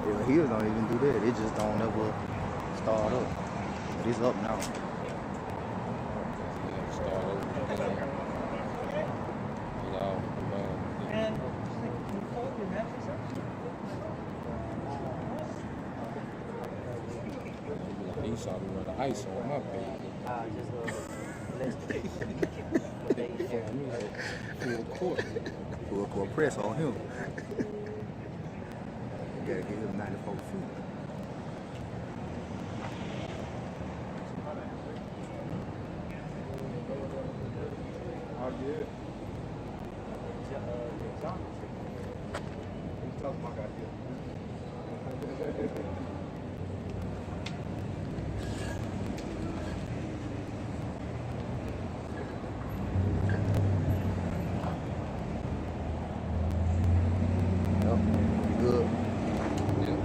Yeah, heels don't even do that. It just don't ever start up. But it's up now. Start over. And Esau be running ice on my page. Full court. Full press on him. You gotta give him 94 feet. Oh, yeah. He's talking about that here. Yep. Good. Yeah.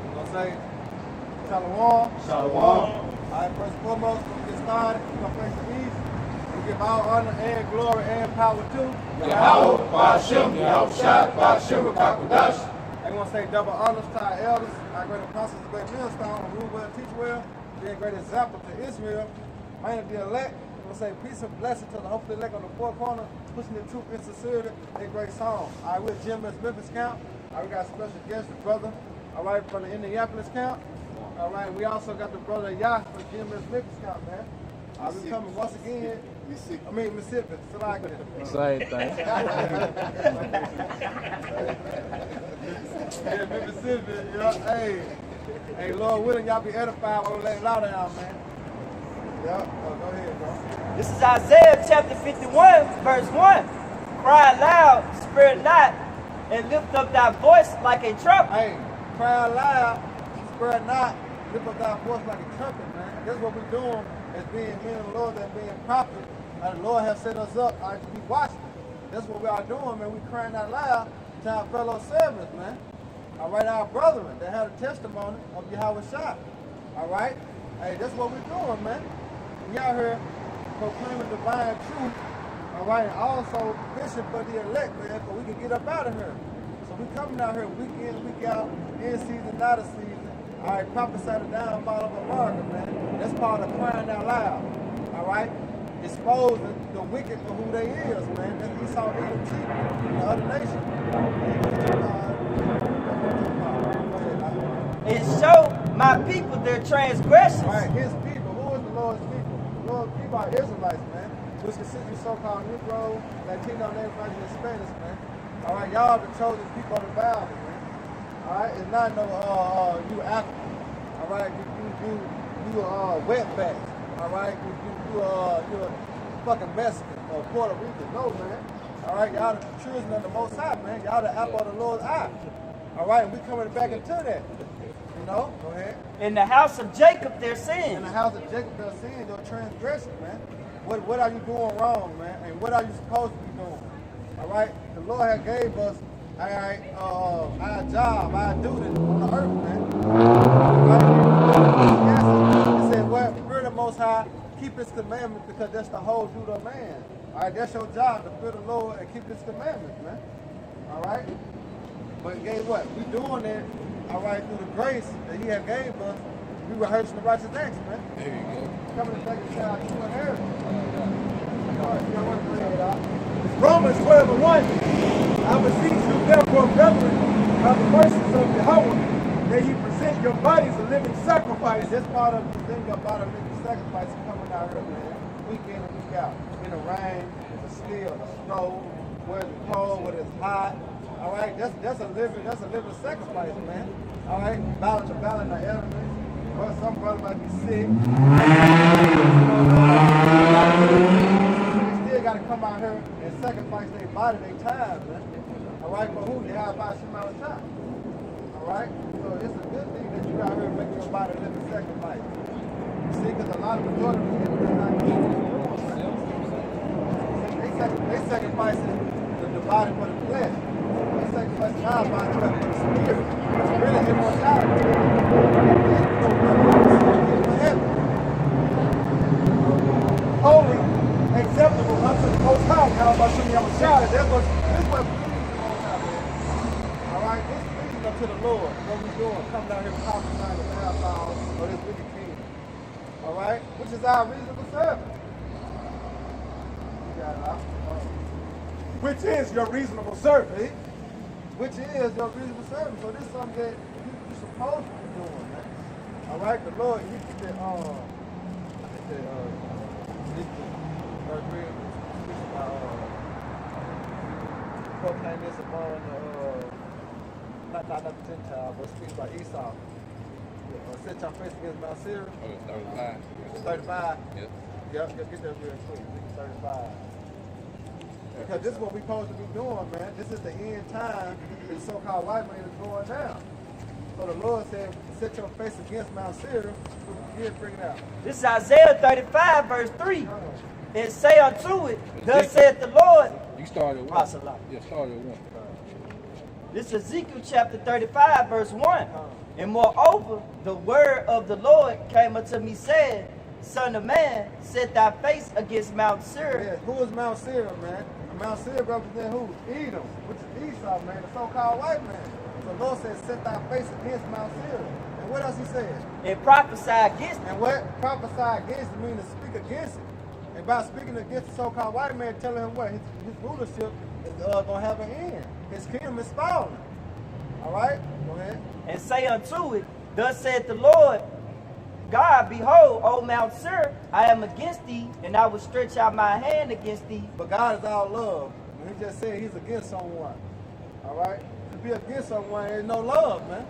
I'm gonna say, Shalom. Shalom. All right, first and foremost, when we get started, we're gonna place the east. We give all honor and glory and power to Yahweh, Ba'ashem, Yahushua, Ba'ashem, Kakodash. I want to say double honors to our elders, our great apostles, the great millstone, who rule well, teach well, be a great example to Israel, mainly the elect. I want to say peace and blessing to the hopefully elect on the four corner, pushing the truth in sincerity, a great song. All right, we're GMS Memphis camp. All right, we got a special guest, the brother, all right, from the Indianapolis camp. All right, we also got the brother Yah from GMS Memphis camp, man. We coming once again. Mississippi. Same thing. Yeah, Mississippi, you know, hey, Lord willing, y'all be edified while we lay loud down, man. Yeah, go ahead, bro. this is Isaiah chapter 51, verse 1. Cry loud, spare not, and lift up thy voice like a trumpet. Hey, cry loud, spare not, lift up thy voice like a trumpet, man. That's what we're doing as being men of the Lord, that being prophets. And the Lord has set us up to be watchmen. That's what we are doing, man. We crying out loud to our fellow servants, man. All right, our brethren that have a testimony of Yahweh Shah. All right? Hey, that's what we're doing, man. We out here proclaiming divine truth. All right, and also fishing for the elect, man, so we can get up out of here. So we coming out here week in, week out, in season, out of season. All right, prophesy the downfall of America, man. That's part of crying out loud. All right? Exposing the wicked for who they is, man. That's Esau, Edom, the other nation. And show my people their transgressions. Right, his people. Who is the Lord's people? The Lord's people are Israelites, man. Which consists of so-called Negro, Latino, Native American, and Spanish, man. All right, y'all the chosen people of the Bible, man. All right, it's not no you African. All right, you wetbacks. All right, you're a fucking Mexican or Puerto Rican. No, man. All right, y'all the children of the Most High, man. Y'all the apple of the Lord's eye. All right, and we coming back into that. You know, go ahead. In the house of Jacob their In sins. the house of Jacob, they're seeing your transgression, man. What are you doing wrong, man? And what are you supposed to be doing? All right, the Lord has gave us, all right, our job, our duty on the earth, man. Right? It said, "What fear the Most High, keep His commandments, because that's the whole duty of man." All right, that's your job, to fear the Lord and keep His commandments, man. All right, but guess what? We doing it, all right, through the grace that He has gave us. We rehearsing the righteous acts, man. There you go. Coming to take a child to inheritance. All right, you know what to read it out. Romans 12:1. I beseech you, therefore, brethren, by the mercies of Yahweh, that ye present your bodies a living sacrifice. This part of the thing about a living sacrifice is coming out here, man. Week in and week out. In the rain, in the sleet, or the snow, whether it's cold, whether it's hot. All right, that's a living sacrifice, man. All right, balance the elements. Well, some brother might be sick. They still got to come out here and sacrifice their body, their time, man. All right, for who? They have about some amount of time. All right, so it's a good thing that you out here making your body live a sacrifice. You see, because a lot of majority of people are not doing they sacrificing the body for the flesh. They sacrificing our body for the spirit. It's really immortality. Holy, acceptable unto the Most High, How about some of y'all shot? This is what pleases the Most High, man. All right, this pleases unto the Lord. What we doing? Coming down here prophesying the downfall of this wicked king. All right, which is our reasonable service. You got it out. Which is your reasonable service? See? Which is your reasonable service. So this is something that you're supposed to be doing, man. All right, the Lord, he said, proclaim this among not the Gentile, but speaks by Esau. Set your face against Mount Seir. Oh, it's 35. 35. Yep. Yep, get that real quick. 35. Because this is what we're supposed to be doing, man. This is the end time. The so-called white man is going down. So the Lord said, set your face against Mount Seir. Bring it out. This is Isaiah 35, verse 3. And say unto it, thus saith the Lord. You started with Rasalah. Yeah, started with one. This is Ezekiel chapter 35, verse 1. And moreover, the word of the Lord came unto me, saying, Son of man, set thy face against Mount Seir. Yeah, who is Mount Seir, man? Mount Seir represents who? Edom, which is Esau, man, the so-called white man. So the Lord said, set thy face against Mount Seir. And what else he said? And prophesy against it. And what prophesy against it means to speak against it. And by speaking against the so-called white man, telling him what? His rulership is going to have an end. His kingdom is falling. All right? Go ahead. And say unto it, thus saith the Lord God, behold, O Mount Seir, I am against thee, and I will stretch out my hand against thee. But God is all love. And he just said he's against someone. All right? To be against someone, there's no love, man.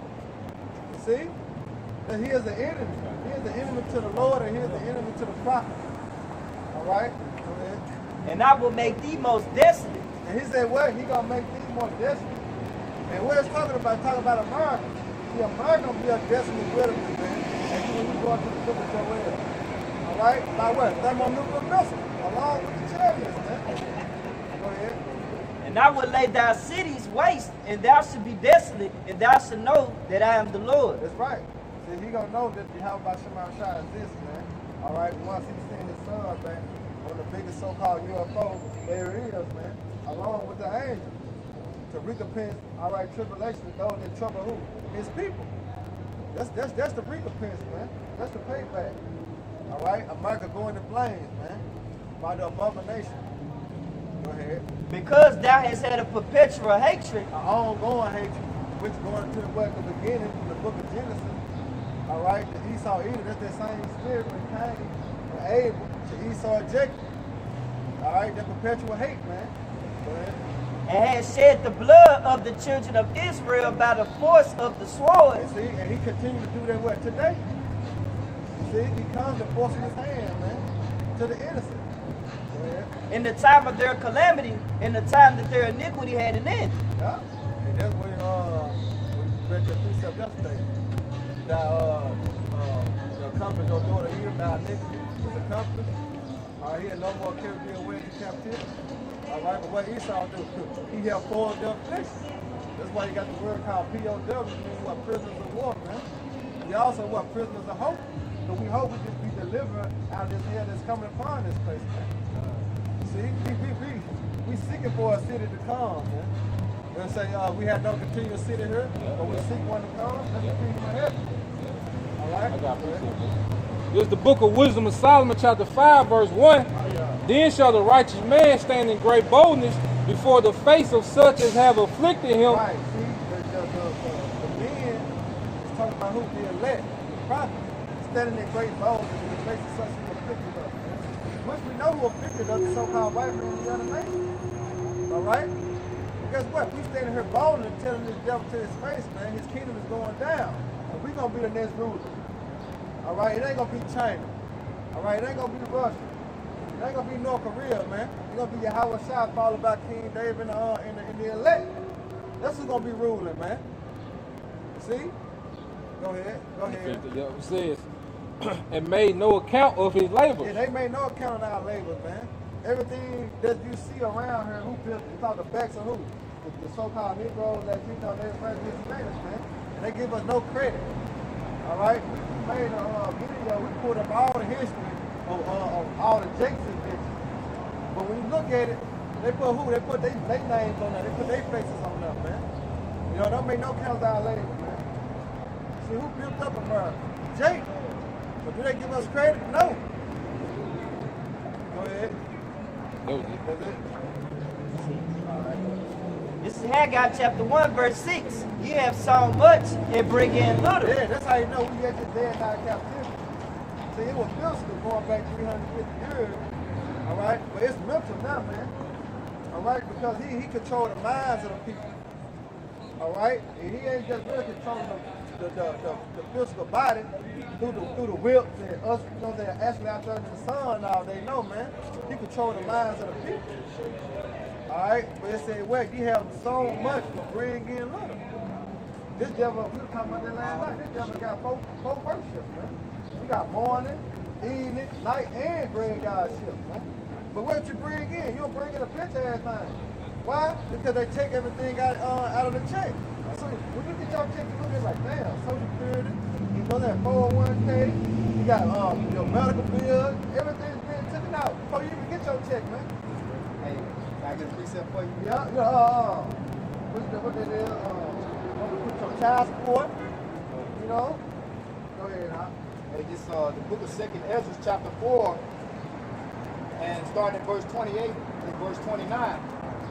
You see? And he is the enemy. He is the enemy to the Lord, and he is the enemy to the prophet. All right? Go ahead. And I will make thee most desolate. And he said, what? He going to make these more desolate. And what it's talking about America. See, America will be a desolate wilderness, man. And when you go into the book of Joel. All right? By what? Thermonuclear missile. Along with the chariots, man. Go ahead. And I will lay thy cities waste, and thou shalt be desolate, and thou shalt know that I am the Lord. That's right. See, he going to know that Yahweh Shema Shai exists, man. All right? Once he seen his son, man, on the biggest so-called UFO, there it is, man. Along with the angels. To recompense, all right, tribulation to those that trouble who? His people. That's the recompense, man. That's the payback. All right? America going to flames, man. By the abomination. Go ahead. Because thou hast had a perpetual hatred, An ongoing hatred, which going to the beginning in the book of Genesis. All right? The Esau Edom, that's that same spirit when Cain and Abel to Esau and Jacob. All right? That perpetual hate, man. Go ahead. and has shed the blood of the children of Israel by the force of the sword. And see, and he continues to do that what today? You see, he comes and forces his hand, man, to the innocent. Go ahead. In the time of their calamity, in the time that their iniquity had an end. Yeah. And that's when we read the precept yesterday. That the accomplish your daughter here by iniquity was accomplished. He had no more carry away in captivity. All right, but what Esau do? He held forward their affliction. That's why you got the word called POW, meaning what, prisoners of war, man. We also what, prisoners of hope. So we hope we just be delivered out of this hell that's coming upon this place, man. See, we seeking for a city to come, man. They say we have no continuous city here, but we seek one to come. That's the kingdom of heaven. All right. I got it. This is the book of Wisdom of Solomon, chapter 5, verse 1. Then shall the righteous man stand in great boldness before the face of such as have afflicted him. Right. See, the men is talking about who the elect, the prophets, standing in great boldness in the face of such who afflicted us. Which we know who afflicted us, the so-called white man in the other nation. All right? But guess what? We standing here boldly telling this devil to his face, man, his kingdom is going down. And we're going to be the next ruler. All right? It ain't going to be China. All right? It ain't going to be Russia. It ain't going to be North Korea, man. It's going to be Yahweh Shai followed by King David in the elect. That's who's going to be ruling, man. See? Go ahead. Go ahead. It says, and made no account of his labor. Yeah, they made no account of our labor, man. Everything that you see around here, who built it? It's all the backs of who? The so-called Negroes that you know they're first Hispanics, man. And they give us no credit. All right? We made a video, we put up all the history of all the Jakes inventions. But when you look at it, They put who? They put their names on there. They put their faces on there, man. You know, don't make no counts our labor, man. See, who built up America? Jake. But do they give us credit? No. Go ahead. That's it. This is Haggai chapter 1, verse 6. You have sown much and bring in little. Yeah, that's how you know we had this day in our captivity. See, it was physical going back 350 years. All right? But it's mental now, man. All right? Because he controlled the minds of the people. All right? And he ain't just really controlling the physical body through the whips and us, you know, they're actually out there in the sun all day. No, man. He controlled the minds of the people. All right? But it said, well, you have so much to bring in little. This devil, we were talking about that last night, this devil got four worships, man. We got morning, evening, night, and graveyard shifts, man. But what you bring in? You don't bring in a picture ass thing. Why? Because they take everything out of the check. So when you get your check, you look at it like, damn, Social Security, you know that 401k, you got your medical bill, everything's being taken out before you even get your check, man. Hey, can I get a precept for you? Yeah, what that is, put your child support, you know. Go ahead, huh? Hey, this the book of 2nd Ezra, chapter 4, and starting at verse 28 and verse 29.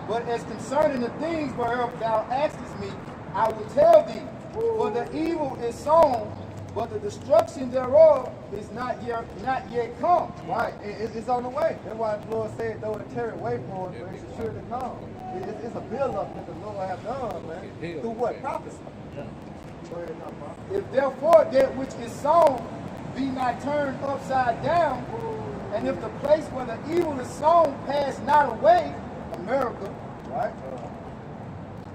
But as concerning the things whereof thou askest me, I will tell thee. For the evil is sown, but the destruction thereof is not yet come. Right, it's on the way. That's why the Lord said, though it tarry away for it, but it should surely come. It's a build-up that the Lord have done, man. Through what? Prophecy. Go ahead, If therefore that which is sown be not turned upside down, and if the place where the evil is sown pass not away, America, right?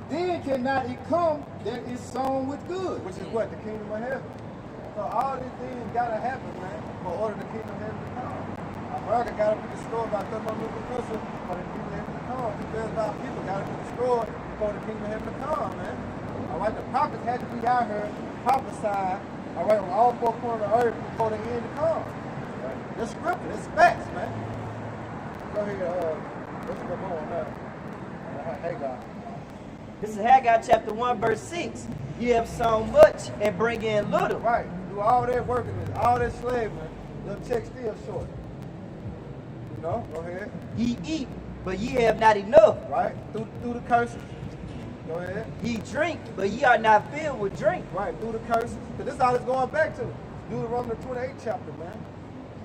Then cannot it come that is sown with good. Which is what? The kingdom of heaven. So all these things gotta happen, man, for order the kingdom of heaven to come. America gotta be destroyed by thermonuclear missile for the kingdom of heaven to come. 2,000 people gotta be destroyed for the kingdom of heaven to come, man. All right, the prophets had to be out here prophesied, all right, on all four corners of the earth before the end to come. It's scripture, it's facts, man. Go ahead, let's go on now. Hey, God. This is Haggai chapter 1, verse 6. You have sown much and bring in little. Right. Do all that working, all that slaving, your check still short. You know, go ahead. Ye eat, but ye have not enough. Right. Through the curses. Go ahead. Ye drink, but ye are not filled with drink. Right. Through the curses. Because this is all it's going back to. Deuteronomy 28 chapter, man.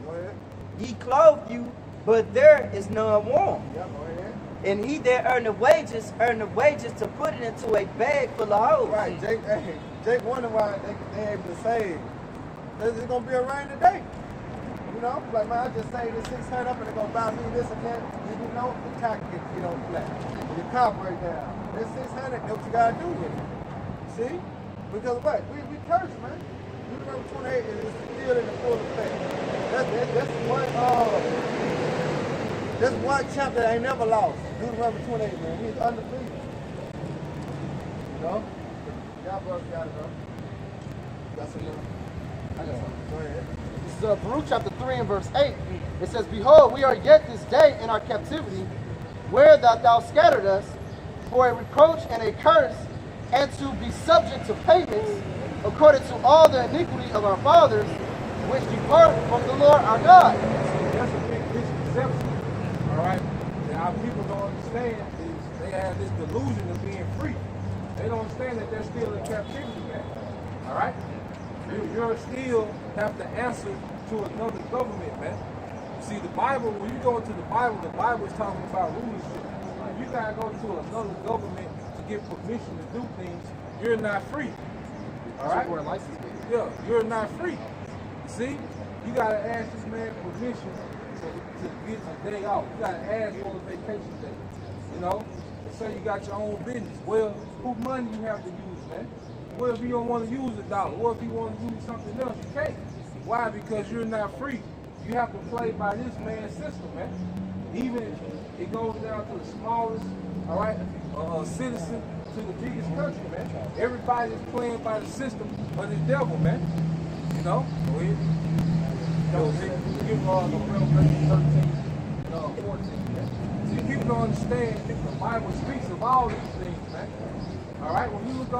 Go ahead. Ye clothe you, but there is none warm. Yeah, go ahead. And he that earn the wages to put it into a bag full of holes. Right, Jake wonder why they able to save. Because it's gonna be a rainy day. You know, like man, I just saved this 600 up and they're gonna buy me this and that. And you know, the tax gets flat. Your car break down. This 600, that's what you gotta do with it. See? Because what? We curse, man. Deuteronomy 28 is still in the full effect. That's one chapter that ain't never lost. Deuteronomy 28, man. He's undefeated. You know? Y'all brothers got it, bro. Got some more? I got something. Go ahead. This is Baruch chapter 3 and verse 8. It says, Behold, we are yet this day in our captivity, where thou scattered us, for a reproach and a curse, and to be subject to payments, according to all the iniquity of our fathers, which depart from the Lord our God. That's a big misconception. All right? And our people don't understand is they have this delusion of being free. They don't understand that they're still in captivity, man. All right? You still have to answer to another government, man. See, the Bible, when you go into the Bible is talking about rulership. If you gotta go to another government to get permission to do things, you're not free. All right? Yeah, you're not free. See? You gotta ask this man permission to get a day off. You gotta ask for a vacation day. You know? And say you got your own business. Well, whose money you have to use, man? What if you don't want to use $1? What if you want to use something else? You can't. Why? Because you're not free. You have to play by this man's system, man. Even it goes down to the smallest, all right, citizen to the biggest country, man. Everybody's playing by the system of the devil, man. You know? Go ahead. Give Revelation 13, 14, man. See, people don't understand the Bible speaks of all these things, man. All right, when you look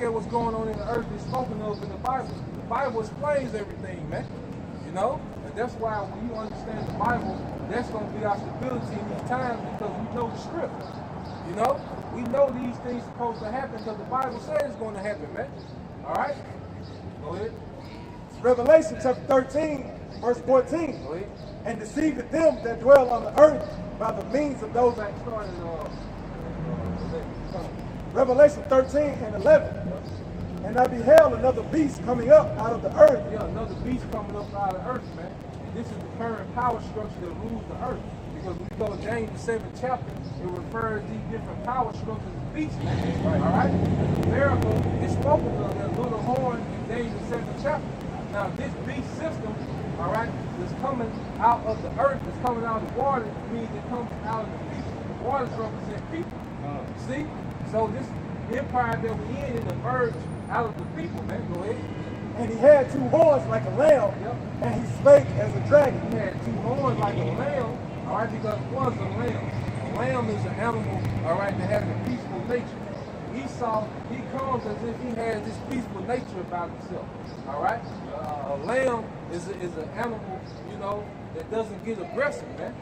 at what's going on in the earth, it's spoken of in the Bible. The Bible explains everything, man. You know, and that's why when you understand the Bible, that's going to be our stability in these times because we know the script. You know, we know these things supposed to happen because the Bible says it's going to happen, man. All right, go ahead. Revelation chapter 13, verse 14. Go ahead. And deceiveth them that dwell on the earth by the means of those that Started, Revelation 13 and 11. And I beheld another beast coming up out of the earth. yeah, another beast coming up out of the earth, man. And this is the current power structure that rules the earth. Because when you go to James the 7th chapter, it refers to these different power structures of beasts, man. Right. All right? The miracle is spoken of that little horn in James the 7th chapter. Now, this beast system, all right, is coming out of the earth, it's coming out of the water, means it comes out of the people. The waters represent people. See? So this empire that we're in emerged out of the people, man. Go ahead. And he had two horns like a lamb, Yep. and he spake as a dragon. He had two horns like a lamb, all right, because it was a lamb. A lamb is an animal, all right, that has a peaceful nature. Esau, he comes as if he has this peaceful nature about himself, all right? A lamb is an animal, you know, that doesn't get aggressive, man.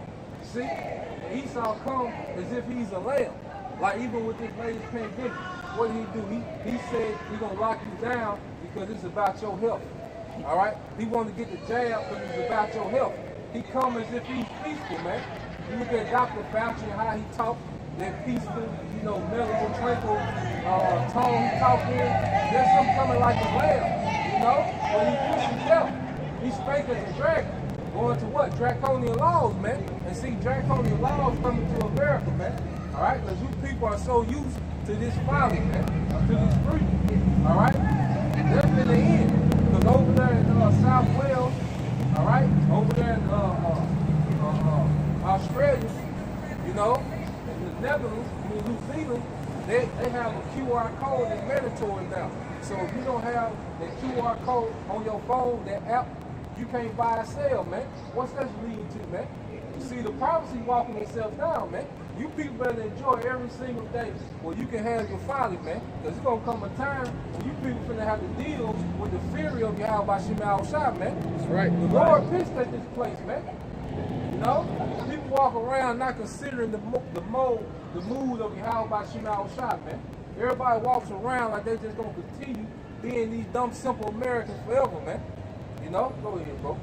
See? And Esau comes as if he's a lamb. Like even with this latest pandemic, what did he do? He said he's going to lock you down because it's about your health, all right? He wanted to get the jab because it's about your health. He comes as if he's peaceful, man. You look at Dr. Fauci and how he talks, that peaceful, you know, mellow, tranquil tone he talks in. There's something coming like a lamb, you know? When he pushes himself, he spake as a dragon. Going to what? Draconian laws, man. And see, draconian laws coming to America, man. All right? Because you people are so used to this folly, man. To this freedom. All right? That's in the end. Because over there in South Wales, all right? Over there in Australia, you know, in the Netherlands, in New Zealand, they have a QR code that's mandatory now. So if you don't have that QR code on your phone, that app, you can't buy or sell, man. What's that leading to, man? You see, the prophecy walking itself down, man. You people better enjoy every single day where you can have your folly, man. Because it's going to come a time when you people finna have to deal with the fury of Yahweh Shema Shah, man. That's right. The Lord pissed at this place, man. You know? People walk around not considering the mood of Yahweh Shema Shah, man. Everybody walks around like they just going to continue being these dumb, simple Americans forever, man. You know? Go ahead, bro.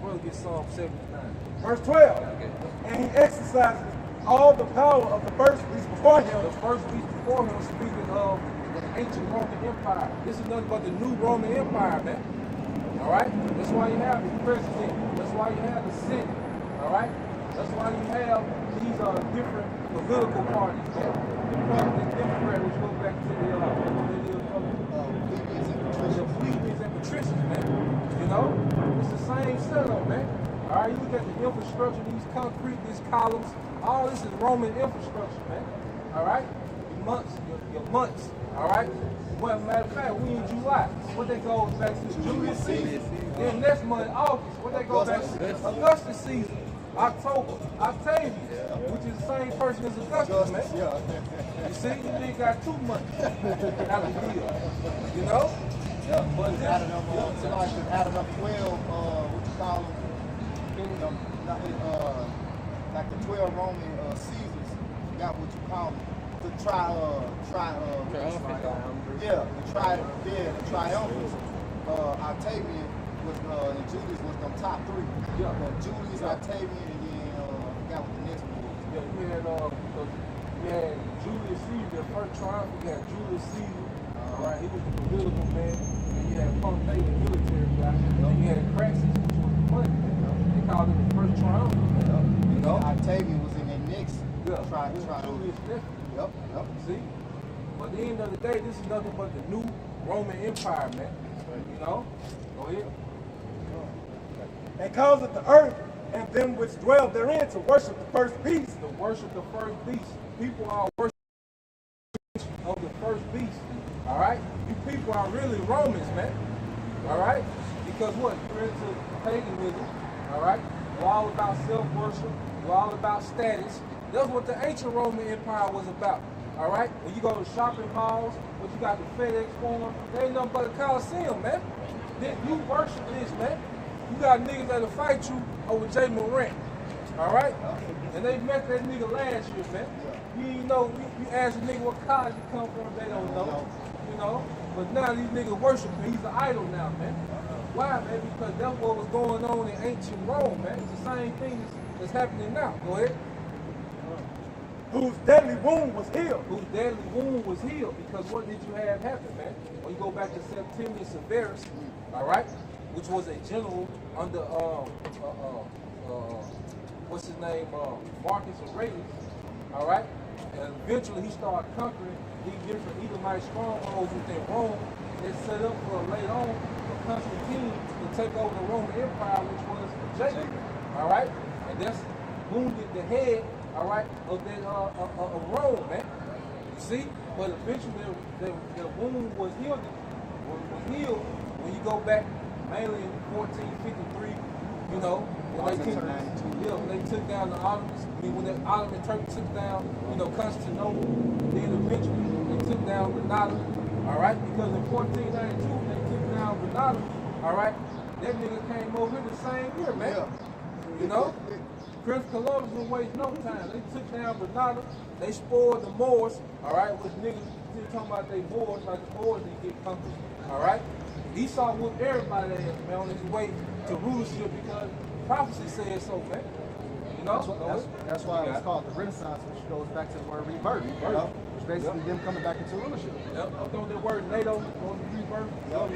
We'll get Psalm 79. Verse 12. And he exercises all the power of the first beast before him. The first beast before him, speaking of the ancient Roman Empire. This is nothing but the new Roman Empire, man. All right? That's why you have the president. That's why you have the Senate. All right? That's why you have these different political parties, man. Republican, Democrat, which goes back to the plebeians and patricians, man. You know? It's the same setup, man. All right, you look at the infrastructure, these concrete, these columns, all this is Roman infrastructure, man. All right? Your months, all right? Well, matter of fact, we in July. What they go back to? Julius Caesar. Then next month, August. What they go back to? Augustus Caesar. October. Octavius, which is the same person as Augustus, man. You see, you ain't got 2 months out of the deal. You know? Yeah, but adding up, adding up 12, what you call them? Like the 12 Roman Caesars, you got what you call them, the triumphants. Octavian was, and Julius was them top 3. Yeah. Julius, Octavian, and then got what the next one was. Yeah, you had Julius Caesar, the first triumph. You had Julius Caesar, right? He was the political man. And you had Pompey, the military guy. And you had Crassus, which was the money man. They called it the first triumph. You know? Octavian was in their next triumph. Julius Caesar. Yep. See? But at the end of the day, this is nothing but the new Roman Empire, man. You know? Go ahead. And causeth the earth and them which dwell therein to worship the first beast. To worship the first beast. People are worshiping of the first beast. All right? You people are really Romans, man. All right? Because what? You're into paganism. All right? You're all about self-worship. It was all about status. That's what the ancient Roman Empire was about. All right? When you go to shopping malls, when you got the FedEx Forum, there ain't nothing but a Coliseum, man. Then you worship this, man. You got niggas that'll fight you over Jay Morant. All right? And they met that nigga last year, man. You ain't know, you ask a nigga what college you come from, they don't know. You know? But now these niggas worship him. He's an idol now, man. Why, man? Because that's what was going on in ancient Rome, man. It's the same thing that's happening now. Go ahead. Whose deadly wound was healed. Whose deadly wound was healed. Because what did you have happen, man? When you go back to Septimius Severus, all right, which was a general under what's his name, Marcus Aurelius, all right, and eventually he started conquering these different Edomite strongholds within Rome that set up for later on for Constantine to take over the Roman Empire, which was Jacob, all right, and that's wounded the head, all right, of that of Rome, man. You see, but eventually the wound was healed. When you go back mainly in 1453, you know, when they took down the Ottomans, when the Ottoman Turk took down, you know, Constantinople, then eventually they took down Granada, all right, because in 1492 they took down Granada, all right, that nigga came over here the same year, man, you know. Prince Columbus didn't waste no time. They took down Granada, they spoiled the Moors, all right, which niggas still talking about they Moors, like the Moors didn't get conquered, all right. Esau whooped everybody ass, man, on his way to rulership because prophecy said so, man. You know? That's why it's called the Renaissance, which goes back to the word rebirth, you know? Which basically them coming back into rulership. Yep. Don't that word NATO on the rebirth? The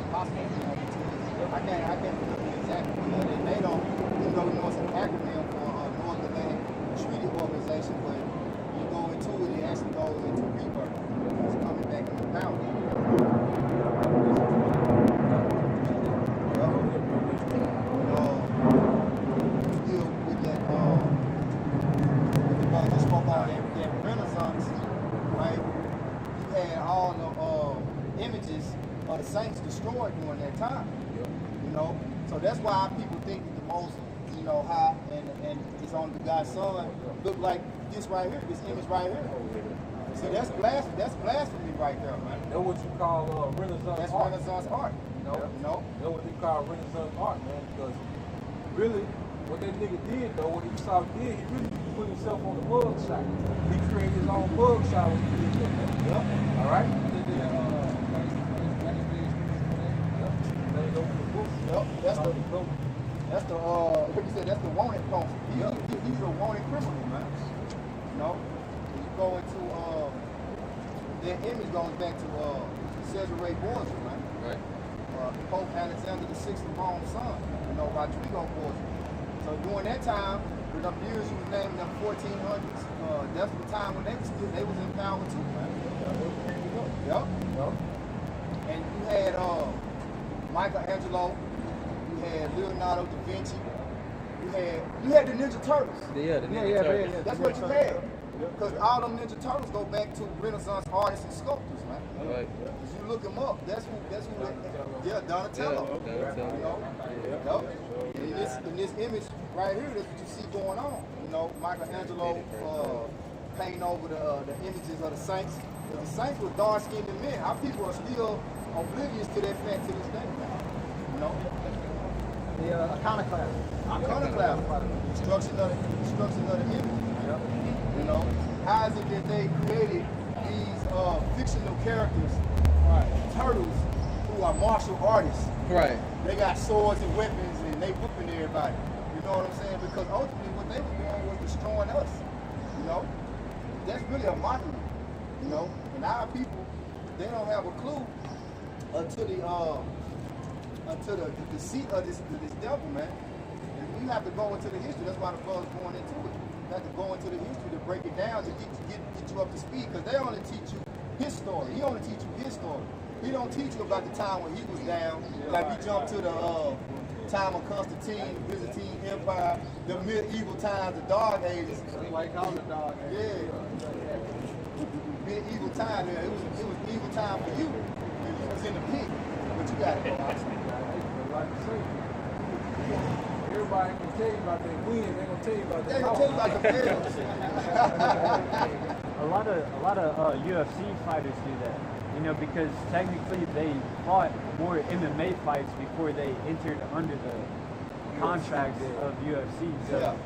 apostle, I can't remember exactly. They don't, even though we know it's an acronym for North Atlantic Treaty Organization, but you go into it, it actually goes into rebirth. It's coming back in the power. Still with that, the brother just spoke on that Renaissance, right? You had all the images of the saints destroyed during that time. You know, so that's why people think that the most, you know, high and his only begotten son look like this right here, this image right here. See, that's blasphemy right there, man. That's what you call Renaissance That's art. Renaissance art. You know? You know? That's what they call Renaissance art, man, because really, what that nigga did, though, what Esau did, he really put himself on the mug shot. He created his own mug shot when he did that. Yep. All right? Yep, that's the what you said, that's the wanted post. He's a wanted criminal, man. You know? You go into their image goes back to Caesarea Borgia, man. Right. Pope Alexander VI of Rome's son, you know, Rodrigo Borgia. So during that time, with them years you was naming them 1400s, that's the time when they was in power too, man. Yep. And you had Michelangelo, you had Leonardo da Vinci, you had the Ninja Turtles. Yeah, That's what you had. Because all them Ninja Turtles go back to Renaissance artists and sculptors, man. Right. If you look them up, that's who Donatello. You know? In this image right here, that's what you see going on. You know, Michelangelo painting over the images of the saints. The saints were dark-skinned men. Our people are still oblivious to that fact to this day. You know? The iconoclasm. Destruction of the image. You know, how is it that they created these fictional characters, turtles, who are martial artists? Right. They got swords and weapons and they whooping everybody. You know what I'm saying? Because ultimately what they were doing was destroying us. You know, that's really a mockery. You know, and our people, they don't have a clue until the deceit of this devil, man. And you have to go into the history. That's why the brother's going into it. You have to go into the history to break it down to get you up to speed. Because they only teach you his story. He only teach you his story. He don't teach you about the time when he was down. Like we jump to the time of Constantine, the Byzantine Empire, the medieval times, the Dark Ages. Like all the dog. Yeah. Medieval time there. It was evil time for you. It was in the pit. But you got to go out. everybody can tell you about their win. They're gonna tell you about They their gonna tell you about the bills. A lot of UFC fighters do that, you know, because technically they fought more MMA fights before they entered under the contracts of UFC. So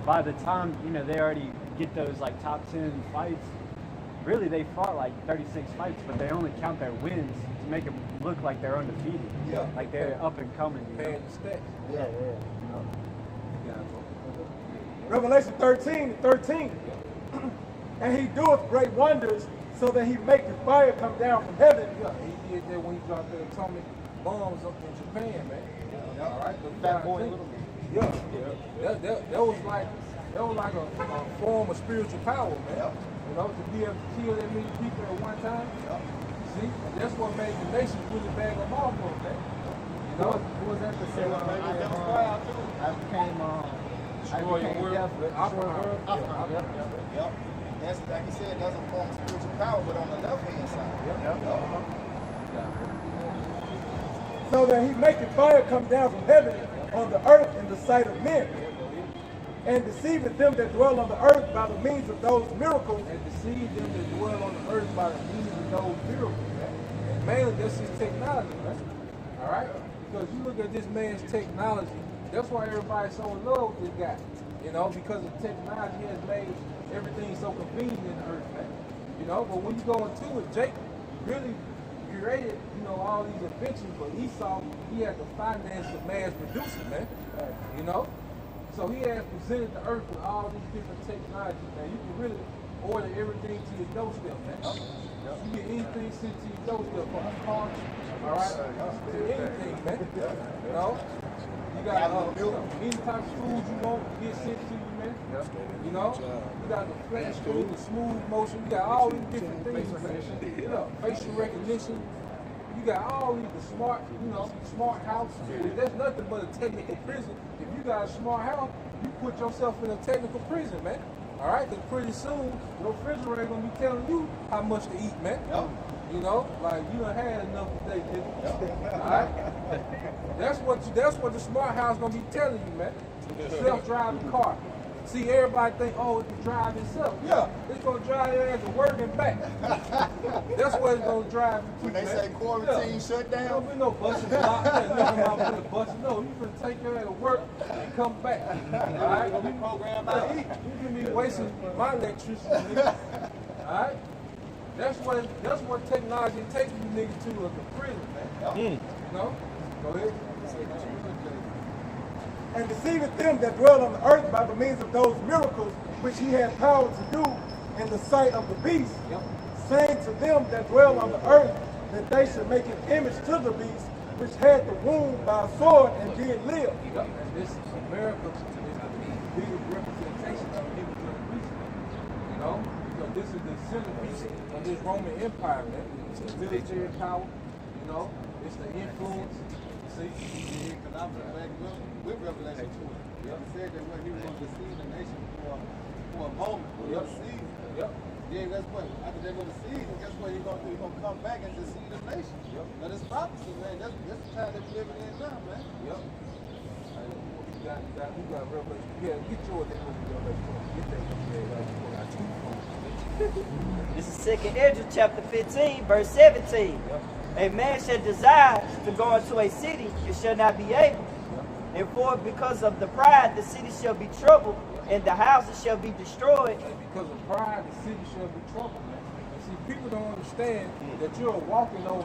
by the time, you know, they already get those like top 10 fights, really they fought like 36 fights, but they only count their wins to make them look like they're undefeated. Yeah. Like they're up and coming. You know? paying the stats. Yeah. Revelation 13:13. And he doeth great wonders, so that he maketh fire come down from heaven. Yeah, he did that when he dropped the atomic bombs up in Japan, man. All right, Fat boy, little man. Yeah, that was like a form of spiritual power, man. You know, to be able to kill that many people at one time. See, that's what made the nation really bag them off on, man. You know, Who was that to say I became destroy your world. Yep. That's like you said, that's a form of spiritual power, but on the left hand side. So that he maketh fire come down from heaven on the earth in the sight of men, and deceiveth them that dwell on the earth by the means of those miracles. And deceive them that dwell on the earth by the means of those miracles, man. And mainly that's his technology, man. All right? Because you look at this man's technology, that's why everybody's so in love with this guy. You know, because the technology has made everything so convenient in the earth, man. You know, but when you go into it, Jake really created, you know, all these inventions, but Esau, he had the finance to mass produce it, man. You know? So he has presented the earth with all these different technologies, man. You can really order everything to your doorstep, man. You get anything sent to your doorstep from a car, all right, to anything, man. You know? You got any type of food you want get sent to you, man. You know? You got the flat screen, the smooth motion. You got all these different things, man. Yeah, facial recognition. You got all these, the smart, you know, smart house. That's nothing but a technical prison. If you got a smart house, you put yourself in a technical prison, man. All right? Because pretty soon, your refrigerator going to be telling you how much to eat, man. You know, like you done had enough today, nigga. All right? That's what the smart house gonna be telling you, man. Self-driving car. See, everybody think, oh, it can drive itself. Yeah, it's gonna drive your ass to work and back. That's what it's gonna drive you to. When they say quarantine shut down, don't be no busting block. No, you gonna take your ass to work and come back. All right, you programmed by eat. You can be wasting my electricity, nigga. All right. That's what technology takes you niggas to the prison, man. You know? Go ahead. And deceiveth them that dwell on the earth by the means of those miracles which he had power to do in the sight of the beast, saying to them that dwell on the earth that they should make an image to the beast which had the wound by a sword and did live. And this America is the biggest representation of the image of the beast. You know? Because this is the centerpiece of this Roman Empire, man. It's the military power, you know, it's the influence. See? Because I was back with Revelation 2. He said that when he was going to deceive the nation for a moment, for a season. Then guess what? After they go to season, guess what? He's going to come back and deceive the nation. Now this prophecy, man, that's the time that we're living in now, man. You got Revelation. Yeah, get yours in Revelation. Get that. This is 2nd Ezra chapter 15, verse 17. A man shall desire to go into a city and shall not be able. And for because of the pride, the city shall be troubled, and the houses shall be destroyed. And because of pride, the city shall be troubled, man. And see, people don't understand that you're walking on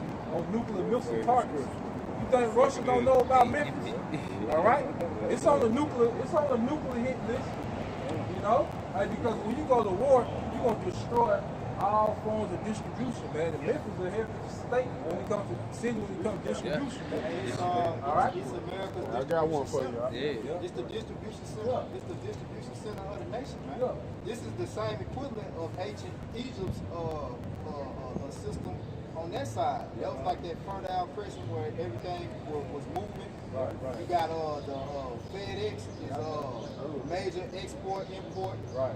nuclear missile targets. You think Russia don't know about Memphis? All right? It's on the nuclear hit list. You know? Because when you go to war, you're going to destroy all forms of distribution, man. And Memphis is a heavy state when it comes to city, when it comes to distribution. all right. It's America's I got one for you. It's the distribution center. It's the distribution center of the nation, man. This is the same equivalent of ancient Egypt's system on that side. That was like that Fertile Crescent where everything was moving. You got the FedEx is made major export, import. Right.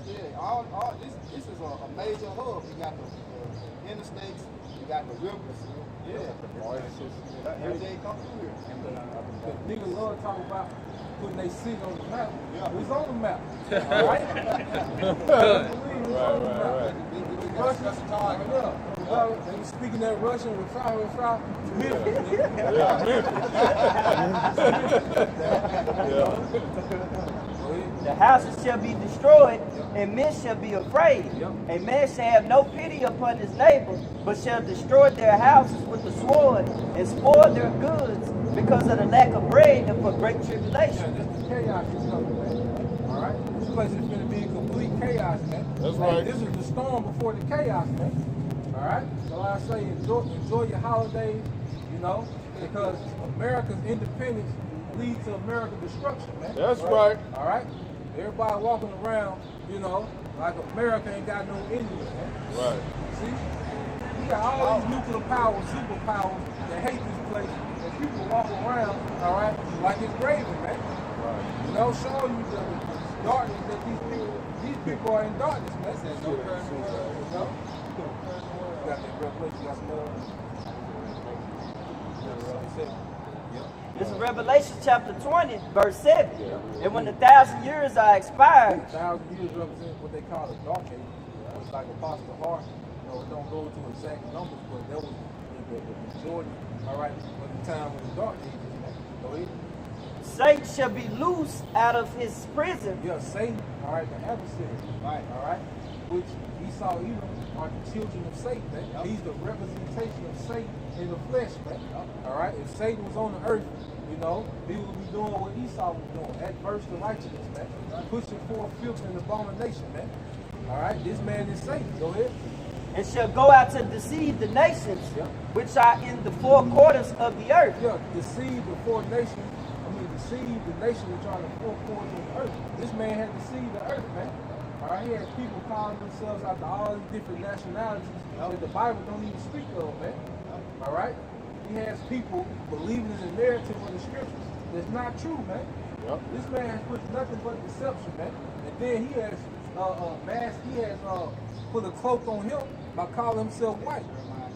Yeah, all this is a major hub. You got the interstates, you got the rivers. Yeah. Everything come through here. The niggas love talking about putting their city on the map. Yeah. It's on the map. All right? Right. Russians, they were speaking that Russian with Memphis. The houses shall be destroyed, and men shall be afraid. A man shall have no pity upon his neighbor, but shall destroy their houses with the sword, and spoil their goods, because of the lack of bread and for great tribulation. This is chaos is coming, man. All right? This place is going to be in complete chaos, man. That's right. This is the storm before the chaos, man. All right? So I say enjoy your holidays, you know, because America's independence leads to America's destruction, man. That's right. All right? Everybody walking around, you know, like America ain't got no enemies, man. Right. See? We got all these nuclear powers, superpowers that hate this place, and people walk around, all right, like it's gravy, man. Right. You know, showing you the darkness that these people are in darkness, man. You know? Got that revelation, got some more. This is Revelation chapter 20, verse 7. And when the 1,000 years are expired, 1,000 years represent what they call the dark age. It's like Apostle Hart. You know, it don't go into exact numbers, but that was the majority, all right, of the time when the dark age is, man. Go ahead. Satan shall be loosed out of his prison. Yeah, Satan, all right, the adversary, right, all right, which Esau, Edom are the children of Satan, man. He's the representation of Satan in the flesh, man. All right, if Satan was on the earth, you know, he would be doing what Esau was doing, adverse to righteousness, man. Pushing forth filth and abomination, man. All right, this man is Satan. Go ahead. And shall go out to deceive the nations which are in the four quarters of the earth. Yeah, deceive the four nations. Deceive the nation which are in the four corners of the earth. This man had deceived the earth, man. All right, he had people calling themselves after all these different nationalities that the Bible don't even speak of, man. All right, he has people believing in the narrative of the scriptures that's not true, man. This man has put nothing but deception, man. And then he has put a cloak on him by calling himself white,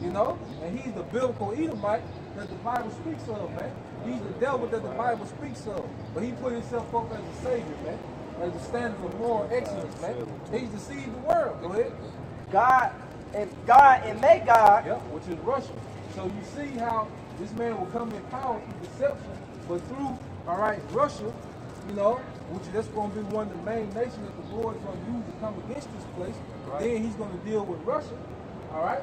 you know. And he's the biblical Edomite that the Bible speaks of, man. He's the devil that the Bible speaks of. But he put himself up as a savior, man. As a standard of moral excellence, man. He's deceived the world. Go ahead. God and Magog. Yep, which is Russia. So you see how this man will come in power through deception, but through, all right, Russia, you know, which that's going to be one of the main nations that the Lord is going to use to come against this place. Right. Then he's going to deal with Russia. All right.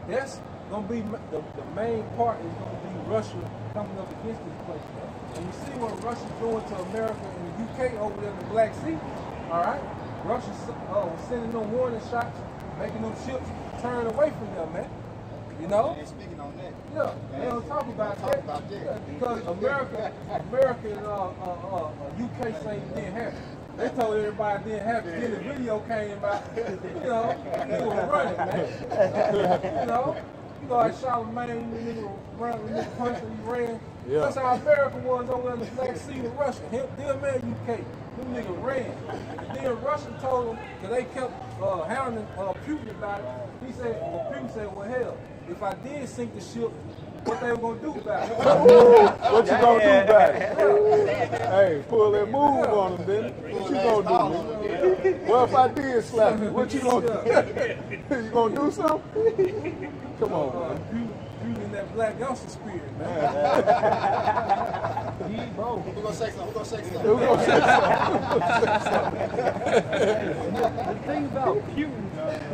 That's going to be the main part is going to be Russia coming up against this place, man. And you see what Russia's doing to America and the UK over there in the Black Sea, all right? Russia's sending them warning shots, making them ships turn away from them, man. You know? They're speaking on that. Yeah, they don't talk about that. Yeah, because America and UK say it didn't happen. They told everybody it didn't happen. Then the video came out, you know, they were running, man. You know? You know, like Charlemagne, the nigga ran, the nigga punched and he ran. Yeah. That's how America was over in the Black Sea with Russia. Them man UK, them niggas ran. And then Russia told them, because they kept hounding Putin about it. He said, Putin said, well, hell, if I did sink the ship, what they were going to do about it? What you going to do about it? Hey, pull that move on them, then. What you going to do, man? Well, if I did slap you, what you going to do? You going to do something? Come on, man. Using that black youngster spirit, man. Who gonna say something? The thing about Putin,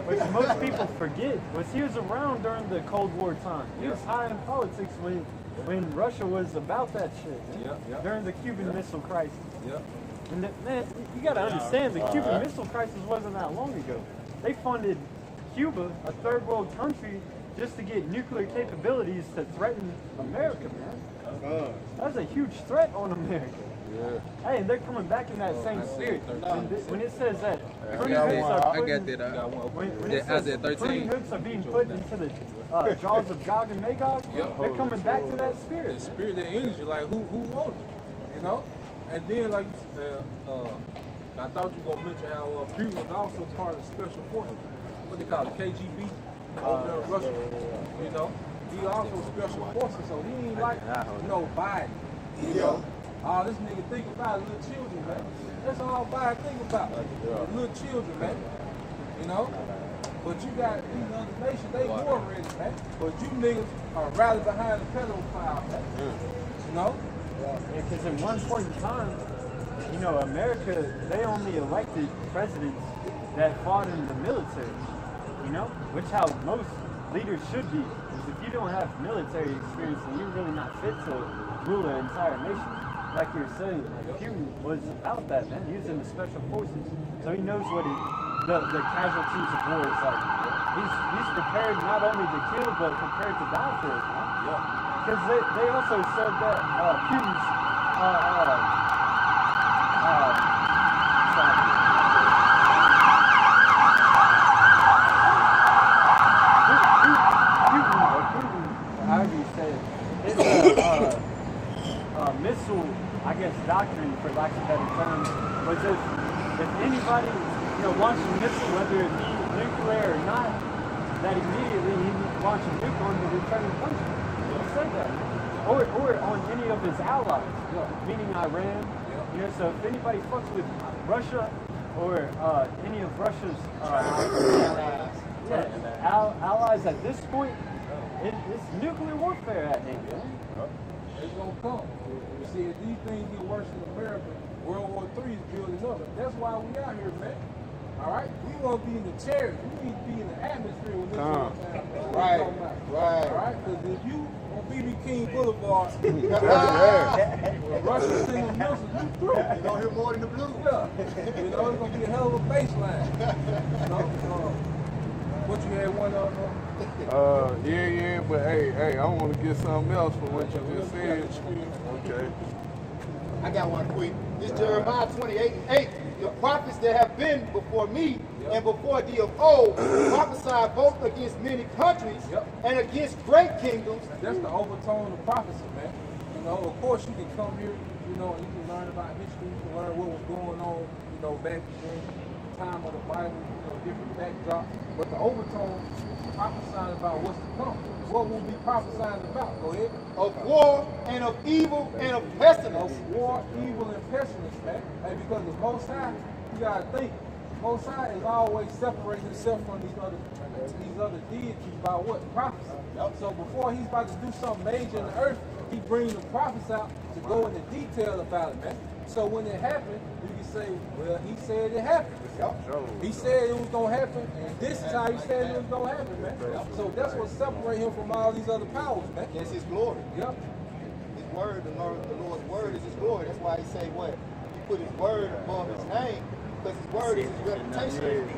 which most people forget, was he was around during the Cold War time. He was high in politics when Russia was about that shit. During the Cuban Missile Crisis. And man, you gotta understand, the Cuban Missile Crisis wasn't that long ago. They funded Cuba, a third world country, just to get nuclear capabilities to threaten America, man. That was a huge threat on America. Hey, and they're coming back in that same spirit. When it says that pruning hooks are being put into the jaws of Gog and Magog, they're coming back to that spirit. The spirit, that energy, like who wants it? You know? And then, like you said, I thought you were going to mention how Putin was also part of the special forces. What they call it, KGB, over there in Russia. You know, he also special forces, so he ain't like Biden. You know, all this nigga think about is little children, man. That's all Biden think about, little children, man. You know, but you got these other nations, they war ready, man. But you niggas are rallying behind the pedophile, man. You know? Because in one point in time, you know, America, they only elected presidents that fought in the military, you know, which how most leaders should be. Because if you don't have military experience, then you're really not fit to rule an entire nation. Like you're saying, Putin was about that, man. He was in the special forces, so he knows what the casualties of war is like. He's prepared not only to kill, but prepared to die for it, man. Yeah. Because they also said that Putin's however you say it, it's a missile, I guess, doctrine, for lack of a better term, was if anybody, you know, launched a missile, whether it be nuclear or not, that immediately he would launch a nuke on the returning country. He said that. Or on any of his allies, meaning Iran. You know, so if anybody fucks with Russia or any of Russia's allies at this point, it's nuclear warfare at hand. It's gonna come. You see, if these things get worse in America, World War III is building up. That's why we out here, man. All right, we want to be in the chairs. We need to be in the atmosphere when this goes down. Right. All right, because if you on BB King Boulevard, Russia sending missiles, you through. You're going to hear more than the blues. Yeah. You know, it's going to be a hell of a baseline. You know, what you had one of them? Yeah, but hey, I want to get something else from what you just said. Okay. I got one quick. This Jeremiah 28:8. The prophets that have been before me and before thee of old prophesied both against many countries and against great kingdoms. That's the overtone of prophecy, man. You know, of course you can come here, you know, and you can learn about history, you can learn what was going on, you know, back in the time of the Bible, you know, different backdrops. But the overtone is prophesying about what's to come. What will be prophesying about? Go ahead. Of war and of evil and of pestilence. Of war, evil, and pestilence, man. Hey, because the Most High, you gotta think, Most High is always separating himself from these other deities by what? Prophecy. So before he's about to do something major in the earth, he brings the prophets out to go into detail about it, man. So when it happened, you can say, well, he said it happened. He said it was going to happen, and this is how he said it was going to happen, man. So that's what separates him from all these other powers, man. It's his glory. Yep. His word, the Lord's word is his glory. That's why he say what? He put his word above his name, because his word is his reputation.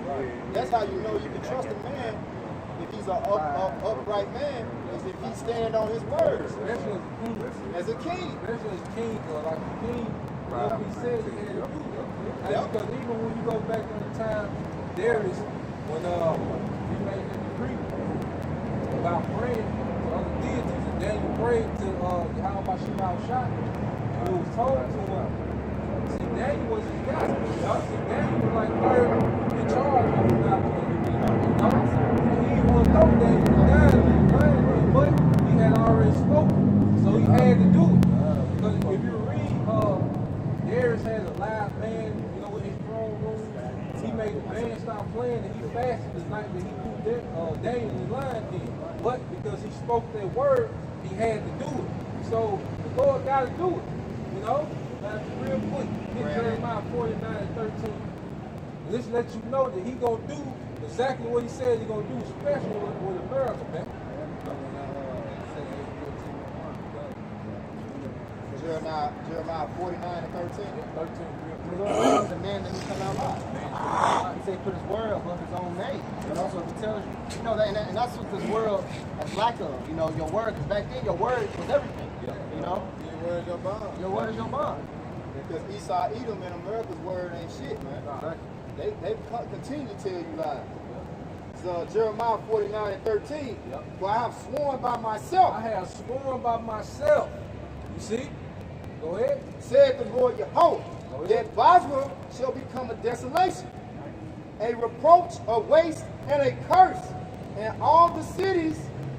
That's how you know you can trust a man if he's an upright man, is if he stand on his word. Especially as a king. Especially as a king, like a king, what he said he had to do. Because even when you go back in the time, Darius, when he made the decree about praying to other deities, and Daniel prayed to Yahweh Shah, and it was told to him. See, Daniel was his guy. See, Daniel was like third in charge of the Babylon. So he didn't want to know Daniel was dying, but he had already spoken, so he had to do it. Because if you read, Darius had a live band, you know, in his throne room. He made the band stop playing, and he fasted the night that he threw Daniel in the lion den. But because he spoke that word, he had to do it. So the Lord got to do it, you know. That's real quick. Get Jeremiah 49:13. And this lets you know that he gonna do exactly what he said he gonna do, especially with America, man. Jeremiah 49:13. 13. The man that he come out loud. He said he put his word above his own name. You know, so if he tells you, you know, and that's what this world has lack of. You know, your word, because back then your word was everything. You know? Your word is your bond. Your word is your bond. Because Esau, Edom, and America's word ain't shit, man. They continue to tell you lies. So Jeremiah 49:13. For I have sworn by myself. I have sworn by myself. You see? Go ahead. said the Lord Yahweh, that Basra shall become a desolation, a reproach, a waste, and a curse, and all the cities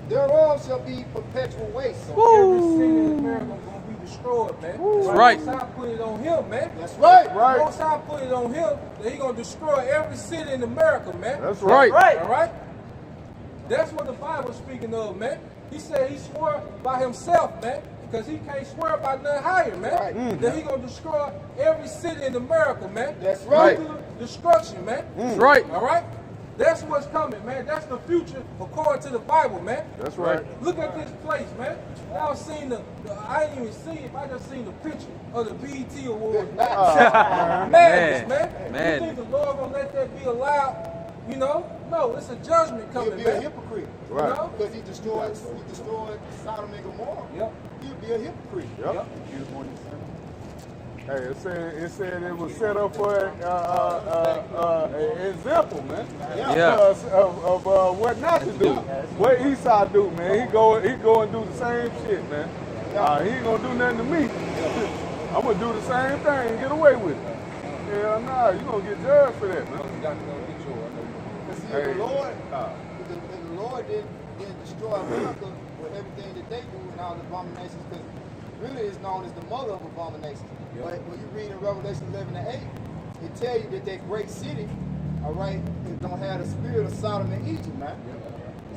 thereof shall be perpetual waste. So every city in America gonna be destroyed, man. That's right. Most High put it on him, man. That's right. Right. Most High put it on him that he gonna destroy every city in America, man. That's right. Right. All right? That's what the Bible's speaking of, man. He said he swore by himself, man, because he can't swear by nothing higher, man. Right. That he gonna destroy every city in America, man. That's right. Nuclear destruction, man. That's right. All right? That's what's coming, man. That's the future according to the Bible, man. That's right. Look at this place, man. Y'all seen I ain't even seen it, I just seen the picture of the BET Awards. Madness, man. You think the Lord gonna let that be allowed? You know? No, it's a judgment He'll coming, be a man. hypocrite. Right. You know? Because he destroyed Sodom and Gomorrah. Yep. He'll be a hypocrite. Yep. Hey, it said it was set up for an example, man. Yeah. Of what not to do. What Esau do, man. He go and do the same shit, man. He ain't gonna do nothing to me. I'm gonna do the same thing and get away with it. Hell nah, you gonna get judged for that, man. You got to go get yours. But see, if the Lord didn't destroy America with everything that they do and all the abominations, because really it's known as the mother of abominations. Yep. But when you read in Revelation 11:8, it tell you that great city, all right, is gonna have the spirit of Sodom and Egypt, man. Yep.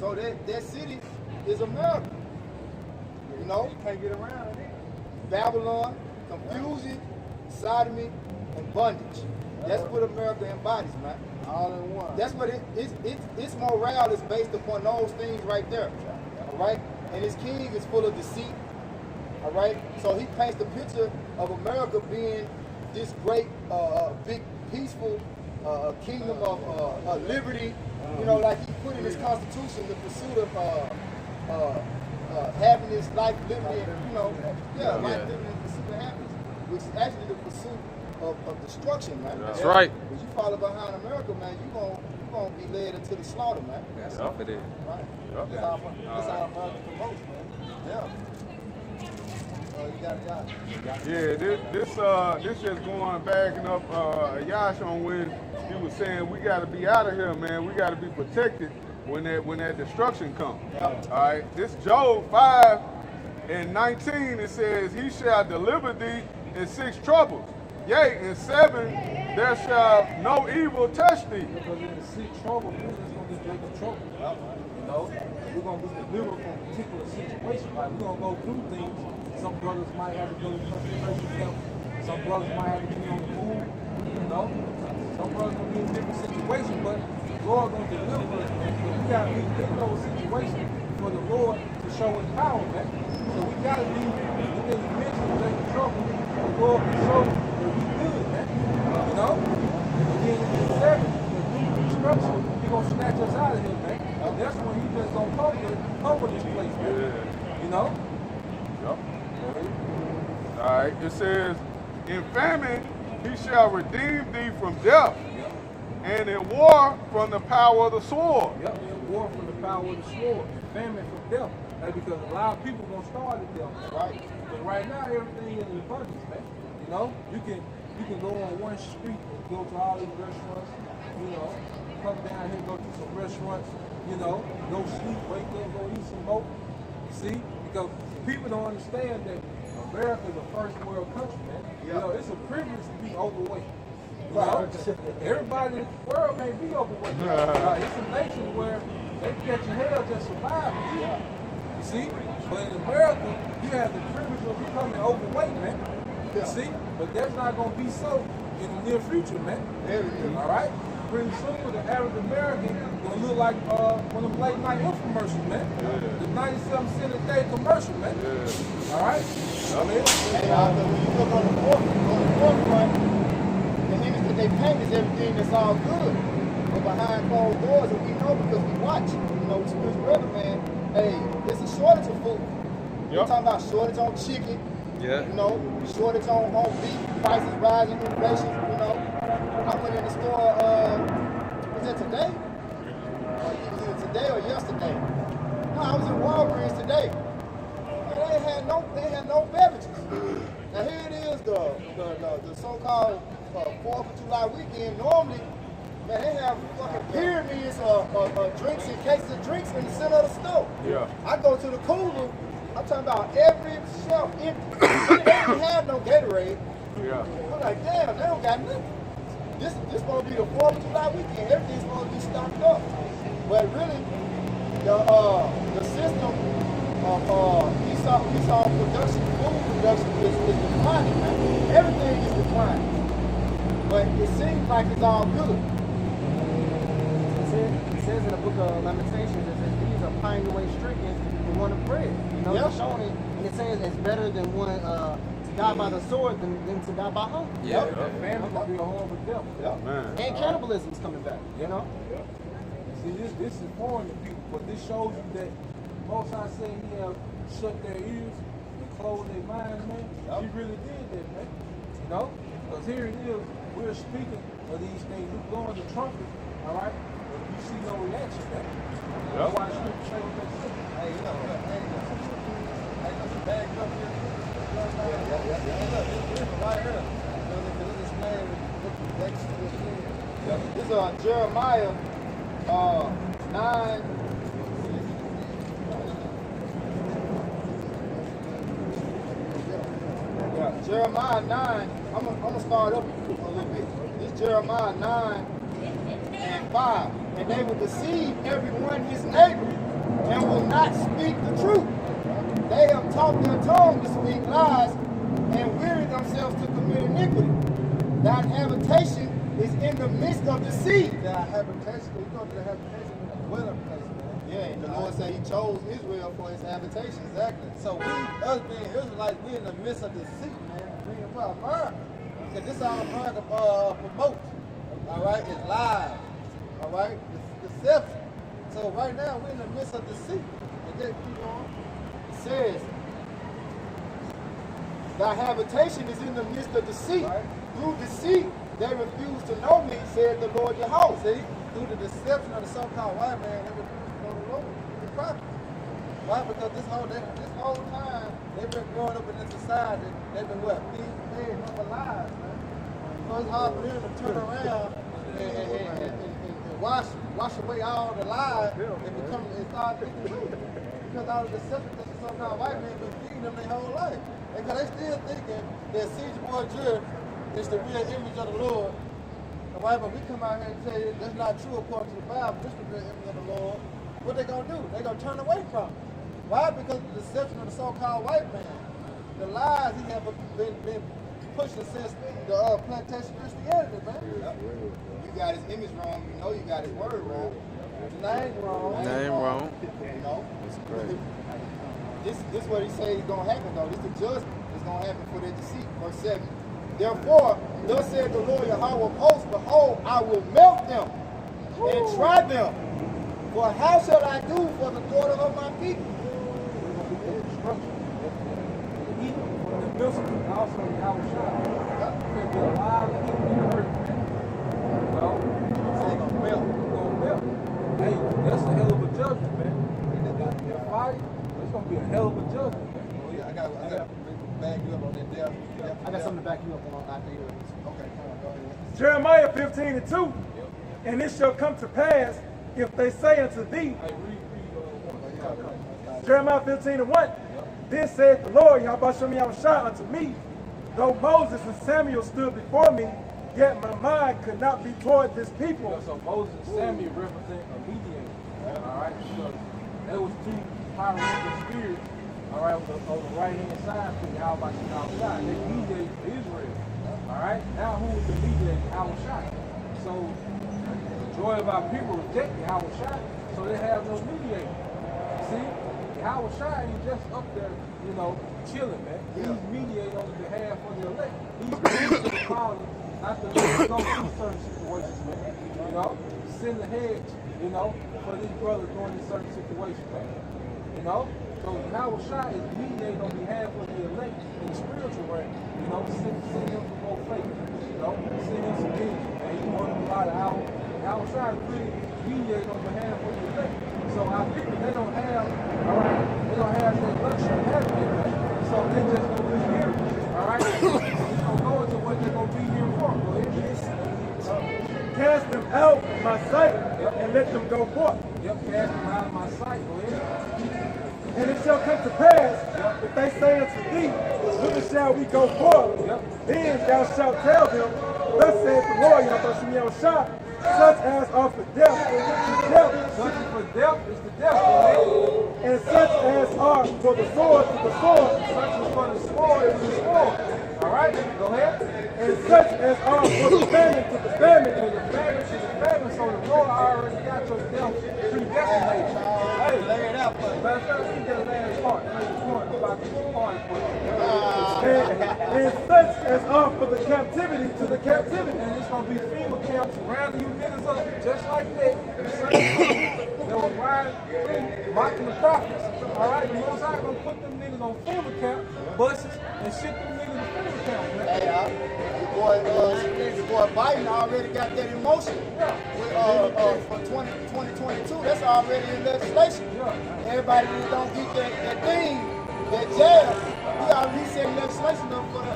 So that city is America. You know, You can't get around it. Babylon, confusion, sodomy, and bondage. That's what America embodies, man. All in one. That's what its morale is based upon those things right there. All right? And his king is full of deceit. All right? So he paints the picture of America being this great, big, peaceful kingdom of liberty. You know, like he put in his constitution the pursuit of having this life, liberty, and, you know, life, liberty, and pursuit of happiness, which is actually the pursuit of destruction, man. That's right. If you follow behind America, man, you're gonna be led into the slaughter, man. That's off of it. Right. Yep. That's how America promotes, man. Yeah. This just going backing up Yash on when he was saying we got to be out of here, man. We got to be protected when that destruction comes. Yeah. All right. This Job 5:19 it says he shall deliver thee in 6 troubles. Yea, in 7 there shall no evil touch thee. Because in the sick trouble, we're just going to be making trouble. You know, we're going to be delivered from a particular situation. Like, we're going to go through things. Some brothers might have to go to concentration camp. Some brothers might have to be on the move. You know, some brothers going to be in different situations, but the Lord going to deliver us, man. So we got to be in those situations for the Lord to show his power, man. So we got to be in this mental making trouble. The Lord can show that we good, man. You know? And then in 7, the new destruction, he gonna snatch us out of here, man. And that's when he just gonna cover this place, man. You know? Yep. All right. It says, in famine he shall redeem thee from death, and in war from the power of the sword. Yep, in war from the power of the sword, and famine from death. That's because a lot of people gonna starve to death, right? But right now everything is in abundance, man. You know, you can go on one street and go to all these restaurants, you know, come down here, go to some restaurants, you know, go sleep, wake up, go eat some more. See? Because people don't understand that America is a first world country, man. You know, it's a privilege to be overweight. You know? Everybody in the world may be overweight. It's a nation where they catch your hell just surviving. You see? But in America, you have the privilege of becoming overweight, man. You see? But that's not going to be so in the near future, man. All right? Pretty soon, the average American is going to look like one of the late night infomercials, man. The 97-cent a day commercial, man. All right? And when you look on the forefront, the image that they paint is everything that's all good. But behind closed doors, and we know because we watch, you know, spiritual brother, man, hey, there's a shortage of food. We're talking about shortage on chicken, you know, shortage on beef, prices rising, inflation, you know. I went in the store, was that today? Either today or yesterday. No, I was in Walgreens today. They had no beverages. Now here it is, the so-called 4th of July weekend. Normally, man, they have fucking pyramids of drinks and cases of drinks in the center of the store. Yeah. I go to the cooler, I'm talking about every shelf empty. They didn't have no Gatorade. Yeah. I'm like, damn, they don't got nothing. This supposed to be the 4th of July weekend. Everything's supposed to be stocked up. But really, the system of Esau production, food production is declining, man. Everything is declining. But it seems like it's all good. It says in the book of Lamentations, it says these are pining away stricken for want of bread. You know, Yep. it's showing it, and it says it's better than one to die by the sword than to die by hunger. Yeah, that family gonna be a horrible death. Man. And cannibalism is coming back. You know. See, this is foreign to people, but this shows you that most I say he have shut their ears and closed their minds, man. He really did that, man. You know? Because here it is, we're speaking of these things, we're blowing the trumpet, all right? But you see no reaction, man. That's why the scripture say what they say. Hey, you know, bag up here. Hey, look, this is right here. This man with the next This is Jeremiah 9. Yeah, Jeremiah 9. I'm gonna start up a little bit. This Jeremiah 9 and 5. And they will deceive everyone his neighbor and will not speak the truth. They have taught their tongue to speak lies and weary themselves to commit iniquity. Thine habitation is in the midst of the sea. Their habitation, we go to the habitation in the dwelling place, man. Yeah, and the Lord said he chose Israel for his habitation. Exactly. So we, us being Israelites, we in the midst of the sea, man. Bringing for America. Because this is all America promotes. All right, it's lies. All right, it's deception. So right now we're in the midst of the sea. And just keep on. It says, thy habitation is in the midst of the sea. Right. Through deceit they refuse to know me, said the Lord Jehovah. See, through the deception of the so-called white man, they refuse to know the Lord, the prophet. Why? Because this whole time they've been growing up in this society. They've been what? Being fed number lies, man. So it's hard for them to turn around and wash away all the lies and start thinking the truth. Because all the deception that the so-called white man been feeding them their whole life. Because they still thinking that Caesar Borgia is the real image of the Lord. All right, but we come out here and tell you that's not true according to the Bible. This is the real image of the Lord. What they gonna do? They gonna turn away from it. Why? Because of the deception of the so-called white man. The lies he have been pushing since the plantation Christianity, man. You got his image wrong, you know you got his word wrong. His name wrong. Name wrong. You know? That's crazy. This what he say is gonna happen though. This is the judgment that's gonna happen for their deceit. Verse 7. Therefore, thus said the Lord Yahweh of hosts, behold, I will melt them and try them. For how shall I do for the daughter of my people? Hey, that's a hell of a judgment, man. That fire, it's gonna be a hell of a judgment, man. Oh, yeah, I got to back you up on that death. I got something to back you up on after you. Okay, come on, go ahead. Jeremiah 15:2. And it shall come to pass if they say unto thee, Jeremiah 15:1. Then said the Lord, Yahweh unto me, though Moses and Samuel stood before me, yet my mind could not be toward this people. So Moses and Samuel represent a mediator. All right, because there was two powerful spirits. All right, on the right hand side for Yahweh outside. They mediated for Israel. All right, now who is the mediator? Yahweh. So the joy of our people reject Yahweh, so they have no mediator. See, Yahweh ain't just up there, you know, chilling, man. He's mediating on behalf of the elect. He's released to the Father, not to let us go through certain situations, man. You know, send the hedge, you know, for these brothers going in certain situations, man. You know, so Yahweh is mediating on behalf of the elect in the spiritual realm. You know, send him for more faith. You know, send him some energy, man. He working a lot of hours. Yahweh is really mediating on behalf of the elect. So our people, they don't have, all right, they don't have that luxury of having it, man. So they just go to here, all right? right? It's gonna go into what they're gonna be here for. Go ahead. Cast them out of my sight and let them go forth. Yep, cast them out of my sight. Go ahead. And it shall come to pass, if they say unto thee, whither shall we go forth? Then thou shalt tell them, thus saith the Lord, such as are for death is death. Such as for death is the death. Go ahead. And such as are for the sword to the sword. Such as for the sword is the sword. All right, go ahead. And such as are for the famine to the famine. To the famine to the famine. So the Lord already got your death predestinated. Hey, lay it out, buddy. Matter of fact, let me get the last part. About this part. And such as are for the captivity to the captivity. And it's going to be FEMA camps rounding you niggas up just like that. That was mocking the prophets. All right, the Most High going to put them niggas on FEMA camp buses and ship them niggas to FEMA camp. Hey, your boy Biden already got that emotion for 2022. That's already in legislation. Everybody that don't get that thing, that jail, he already set legislation up for the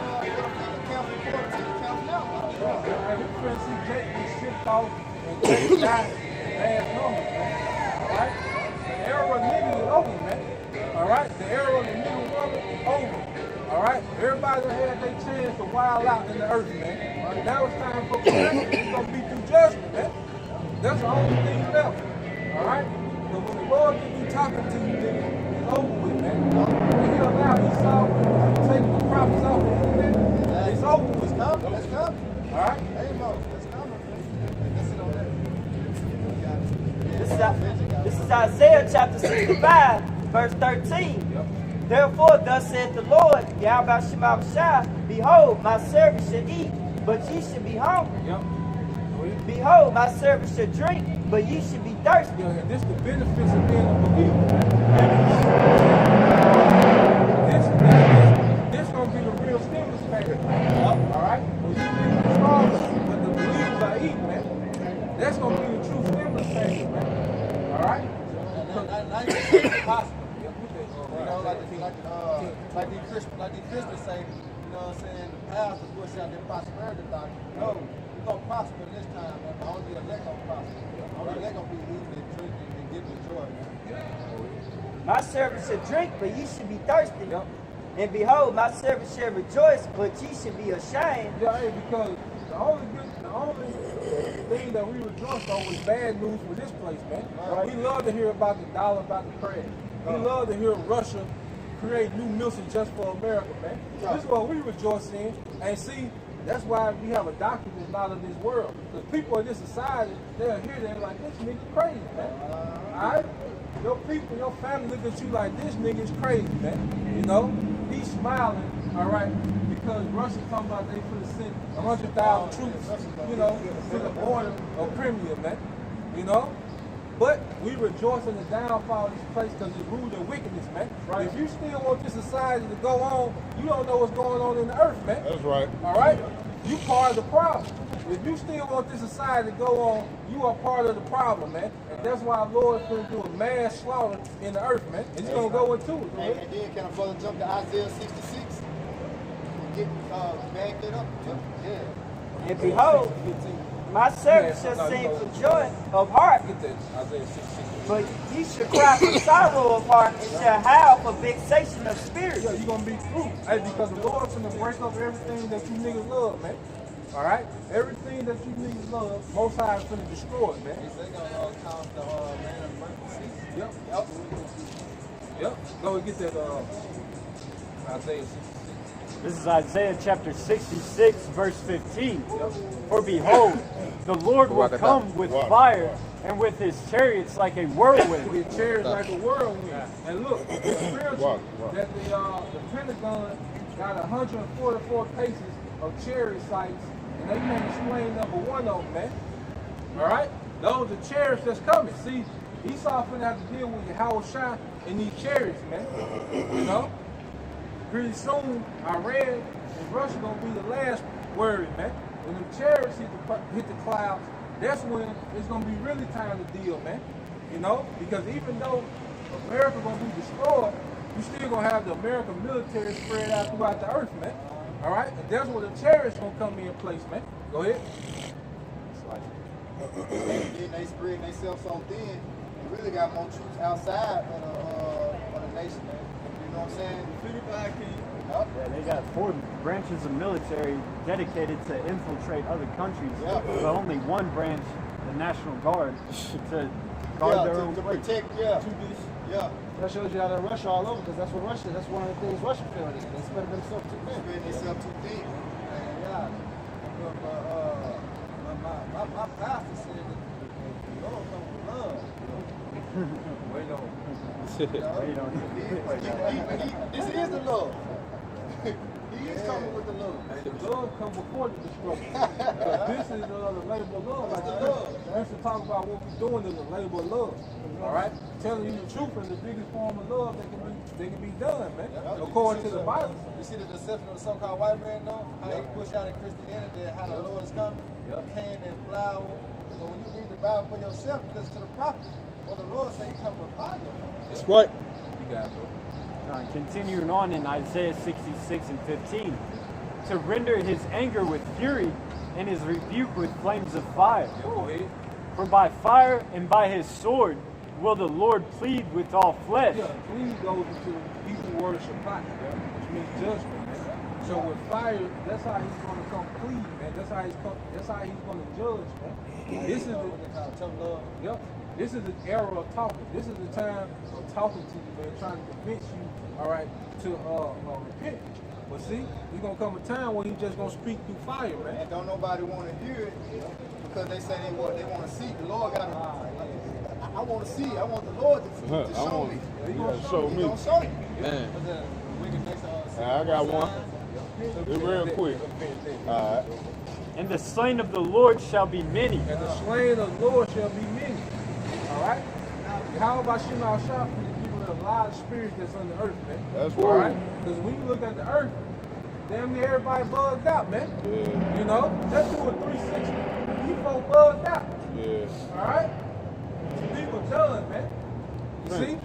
camp before the camp now. And we're going to see Jake get shipped off and Jake die last number, man. All right? The era of niggas is over, man. All right? The era of the nigga woman is over. All right? Everybody that had their chance to wild out in the earth, man. Now it's time for correction. It's going to be through judgment, man. That's the only thing left. All right? So when the Lord gets you talking to you, nigga, it's over with, man. And he'll allow Esau to take the prophets off of you, man. It's over with. It's coming. It's coming. All right? Hey, Mo, it's coming. Let's sit on that. This is Isaiah chapter 65, verse 13. Therefore, thus saith the Lord, Yahweh Shema Shah, behold, my servant shall eat, but ye shall be hungry. Behold, my servant shall drink, but ye shall be thirsty. This is the benefits of being a believer. This gonna be the real stimulus package. All right? When you leave the stars, but the believers are eating, man. That's gonna be the true stimulus package, man. All right? Now you say it's possible. You know, like the Christians say, you know what I'm saying, the pastors push out their prosperity doctrine. No, we're going to prosper this time, man. Only the elect going to prosper. Only the elect going to be eating and drinking and getting joy, man. My servant shall drink, but ye shall be thirsty. And behold, my servant shall rejoice, but ye shall be ashamed. Yeah, hey, because the only thing that we rejoice on was bad news for this place, man. We love to hear about the dollar, about the crash. We love to hear Russia create new missiles just for America, man. This is what we rejoice in. And see, that's why we have a doctrine that's not of this world. Because people in this society, they'll hear that like, this nigga crazy, man. All right? Your people, your family look at you like, this nigga is crazy, man. You know? He's smiling, all right, because Russia talking about they could have sent 100,000 troops, you know, to the border of Crimea, man. You know? But we rejoice in the downfall of this place because it's ruled in wickedness, man. Right. If you still want this society to go on, you don't know what's going on in the earth, man. That's right. All right? You part of the problem. If you still want this society to go on, you are part of the problem, man. And that's why our Lord is going to do a mass slaughter in the earth, man. And he's going to go into it. And then can a brother jump to Isaiah 66 and get back it up? Yeah. And behold, my servant shall sing for joy of heart, but ye shall cry for sorrow of heart and shall howl for vexation of spirit. Yeah, you're going to be through. Hey, because the Lord's going to break up everything that you niggas love, man. All right? Everything that you niggas love, Most High is going to destroy it, man. They're going to count the man of mercy. Yep. Go and get that Isaiah 66. This is Isaiah chapter 66, verse 15. For behold, the Lord will come with fire, and with his chariots like a whirlwind. His chariots like a whirlwind. And look, it's spiritual that the Pentagon got 144 cases of chariot sites, and they can't explain number one of them, man. All right? Those are chariots that's coming. See, Esau finna have to deal with Yahweh Shai and these chariots, man. You know? Pretty soon, Iran and Russia gonna be the last worry, man. When the chariots hit the clouds, that's when it's gonna be really time to deal, man. You know, because even though America gonna be destroyed, you still gonna have the American military spread out throughout the earth, man. All right? And that's where the chariots going to come in place, man. Go ahead. Then they spread themselves so thin, they really got more troops outside of the nation, man. You know what I'm saying? Yeah, they got 4 branches of military dedicated to infiltrate other countries, but only one branch, the National Guard, to guard their own to place. protect, That shows you how they rush all over, because that's what Russia, that's one of the things Russia feel is. They spread themselves too thin. spread themselves too thin. My pastor said that the Lord comes with love. Wait on. This is the Lord. He is coming with the love. The love comes before the destruction. This is the labor of love. Like this is talk about what we're doing is a labor of love. All right, telling you the truth is the biggest form of love that can be done, man. According to the Bible. You see the deception of the so-called white man, though? How he push out in Christianity and how the Lord is coming, hand and flower. So when you read the Bible for yourself, you listen to the prophets. Well, the Lord say he come with fire. That's right. You got it, bro. Continuing on in Isaiah 66 and 15, to render his anger with fury and his rebuke with flames of fire. Go ahead. For by fire and by his sword will the Lord plead with all flesh. Yeah, plead goes into the Hebrew word Shabbat, which means judgment, man. So with fire, that's how he's going to come plead, man. That's how he's going to judge, man. This is This is the era of talking. This is the time of talking to you, man, trying to convince you, all right, to repent. But see, there's gonna come a time when he's just gonna speak through fire, man. And don't nobody want to hear it because they say they want to see. The Lord got to. I want to see. I want the Lord to show me. He gonna show me. He gonna show you. Man. I got one. It's real quick. All right. And the slain of the Lord shall be many. And the slain of the Lord shall be many. All right? How about Shema Shah for the people that have a lot of spirits that's on the earth, man? That's all right. right. Because when you look at the earth, damn near everybody bugged out, man. Yeah. You know? Just do a 360. You folk bugged out. Yeah. All right? People done, man. You see?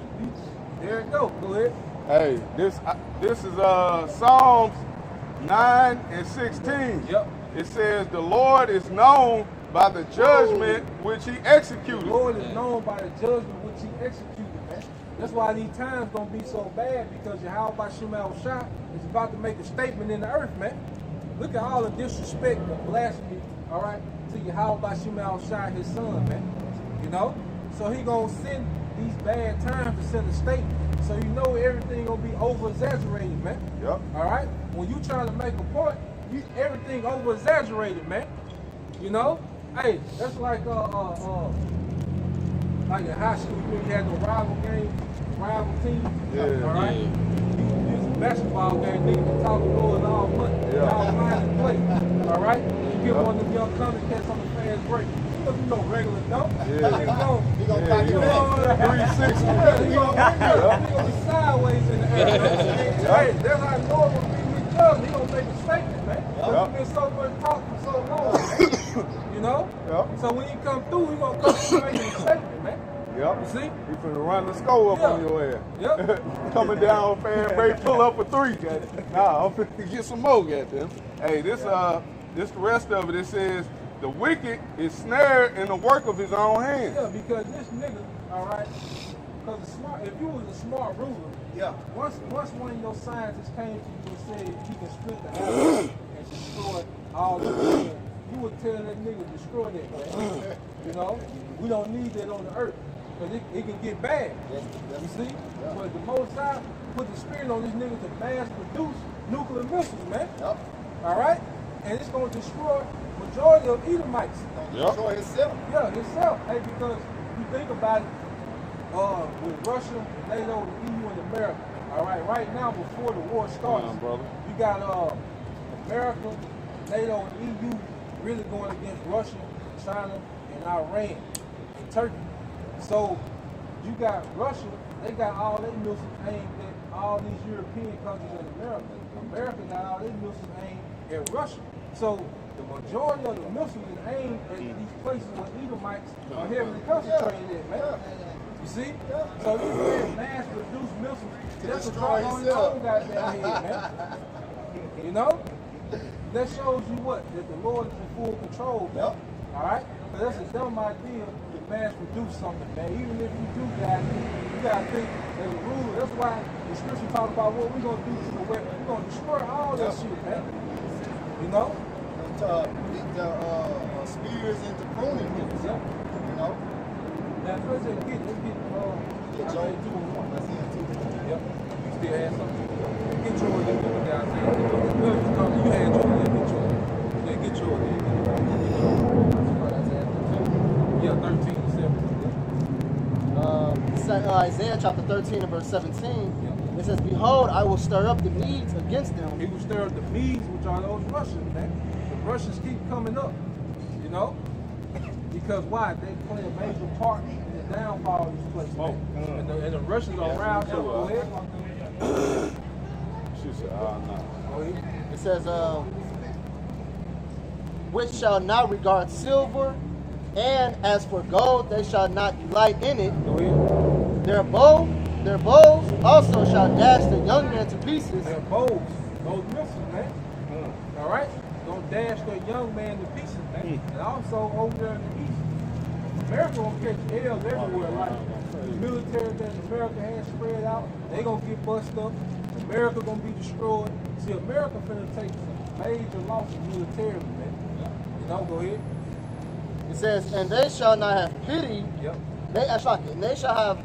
There it go. Go ahead. Hey, this is Psalms 9 and 16. Yep. It says the Lord is known by the judgment which he executed. The Lord is known by the judgment which he executed, man. That's why these times gonna be so bad, because Yahweh Shema Shah is about to make a statement in the earth, man. Look at all the disrespect and blasphemy, all right, to Yahweh Shema Shah, his son, man. You know? So he gonna send these bad times to send a statement. So you know everything gonna be over exaggerated, man. Yep. All right? When you trying to make a point, everything over exaggerated, man. You know? Hey, that's like in high school when you had the rival team. Yeah. All right? It's a basketball game, niggas can talk noise all month. All mind and play. All right? You get one of them young comic cats on the fast break. You know regular dump. Yeah. He gonna cock it back. 360. He gonna be sideways in the air, man. Hey, that's how Lord gonna be with judge. He gonna make a statement, man. We've been so much talk for so long. You know? Yep. So when he come through, he gonna come through making a statement, man. Yep. You see? He finna run the score up on your ass. Yep. Coming down, fan base, pull up a 3. Nah, I'm finna get some more, goddamn. Hey, this the rest of it. It says the wicked is snared in the work of his own hands. Yeah, because this nigga, all right, because if you was a smart ruler, once one of your scientists came to you and said he can split the atom and destroy all the land, you would tell that nigga destroy that, man. You know, we don't need that on the earth, because it can get bad. You see? But the most time put the spirit on this nigga to mass produce nuclear missiles, man. All right? And it's going to destroy majority of Edomites. Destroy himself. Yeah, himself. Hey, because you think about it, with Russia, NATO, the EU, and America. All right, right now before the war starts, you got America, NATO, and EU really going against Russia, China, and Iran, and Turkey. So you got Russia, they got all their missiles aimed at all these European countries in America. America got all their missiles aimed at Russia. So the majority of the missiles is aimed at these places where Edomites are heavily concentrated at, man. You see? So these men mass produce missiles. That's a drop on your own goddamn head, man. You know? That shows you what? That the Lord is in full control, man. Yep. All right? Because that's a dumb idea to mass produce something, man. Even if you do that, you got to think as a ruler. That's why the scripture talk about what we're going to do to the weapon. We're going to destroy all that shit, man. You know? The spears into pruning hooks. Yep. You know? Now, let's get Job 2:1. Let's see it too. Yep. You still have something. Get yours in there, guys. You had yours. Get yours. Yeah, get yours. Yeah, 13 and 17. Isaiah chapter 13 and verse 17. It says, "Behold, I will stir up the Medes against them." He will stir up the Medes, which are those Russians, man. The Russians keep coming up, you know? Because why? They play a major part in the downfall of this place, man. And the Russians are around here. Go ahead. She said, no. It says, "Which shall not regard silver, and as for gold, they shall not delight in it. Go ahead. Their bows also shall dash the young men to pieces." Their bows, those missiles, man. All right? Don't dash their young man to pieces, man. And also over there in the east, America gonna catch L's everywhere. Like the military that America has spread out, they gonna get busted up. America gonna be destroyed. See, America finna take some major losses militarily, man. You know, go ahead. It says, "And they shall not have pity." Yep. They shall have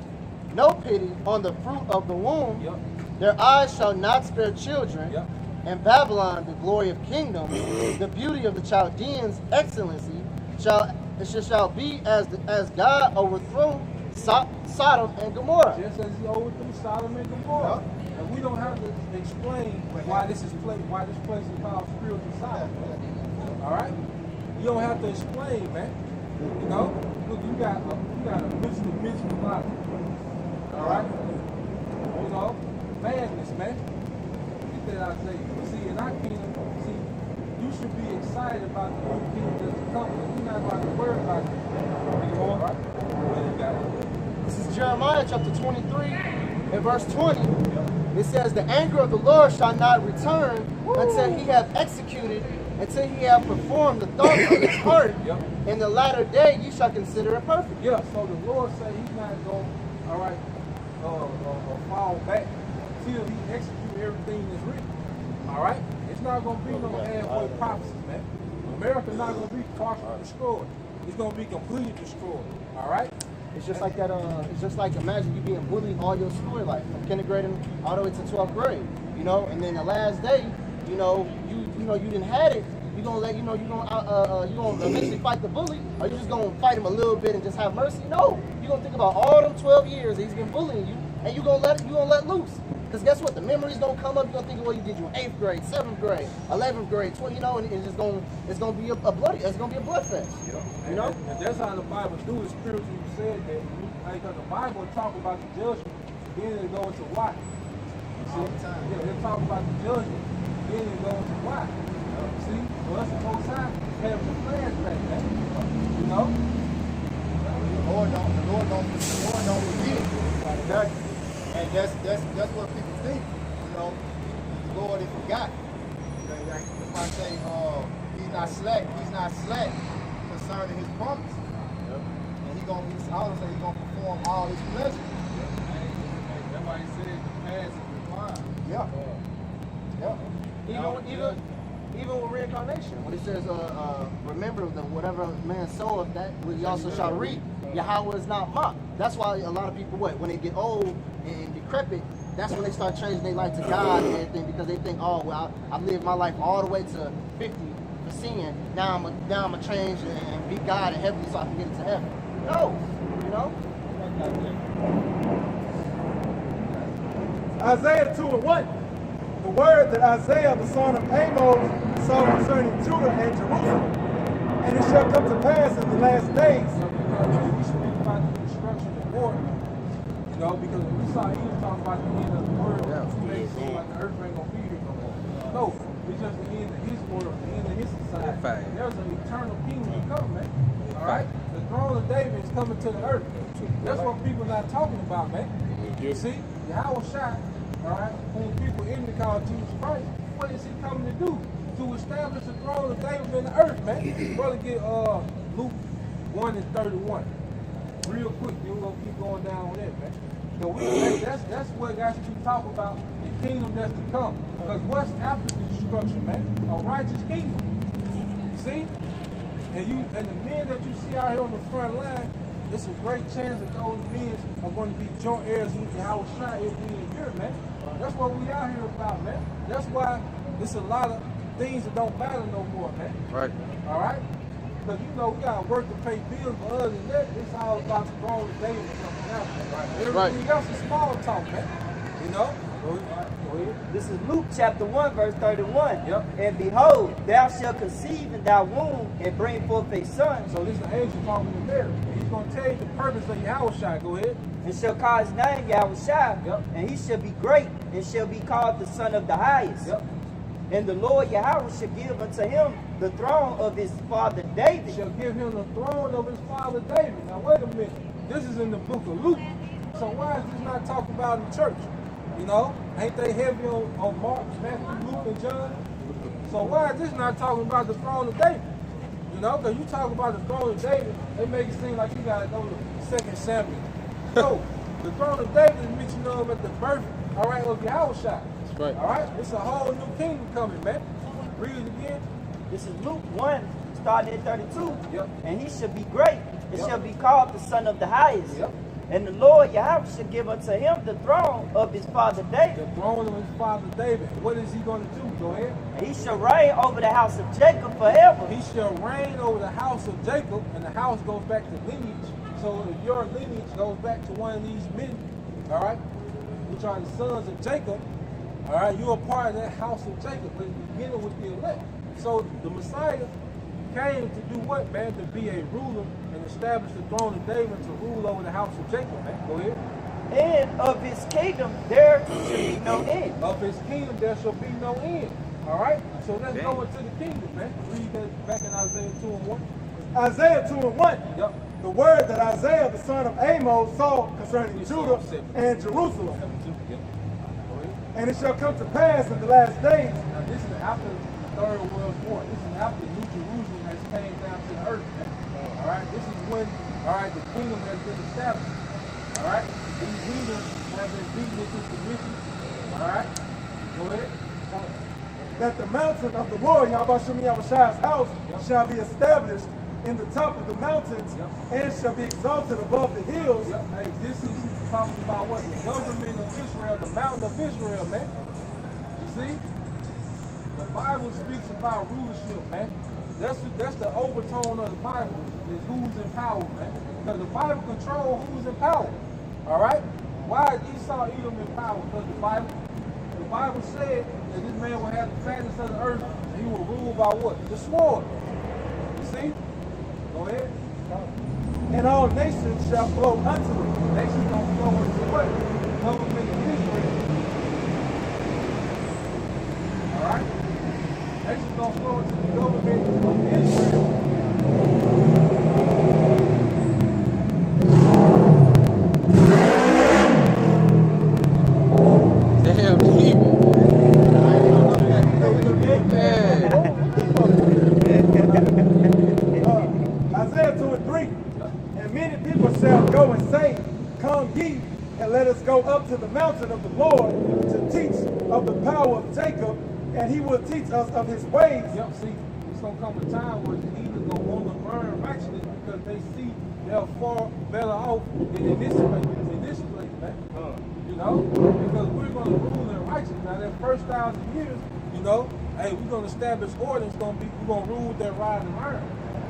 no pity on the fruit of the womb. Yep. Their eyes shall not spare children. Yep. And Babylon, the glory of kingdom, the beauty of the Chaldeans' excellency, shall be as God overthrew Sodom and Gomorrah. Just as he overthrew Sodom and Gomorrah. And we don't have to explain why this place is called spiritual Sodom. All right? You don't have to explain, man. You know? Look, you got a mystical logic. All right? You know? Madness, man. Get that out there. See, in our kingdom, you should be excited about the new kingdom that's coming. You're not going to worry about it. All right? What you got? This is Jeremiah chapter 23 and verse 20. It says, "The anger of the Lord shall not return until he have executed, until he have performed the thoughts of his heart. In the latter day you shall consider it perfect." Yeah, so the Lord said he's not going to, all right, fall back till he execute everything that's written. All right? It's not going to be no halfway prophecy, man. America's not going to be partially destroyed. It's going to be completely destroyed. All right? It's just like that. It's just like, imagine you being bullied all your school life, from kindergarten all the way to 12th grade. You know, and then the last day, you didn't had it. You gonna eventually fight the bully, or you just gonna fight him a little bit and just have mercy? No, you gonna think about all them 12 years that he's been bullying you, and you gonna let loose. Because guess what? The memories don't come up. You're gonna think of what you did in 8th grade, 7th grade, 11th grade, 20. You know, and it's gonna be a blood fest. You know. And that's how the Bible do it. Spiritually said that because the Bible talk about the judgment, then it goes to why. See? Yeah, they talk about the judgment, then it goes to why. See? So that's the whole time having the plans back, man. You know? The Lord don't forget. And that's what people think. You know, the Lord has forgot. Like I say, he's not slack concerning his promise. And he's gonna perform all his pleasure. That's why he said the past is required. Even with reincarnation, when it says, remember that whatever man soweth, that he also shall reap. Yahweh is not mocked. That's why a lot of people, when they get old and decrepit, that's when they start changing their life to God and everything, because they think, oh, well, I've lived my life all the way to 50 for sin. Now I'm gonna change and be God in heaven so I can get into heaven. No, you know. Isaiah 2:1. The word that Isaiah the son of Amos saw concerning Judah and Jerusalem. And it shall come to pass in the last days. We speak about the destruction of order. You know, because we saw he was talking about the end of the world. It made it seem like the earth ain't gonna be here no more. No, it's just the end of his world, the end of his society. There's an eternal kingdom to come, man. Alright? The throne of David is coming to the earth. That's what people are not talking about, man. You see? Yahweh shot, alright, whom people in the call Jesus Christ, what is he coming to do? to establish the throne of David in the earth, man. Brother, get Luke 1 and 31. Real quick, then we're gonna keep going down on that, man. So that's what guys keep talking about, the kingdom that's to come. Because what's after the destruction, man? A righteous kingdom. You see? And the men that you see out here on the front line, it's a great chance that those men are going to be joint heirs with Yahushua if we in here, man. That's what we out here about, man. That's why it's a lot of things that don't matter no more, man. Right. All right? Because, you know, we got to work to pay bills, but other than that, it's all about the throne of David and something else. Right? Everything else is small talk, man. You know? Go ahead. This is Luke chapter 1, verse 31. Yep. And behold, thou shalt conceive in thy womb and bring forth a son. So this is the angel talking to Mary. He's going to tell you the purpose of Yahushua. Go ahead. And shall call his name Yahushua. Yep. And he shall be great and shall be called the Son of the Highest. Yep. And the Lord Yahweh shall give unto him the throne of his father David. Shall give him the throne of his father David. Now wait a minute. This is in the book of Luke. So why is this not talked about in church? You know? Ain't they heavy on Mark, Matthew, Luke, and John? So why is this not talking about the throne of David? You know, because you talk about the throne of David, they make it seem like you got to go to 2 Samuel. No, the throne of David is mentioned of at the birth, all right, of Yahushua. Right. All right? It's a whole new kingdom coming, man. Read it again. This is Luke 1, starting at 32. Yep. And he shall be great and Yep. shall be called the Son of the Highest. Yep. And the Lord Yahweh shall give unto him the throne of his father David. The throne of his father David. What is he going to do? Go ahead. And he shall reign over the house of Jacob forever. He shall reign over the house of Jacob, and the house goes back to lineage. So if your lineage goes back to one of these men, all right, which are the sons of Jacob, all right, you're a part of that house of Jacob, but it's beginning with the elect. So the Messiah came to do what, man? To be a ruler and establish the throne of David to rule over the house of Jacob, man. Go ahead. And of his kingdom there shall be no end. Of his kingdom there shall be no end. All right? So let's go into the kingdom, man. Read that back in Isaiah 2 and 1. Isaiah 2 and 1. Yep. The word that Isaiah, the son of Amos, saw concerning Judah and Jerusalem. Yep. Go ahead. And it shall come to pass in the last days. Now this is after the Third World War. This is after New Jerusalem has came down to the earth. All right. This is when, all right, the kingdom has been established. All right. These leaders have been beaten into submission. All right. Go ahead. That the mountain of the Lord, Yahweh's house, shall be established in the top of the mountains, and shall be exalted above the hills. Yep. Hey, this is talking about what? The government of Israel, the mountain of Israel, man. You see? The Bible speaks about rulership, man. That's the overtone of the Bible, is who's in power, man. Because the Bible controls who's in power. All right? Why is Esau Edom in power? Because the Bible said that this man will have the fatness of the earth, and he will rule by what? The sword. You see? Go ahead. And all nations shall flow unto it. Nations gonna flow into what? Government of Israel. Alright? Nations gonna flow into the government of Israel. Damn, people. Isaiah 2 and 3. And many people shall go and say, Come ye, and let us go up to the mountain of the Lord to teach of the power of Jacob, and he will teach us of his ways. Yep, see, it's gonna come a time where the leaders gonna want to learn righteousness because they see they're far better off than in this place, man. You know? Because we're gonna rule in righteousness. Now that first 1,000 years, you know, hey, we're gonna establish order, we're gonna rule with that rod and iron.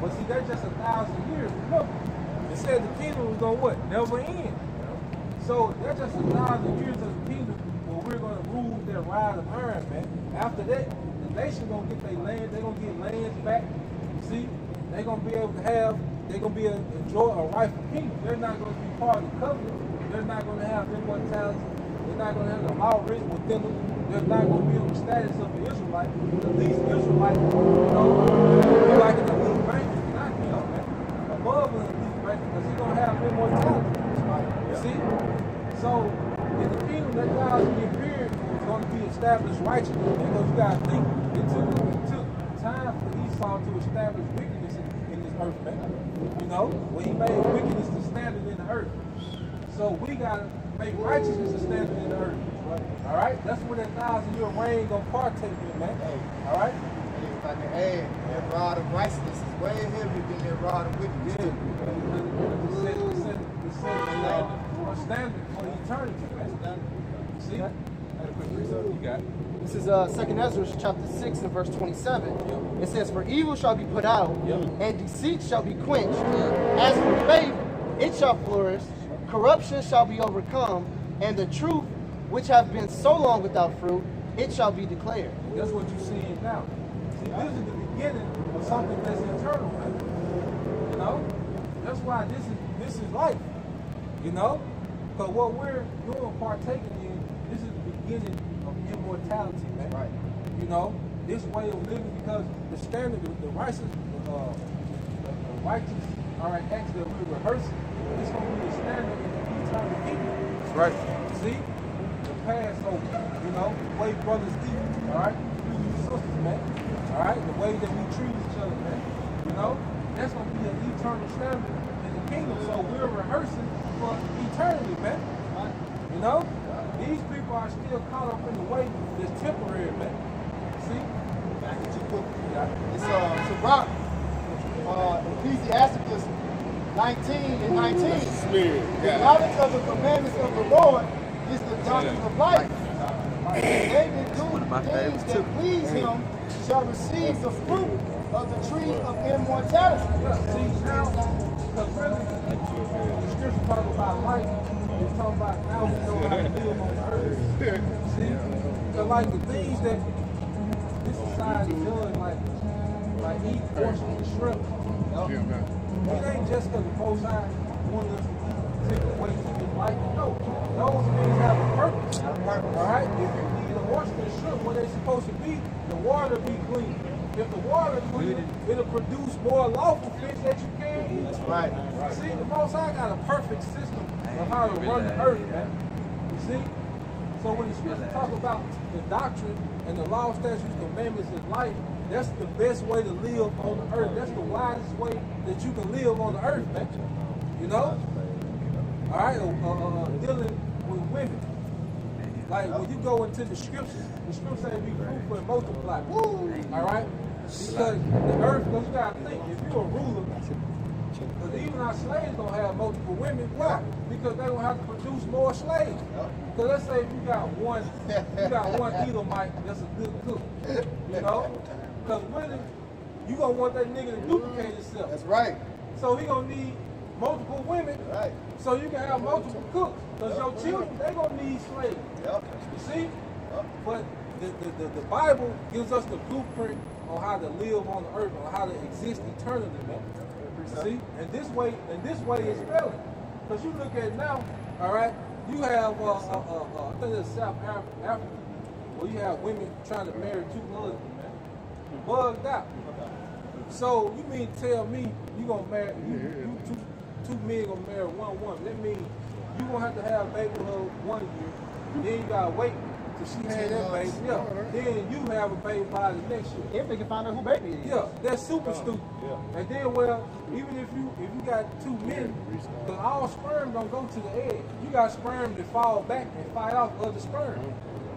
But see, that's just 1,000 years. Remember, it said the kingdom was gonna what? Never end. So that's just 1,000 years of the kingdom where we're gonna rule with that rod and iron, man. After that, the nation gonna get their land, they're gonna get lands back. You see, they're gonna be able to have, they're gonna be able to enjoy a rightful kingdom. They're not gonna be part of the covenant. They're not gonna have immortality. They're not gonna have the law written within them. They're not gonna be on the status of the Israelite. The least Israelite, you know, be like an elite banker, not, you know, man, above an elite banker, because he's gonna have immortality. You see? So in the kingdom, that 1,000-year period is going to be established righteously, because you got to think it took time for Esau to establish wickedness in this earth, man. You know, when he made wickedness the standard in the earth. So we gotta make righteousness the standard in the earth. All right? That's what that 1,000-year reign gonna partake in, man. All right? If I can add, that rod of righteousness is way heavier than that rod of wickedness. Yeah. A standard for eternity, man. See? You got it. This is 2nd Ezra chapter 6 and verse 27. It says, "For evil shall be put out, and deceit shall be quenched. As for faith, it shall flourish. Corruption shall be overcome, and the truth, which have been so long without fruit, it shall be declared." That's what you're seeing now. See, this is the beginning of something that's eternal, man. You know? That's why this is life. You know? Because what we're doing, partaking in, this is the beginning of immortality, man. Right. You know? This way of living, because the standard, the righteous, all right, acts that we're rehearsing, it's going to be the standard in the eternal kingdom. That's right. See? The Passover, you know, the way brothers eat, all right? You sisters, man. All right? The way that we treat each other, man. You know? That's going to be an eternal standard in the kingdom. So we're rehearsing for eternity, man. You know? These people are still caught up in the way that's temporary, man. See? Back at your book. It's Sirach, Ecclesiasticus 19 and 19. The knowledge of the commandments of the Lord is the doctrine of life. And they that do things that please him shall receive the fruit of the tree of immortality. See, now, because really, the scripture talk about life, it's talking about now we know how to live on the earth. See? So like the things that this society does, like eat portions of shrimp, it ain't just because the Most High wanted us to eat, take away from his life. No, those things have a purpose. All right? If you eat an oyster and shrimp where they're supposed to be, the water be clean. If the water clean, it'll produce more lawful fish that you can eat. That's right. See, the Most High got a perfect system of how to run the earth, man. You see? So when the scriptures talk about the doctrine and the law, statutes, commandments, and life, that's the best way to live on the earth. That's the widest way that you can live on the earth, man. You know? All right? Dealing with women. Like when you go into the scriptures say be fruitful and multiply. All right? Because the earth, because you got to think, if you're a ruler, because even our slaves don't have multiple women. Why? Because they don't have to produce more slaves. Because let's say if you got one Edomite that's a good cook, you know? Because really, you gonna want that nigga to duplicate himself. That's right. So he gonna need multiple women, Right. so you can have multiple cooks. Because your children, they gonna need slaves. Yep. You see? But the Bible gives us the blueprint on how to live on the earth, on how to exist eternally, man. You see? And this way is failing. Because you look at it now, all right, you have, I think it's South Africa, where you have women trying to marry two husbands, man. Bugged out. So you mean to tell me you gonna marry, two men gonna marry one woman? That means you gonna have to have a baby with her 1 year, then you gotta wait till she had that baby. Yeah. Then you have a baby by the next year. If they can find out who baby it is. Yeah, that's super stupid. And then, well, even if you got two men, because all sperm don't go to the egg. You got sperm that fall back and fight off other sperm.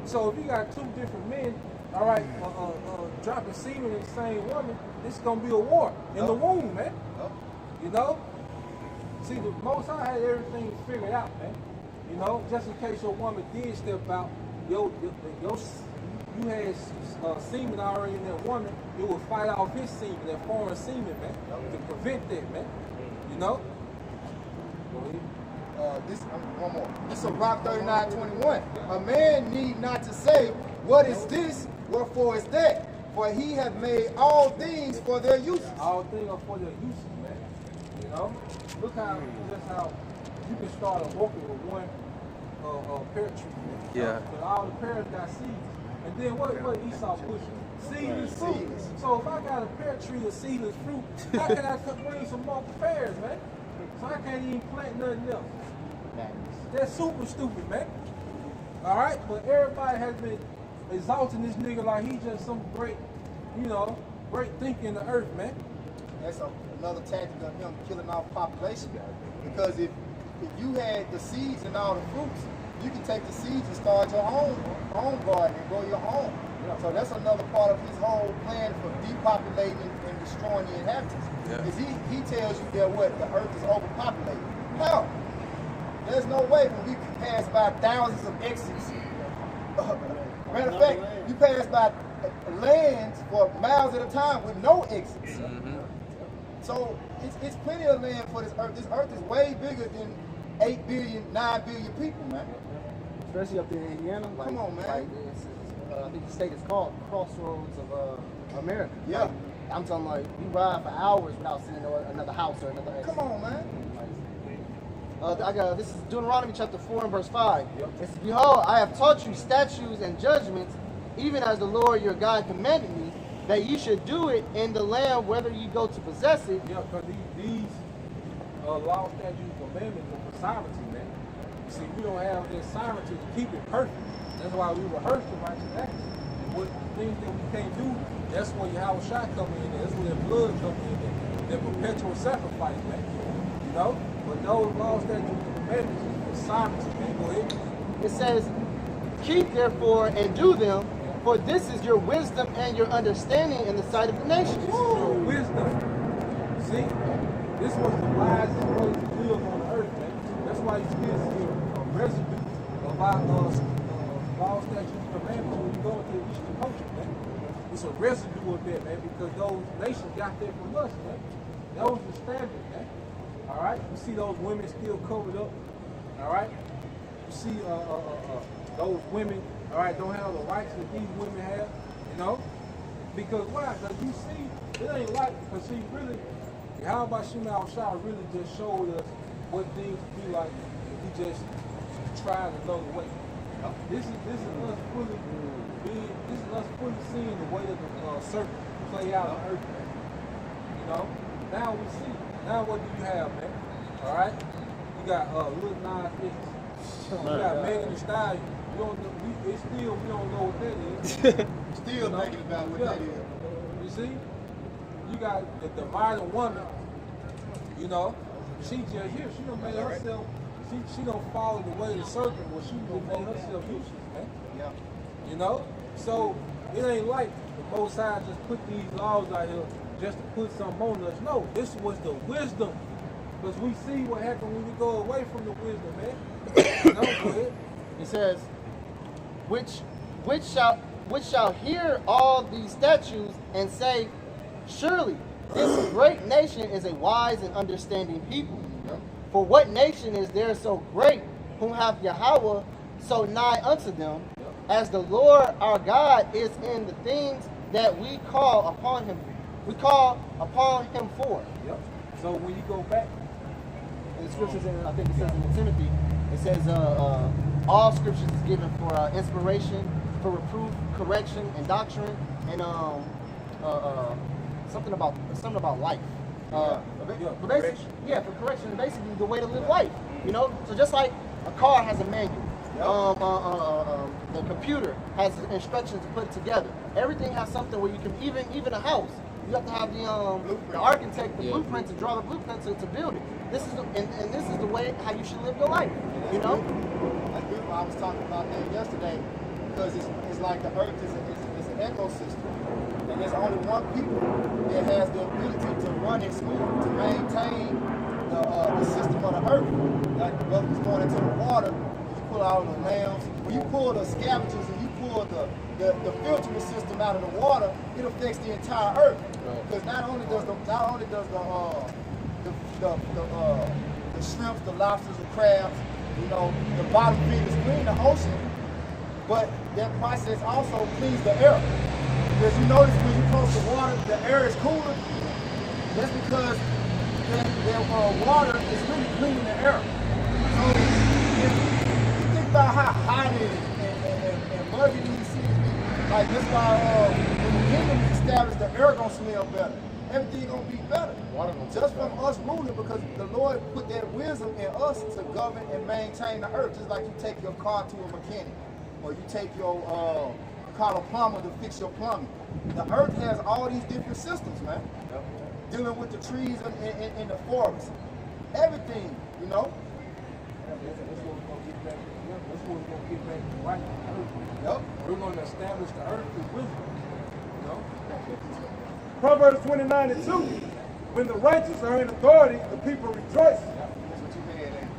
So if you got two different men, all right, dropping semen in the same woman, it's gonna be a war in the womb, man. You know? See, the Most High had everything figured out, man. You know, just in case your woman did step out, you had semen already in that woman, it would fight off his semen, that foreign semen, man, to prevent that, man. You know? Go ahead. One more. This is Rock 39:21. A man need not to say, what is this? Wherefore is that? For he hath made all things for their uses. All things are for their uses, man. You know? Look how you can start a working with one pear tree. Yeah. But all the pears got seeds. And then what Esau pushing? Seedless fruit. So if I got a pear tree of seedless fruit, how can I bring some more pears, man? So I can't even plant nothing else. That's super stupid, man. All right? But everybody has been exalting this nigga like he just some great, you know, great thinking in the earth, man. That's another tactic of him killing off population. Because if you had the seeds and all the fruits, you can take the seeds and start your own garden and grow your own. So that's another part of his whole plan for depopulating and destroying the inhabitants. Is he tells you that what the earth is overpopulated. How? There's no way when we pass by thousands of exits. Matter of fact, you pass by lands for miles at a time with no exits. So it's plenty of land for this earth. This earth is way bigger than 8 billion, 9 billion people, man. Especially up there in Indiana. Like, come on, man. Like I think the state is called Crossroads of America. Yeah. Like, I'm talking like we ride for hours without seeing another house or another exit. Come on, man. This is Deuteronomy chapter 4 and verse 5. It says, behold, I have taught you statutes and judgments, even as the Lord your God commanded me, that you should do it in the land whether you go to possess it. Yeah, because these law, statutes, commandments are for sovereignty, man. You see, we don't have that sovereignty to keep it perfect. That's why we rehearse the righteous acts. And what things that we can't do, that's where Yahweh Shai come in. That's where their blood come in. Their perpetual sacrifice, man. You know? But those laws, statutes, and commandments are for sovereignty, man. Go ahead. It says, keep therefore and do them, for this is your wisdom and your understanding in the sight of the nations. Your wisdom. See? This was the wisest way to live on earth, man. That's why you still see a residue of our law, statutes, and commandments when you go into the Eastern culture, man. It's a residue of that, man, because those nations got that from us, man. That was the standard, man. All right? You see those women still covered up, all right? You see those women, all right, don't have the rights that these women have, you know? Because why? Because you see, it ain't like, because see, really, how about Shema Shah really just showed us what things be like if we just try another way. This is us fully seeing the way that the serpent play out on earth, man. You know? Now we see. Now what do you have, man? All right? You got Lil Nas X. You got Megan Thee Stallion. We don't know what that is. Still thinking about what that is. You see? You got the modern woman, you know, she just here. She done made herself, she don't follow the way of the serpent, where she done made herself useless, man. Yeah. You know? So it ain't like the Most High just put these laws out here just to put something on us. No, this was the wisdom. Because we see what happened when we go away from the wisdom, man. You know, go ahead. It says, which shall hear all these statutes and say, surely this great nation is a wise and understanding people. For what nation is there so great, whom hath Yahweh so nigh unto them, as the Lord our God is in the things that we call upon him. We call upon him for. Yep. So when you go back, in the scriptures, I think it says in Timothy, it says all scriptures is given for inspiration, for reproof, correction, and doctrine, and something about life. But basically, for correction, basically the way to live life. You know, so just like a car has a manual, the computer has instructions to put together. Everything has something where you can even a house. You have to have the architect, the blueprint to draw the blueprint to build it. This is and this is the way how you should live your life. You know. That's beautiful. I was talking about that yesterday because it's like the earth is an ecosystem, and there's only one people that has the ability to run it smooth, to maintain the system of the earth. Like the brother was going into the water, you pull out the lambs. When you pull the scavengers and you pull the filtering system out of the water, it affects the entire earth. Because not only does the shrimps, the lobsters, the crabs, you know, the bottom feeders clean the ocean, but that process also cleans the air. Because you notice when you're close to water, the air is cooler. That's because the water is really cleaning the air. So if you think about how hot it is and muggy these cities be, like that's why when the kingdom is established, the air gonna smell better. Everything gonna be better. Just from us ruling, because the Lord put that wisdom in us to govern and maintain the earth. Just like you take your car to a mechanic, or you take your call a plumber to fix your plumbing. The earth has all these different systems, man. Dealing with the trees in the forest. Everything, you know. That's what we're going to get back. That's what we're going to get back to right on the earth. Yep. We're going to establish the earth through wisdom. You know? Proverbs 29:2. When the righteous are in authority, the people rejoice. That's what you had there.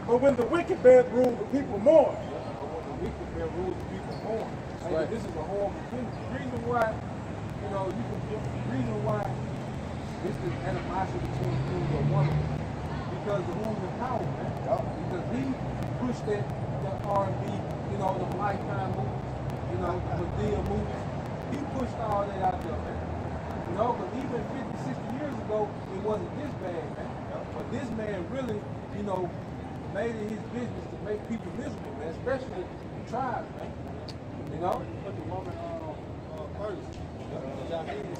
But when the wicked bear rule, the people mourn. When the wicked bear rules, the people mourn. Right. This is a horrible thing. The reason why, you know, the reason why this is animosity between kings or woman, because the who's in power, man. Because he pushed that R&B, you know, the Lifetime movies, you know, the Medea movies. He pushed all that out there, man. You know, because even 50, 60 years ago, it wasn't this bad, man. But this man really, you know, made it his business to make people miserable, man, especially the tribes, man. You know? Put the woman first.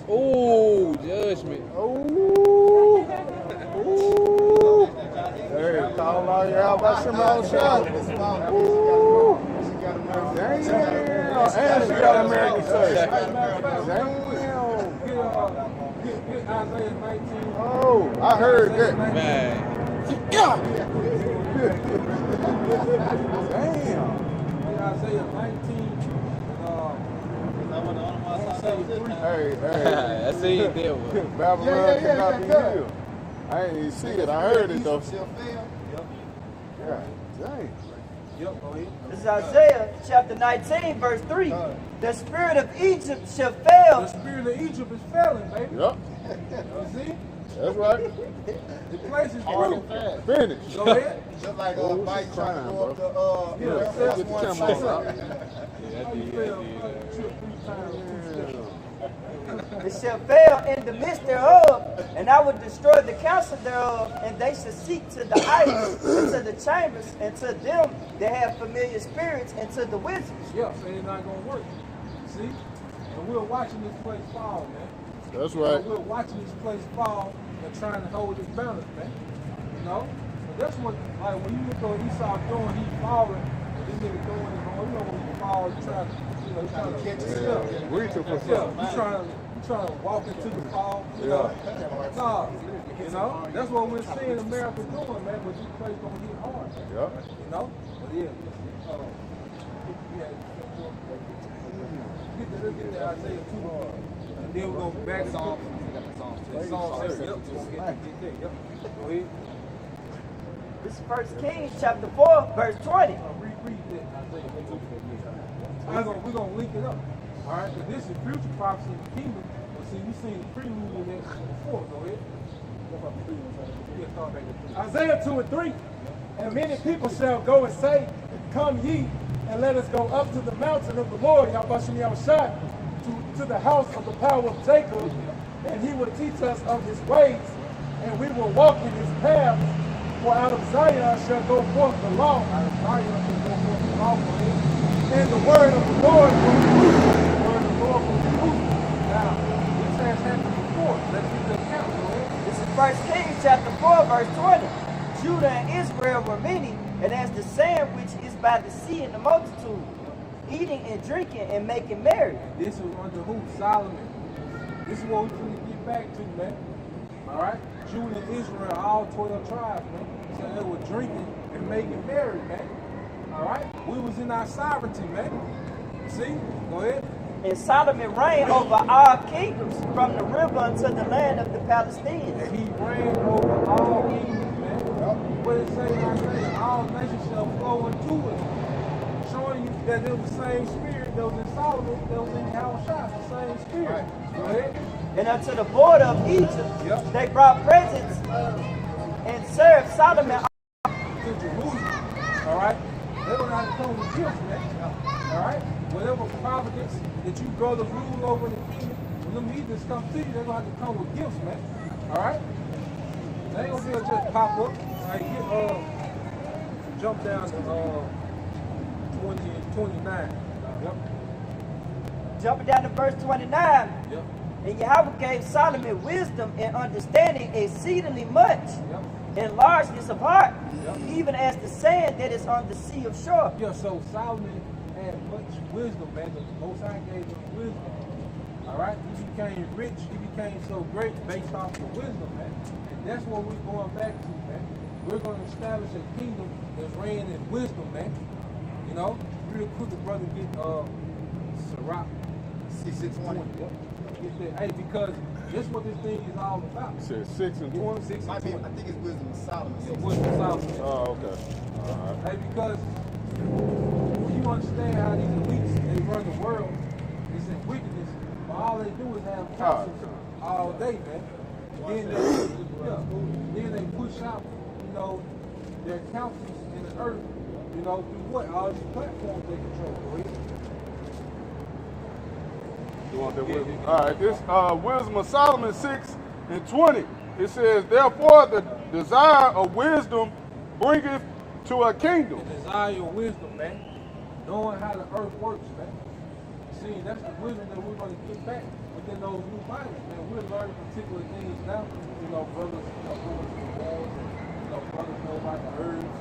Oh, judgment. Oh. Oh. Hey, call all your out by some old shot. Ooh. Damn. And she got American church. Damn. Get Isaiah 19. Oh, I heard that. Man. Damn. Get Isaiah 19. Hey. I see you there. Babylon cannot be healed. I ain't even see it. I heard it though. Shall fail. Yeah. Dang. Yep, go ahead. This is Isaiah chapter 19, verse 3. The spirit of Egypt shall fail. The spirit of Egypt is failing, baby. Yep. You see? That's right. The place is proof. Finish. Go ahead. Just like Mike trying to go up the Get the camera out. It shall fail in the midst thereof, and I will destroy the counsel thereof, and they shall seek to the idols, and to the chambers, and to them that have familiar spirits, and to the wizards. Yeah, so it's not going to work. See? And we're watching this place fall, man. That's right. We're watching this place fall and trying to hold its balance, man. You know? But that's what, like, when you look at Esau doing, he's falling, and this nigga doing his own. You know, when you fall, you try to, you know, you trying to catch yourself. Reaching for Yeah, something. you trying to walk into the fall, you know? No, you know? That's what we're seeing America doing, man, but this place gonna get hard. Yep. You know? But yeah, get the Isaiah 2. And then we're gonna go back to Psalms. Yep. Go ahead. This is 1 Kings chapter 4, verse 20. Read that Isaiah 2. We're gonna link it up. All right, but this is future prophecy of the kingdom. But see, we seen the prelude in that before. Go ahead. Isaiah 2:3. And many people shall go and say, Come ye, and let us go up to the mountain of the Lord, Yahweh Yahushua, to the house of the power of Jacob, and he will teach us of his ways, and we will walk in his paths. For out of Zion shall go forth the law, and the word of the Lord will be loosed. Now, this has happened before. Let's get the account. Go ahead. This is 1 Kings chapter 4, verse 20. Judah and Israel were many, and as the sand which is by the sea in the multitude, eating and drinking and making merry. This was under who? Solomon. This is what we're going to get back to, man. All right? Judah and Israel, all 12 tribes, man. So they were drinking and making merry, man. All right? We was in our sovereignty, man. See? Go ahead. And Solomon reigned over all kingdoms, from the river unto the land of the Palestinians. And he reigned over all kingdoms, man. What it say in Isaiah? All nations shall flow into it. Showing you that there was the same spirit that was in Solomon, that was in Yahushua, the same spirit. Right. Go ahead. And unto the border of Egypt, they brought presents and served Solomon to Jerusalem. All right? They don't have to come with gifts, man. All right? Whatever providence that you brothers rule over in the kingdom, when them heathens come to you, they're going to have to come with gifts, man. All right? They ain't going to be able to just pop up. All right, jump down to 20 and 29. Yep. Jumping down to verse 29. Yep. And Yahweh gave Solomon wisdom and understanding exceedingly much, Yep. and largeness of heart, Yep. even as the sand that is on the sea of shore. Yeah, so Solomon had much wisdom, man. The Most High gave him wisdom. All right? He became rich. He became so great based off the wisdom, man. And that's what we're going back to, man. We're going to establish a kingdom that's ran in wisdom, man. You know? Real quick, the brother get Sirach C620. Get that. Hey, because that's what this thing is all about. You said 6 and 20? 6 and 20. I think it's Wisdom of Solomon. Yeah, Wisdom of Solomon. Oh, okay. All right. Hey, because when you understand how these elites, they run the world, it's in wickedness, but all they do is have counsels all day, man. Then they push out, you know, their counsels in the earth, you know, through what? All these platforms they control. You want that wisdom? All right, this Wisdom of Solomon 6 and 20. It says, therefore the desire of wisdom bringeth to a kingdom. The desire of wisdom, man. Knowing how the earth works, man. See, that's the wisdom that we're going to get back within those new bodies, man. We're learning particular things now. You know, brothers are going to the walls, and, you know, brothers know about the herbs.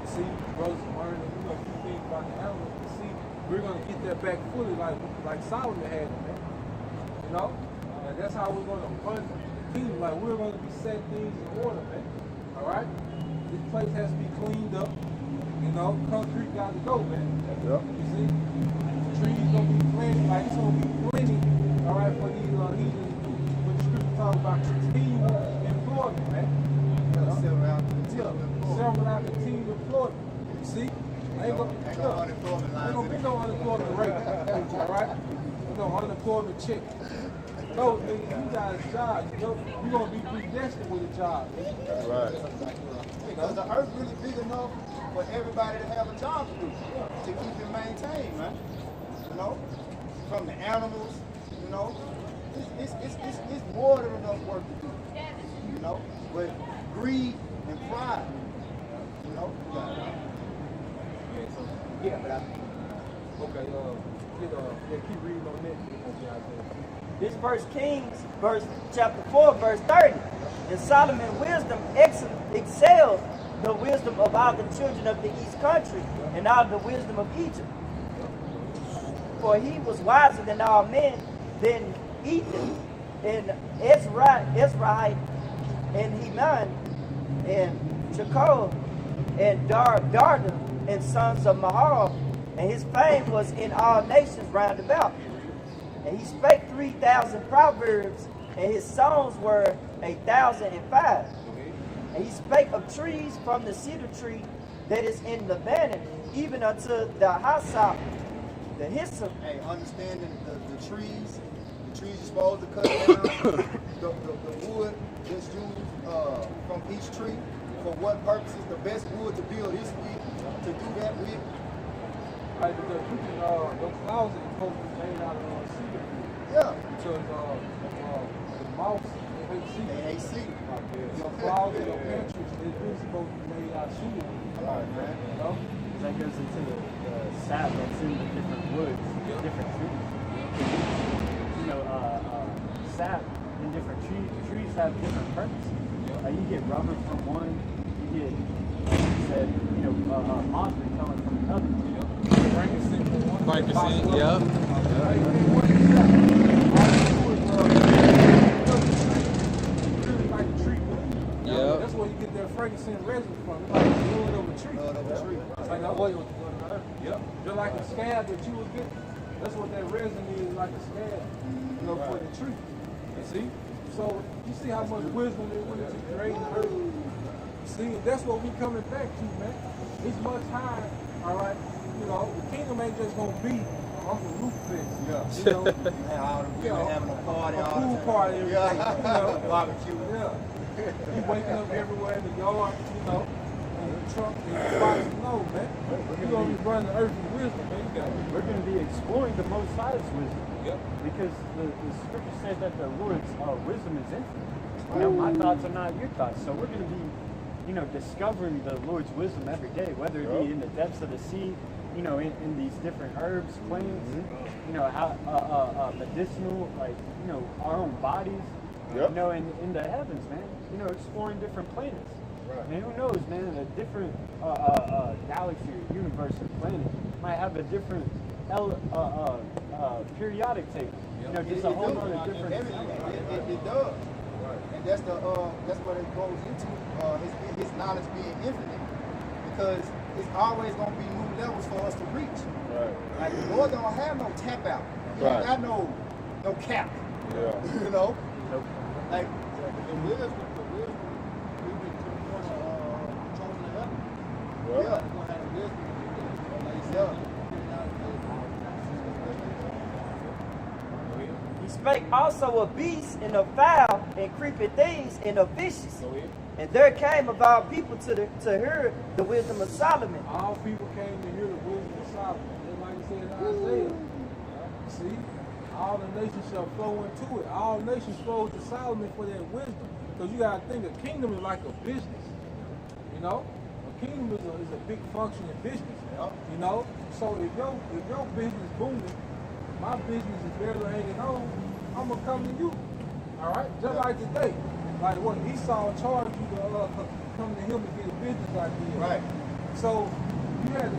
See, brothers are learning, you know, a few things about the animals. But see, we're going to get that back fully like Solomon had it, man. You know? And that's how we're going to run the kingdom. Like, we're going to be setting things in order, man. All right? This place has to be cleaned up. You know, concrete got to go, man. Yep. You see? Trees gonna be planted, like it's gonna be plenty, all right, for these heathens. When the scripture talks about continual employment, man. Several out continual employment. You see? Ain't gonna be no unemployment rate. All right? No unemployment check. No, nigga, you got a job. You're gonna be predestined with a job. Right. Because the earth really big enough for everybody to have a job to do, to keep it maintained, man. You know, from the animals, you know, it's more than enough work to do. You know, but greed and pride, you know, Keep reading on that. This verse Kings, chapter 4, verse 30. And Solomon's wisdom excelled the wisdom of all the children of the east country and all the wisdom of Egypt. For he was wiser than all men, than Ethan, and Ezrahite, and Heman, and Jacob, and Darda, and sons of Mahal. And his fame was in all nations round about. And he spake 3,000 proverbs, and his songs were 1,005. And he spake of trees from the cedar tree that is in Lebanon, even unto the hyssop, the hyssop. Hey, understanding the trees you're supposed to cut down, the wood that's used from each tree, for what purposes, the best wood to build this with, to do that with. Right, because you can, those closets are supposed to be made out of cedar. Yeah. Because the mouse, they hate cedar. Your closet, your pantry, it's really supposed to be made out of cedar. All right, man. You know? That goes into the sap that's in the different woods, different trees. You know, sap in different trees have different purposes. You get rubber from one, you get, like you said, you know, moss repellent from another. Frankincense, yeah. Yeah. That's where you get that frankincense resin from. It's like the wood of a tree. Like the oil was going to earth. Yep. Just like a scab that you would get. That's what that resin is, like a scab. You know, for the tree. You see? So you see how much wisdom they went into creating the earth. See, that's what we coming back to, man. It's much higher, all right? You know, the kingdom ain't just gonna be Uncle Rufus. Yeah. You know, Having a party, a pool party every day. You know, barbecue. Yeah. You waking up everywhere in the yard, you know, in the truck, in the box. No, man. You're gonna be running the earth with wisdom, man. You got it. We're going to be exploring the Most High's wisdom. Yep. Because the scripture says that the Lord's wisdom is infinite. You know, my thoughts are not your thoughts. So we're going to be, you know, discovering the Lord's wisdom every day, whether it be in the depths of the sea, you know, in these different herbs, plants, you know, how medicinal, like, you know, our own bodies, you know, in the heavens, man, you know, exploring different planets. Right. And who knows, man, a different galaxy or universe or planet might have a different periodic table. You know, just a whole other different. It does. And that's what it goes into. His knowledge being infinite, because it's always going to be new levels for us to reach. Right. Like the Lord don't have no tap out. He ain't got no cap. Yeah. You know? Like The wisdom, we've been to the point of controlling the heaven. yeah. We're going to have the wisdom like you said. He spake also of beasts and of fowl and creeping things and of fishes. And there came of all people to hear the wisdom of Solomon. All people came to hear the wisdom of Solomon. Just like it said in Isaiah. See? All the nations shall flow into it. All nations flow to Solomon for their wisdom. Because you got to think a kingdom is like a business. You know? A kingdom is a big functioning business. You know? So if your business booming, my business is barely hanging on, I'm going to come to you. All right? Just like today. Like what Esau charged you to come to him and get a business idea. Right. So you had to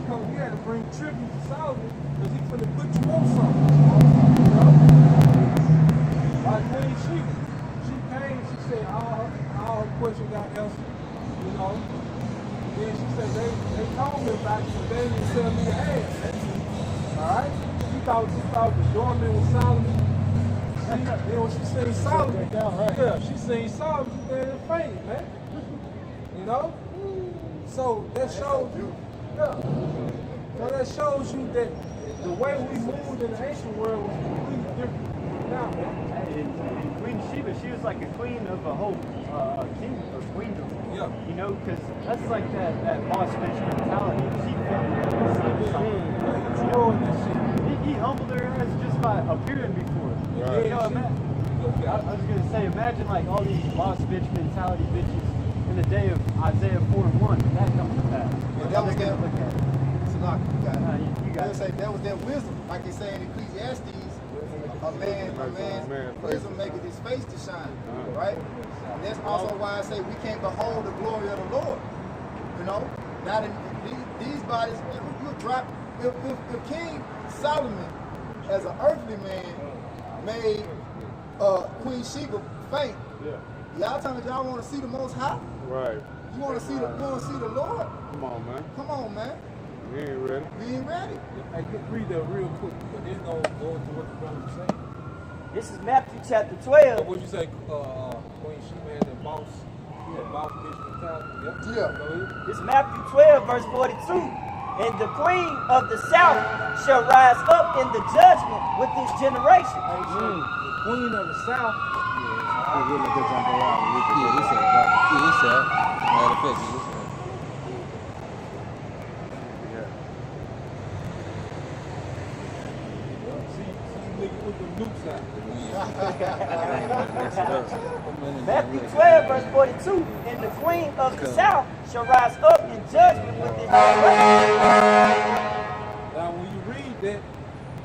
bring tribute to Solomon because he's going to put you on something. You know? Like Queen Sheba. She came, she said all her questions got answered. You know? Then she said they told me about you, but they didn't tell me to ask. Alright? She thought the doorman was Solomon. Then when she seen Solomon, yeah, she seen Solomon, she there in faint, man. You know? So that shows you, so that shows you that the way we moved in the ancient world was completely different from now, man. And Queen Sheba, she was like a queen of a whole kingdom or queendom. Yeah. You know, because that's like that boss bitch mentality. She felt he humbled her as just by appearing before. Right. You know, I was gonna say, imagine like all these boss bitch mentality bitches in the day of Isaiah 4:1. That comes to pass. But that was their look at it. You got it. Say that was their wisdom, like they say in Ecclesiastes. A man's wisdom maketh his face to shine, right? And that's also why I say we can't behold the glory of the Lord. You know, not in these bodies. You drop if King Solomon, as an earthly man, made Queen Sheba faint. Y'all telling me y'all want to see the Most High? Right. You want to see the Lord? Come on, man. Come on, man. We ain't ready. We ain't ready. Hey, read that real quick, but this don't go into what the brother was saying. This is Matthew chapter So 12. what you say, Queen Sheba had that boss bitch mentality? Yep. Yeah. Go ahead. This is Matthew 12, verse 42. And the queen of the south shall rise up in the judgment with this generation. Hey, so the queen of the south. Matthew 12, verse 42. And the queen of the south shall rise up in judgment with this generation. Now, when you read that,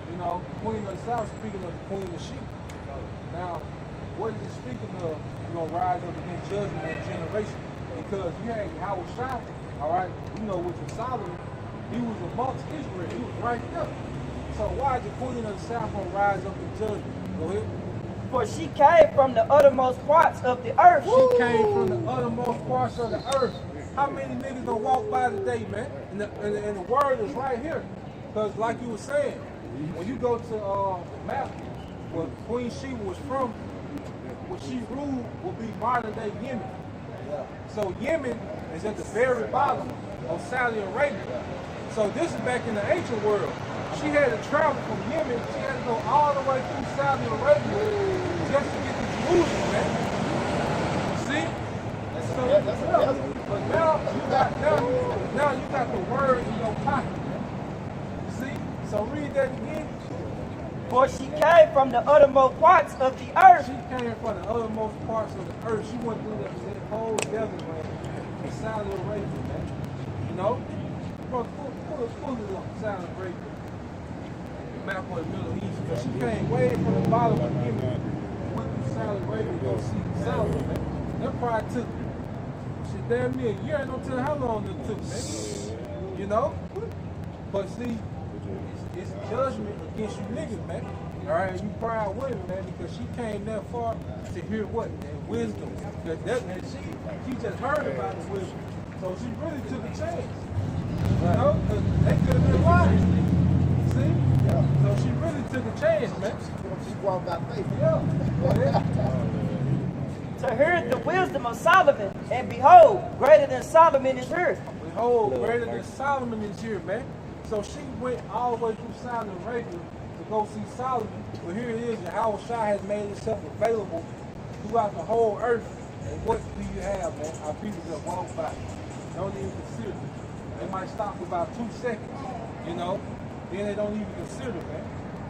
you know, Queen of the South speaking of the Queen of Sheep. Now, what is it speaking of? You're going to rise up against judgment and generation. Because you had Howard Shah, all right, you know, which was Solomon, he was amongst Israel. He was right there. So why is the Queen of the South going to rise up in judgment? Go ahead. For she came from the uttermost parts of the earth. She came from the uttermost parts of the earth. How many niggas don't walk by today, man? And the word is right here. Because like you were saying, when you go to the map where Queen Sheba was from, what she ruled will be modern day Yemen. So Yemen is at the very bottom of Saudi Arabia. So this is back in the ancient world. She had to travel from Yemen. She had to go all the way through Saudi Arabia just to get to Jerusalem, man. See? But now you got the word in your pocket, man. You see? So read that again. For she came from the uttermost parts of the earth. She came from the uttermost parts of the earth. She went through that whole desert, man, in Saudi Arabia, man. You know? Pull it up, Saudi Arabia. Map of the Middle East. But she came way from the bottom of Yemen. Went through Saudi Arabia to go see Saudi, man. That probably took shit damn near a year. I don't tell how long it took, man. You know? But see, it's judgment against you niggas, man. All right, you proud women, man, because she came that far to hear what? And wisdom. And she just heard about the wisdom. So she really took a chance. You know, because they could have been lying. See? So she really took a chance, man. She walked by faith. To hear the wisdom of Solomon, and behold, greater than Solomon is here. Behold, greater than Solomon is here, man. So she went all the way through Saudi Arabia to go see Solomon. But here it is, Yahweh Shai has made itself available throughout the whole earth. And what do you have, man? Our people just walk by. Don't even consider it. They might stop for about 2 seconds, you know. Then they don't even consider it, man.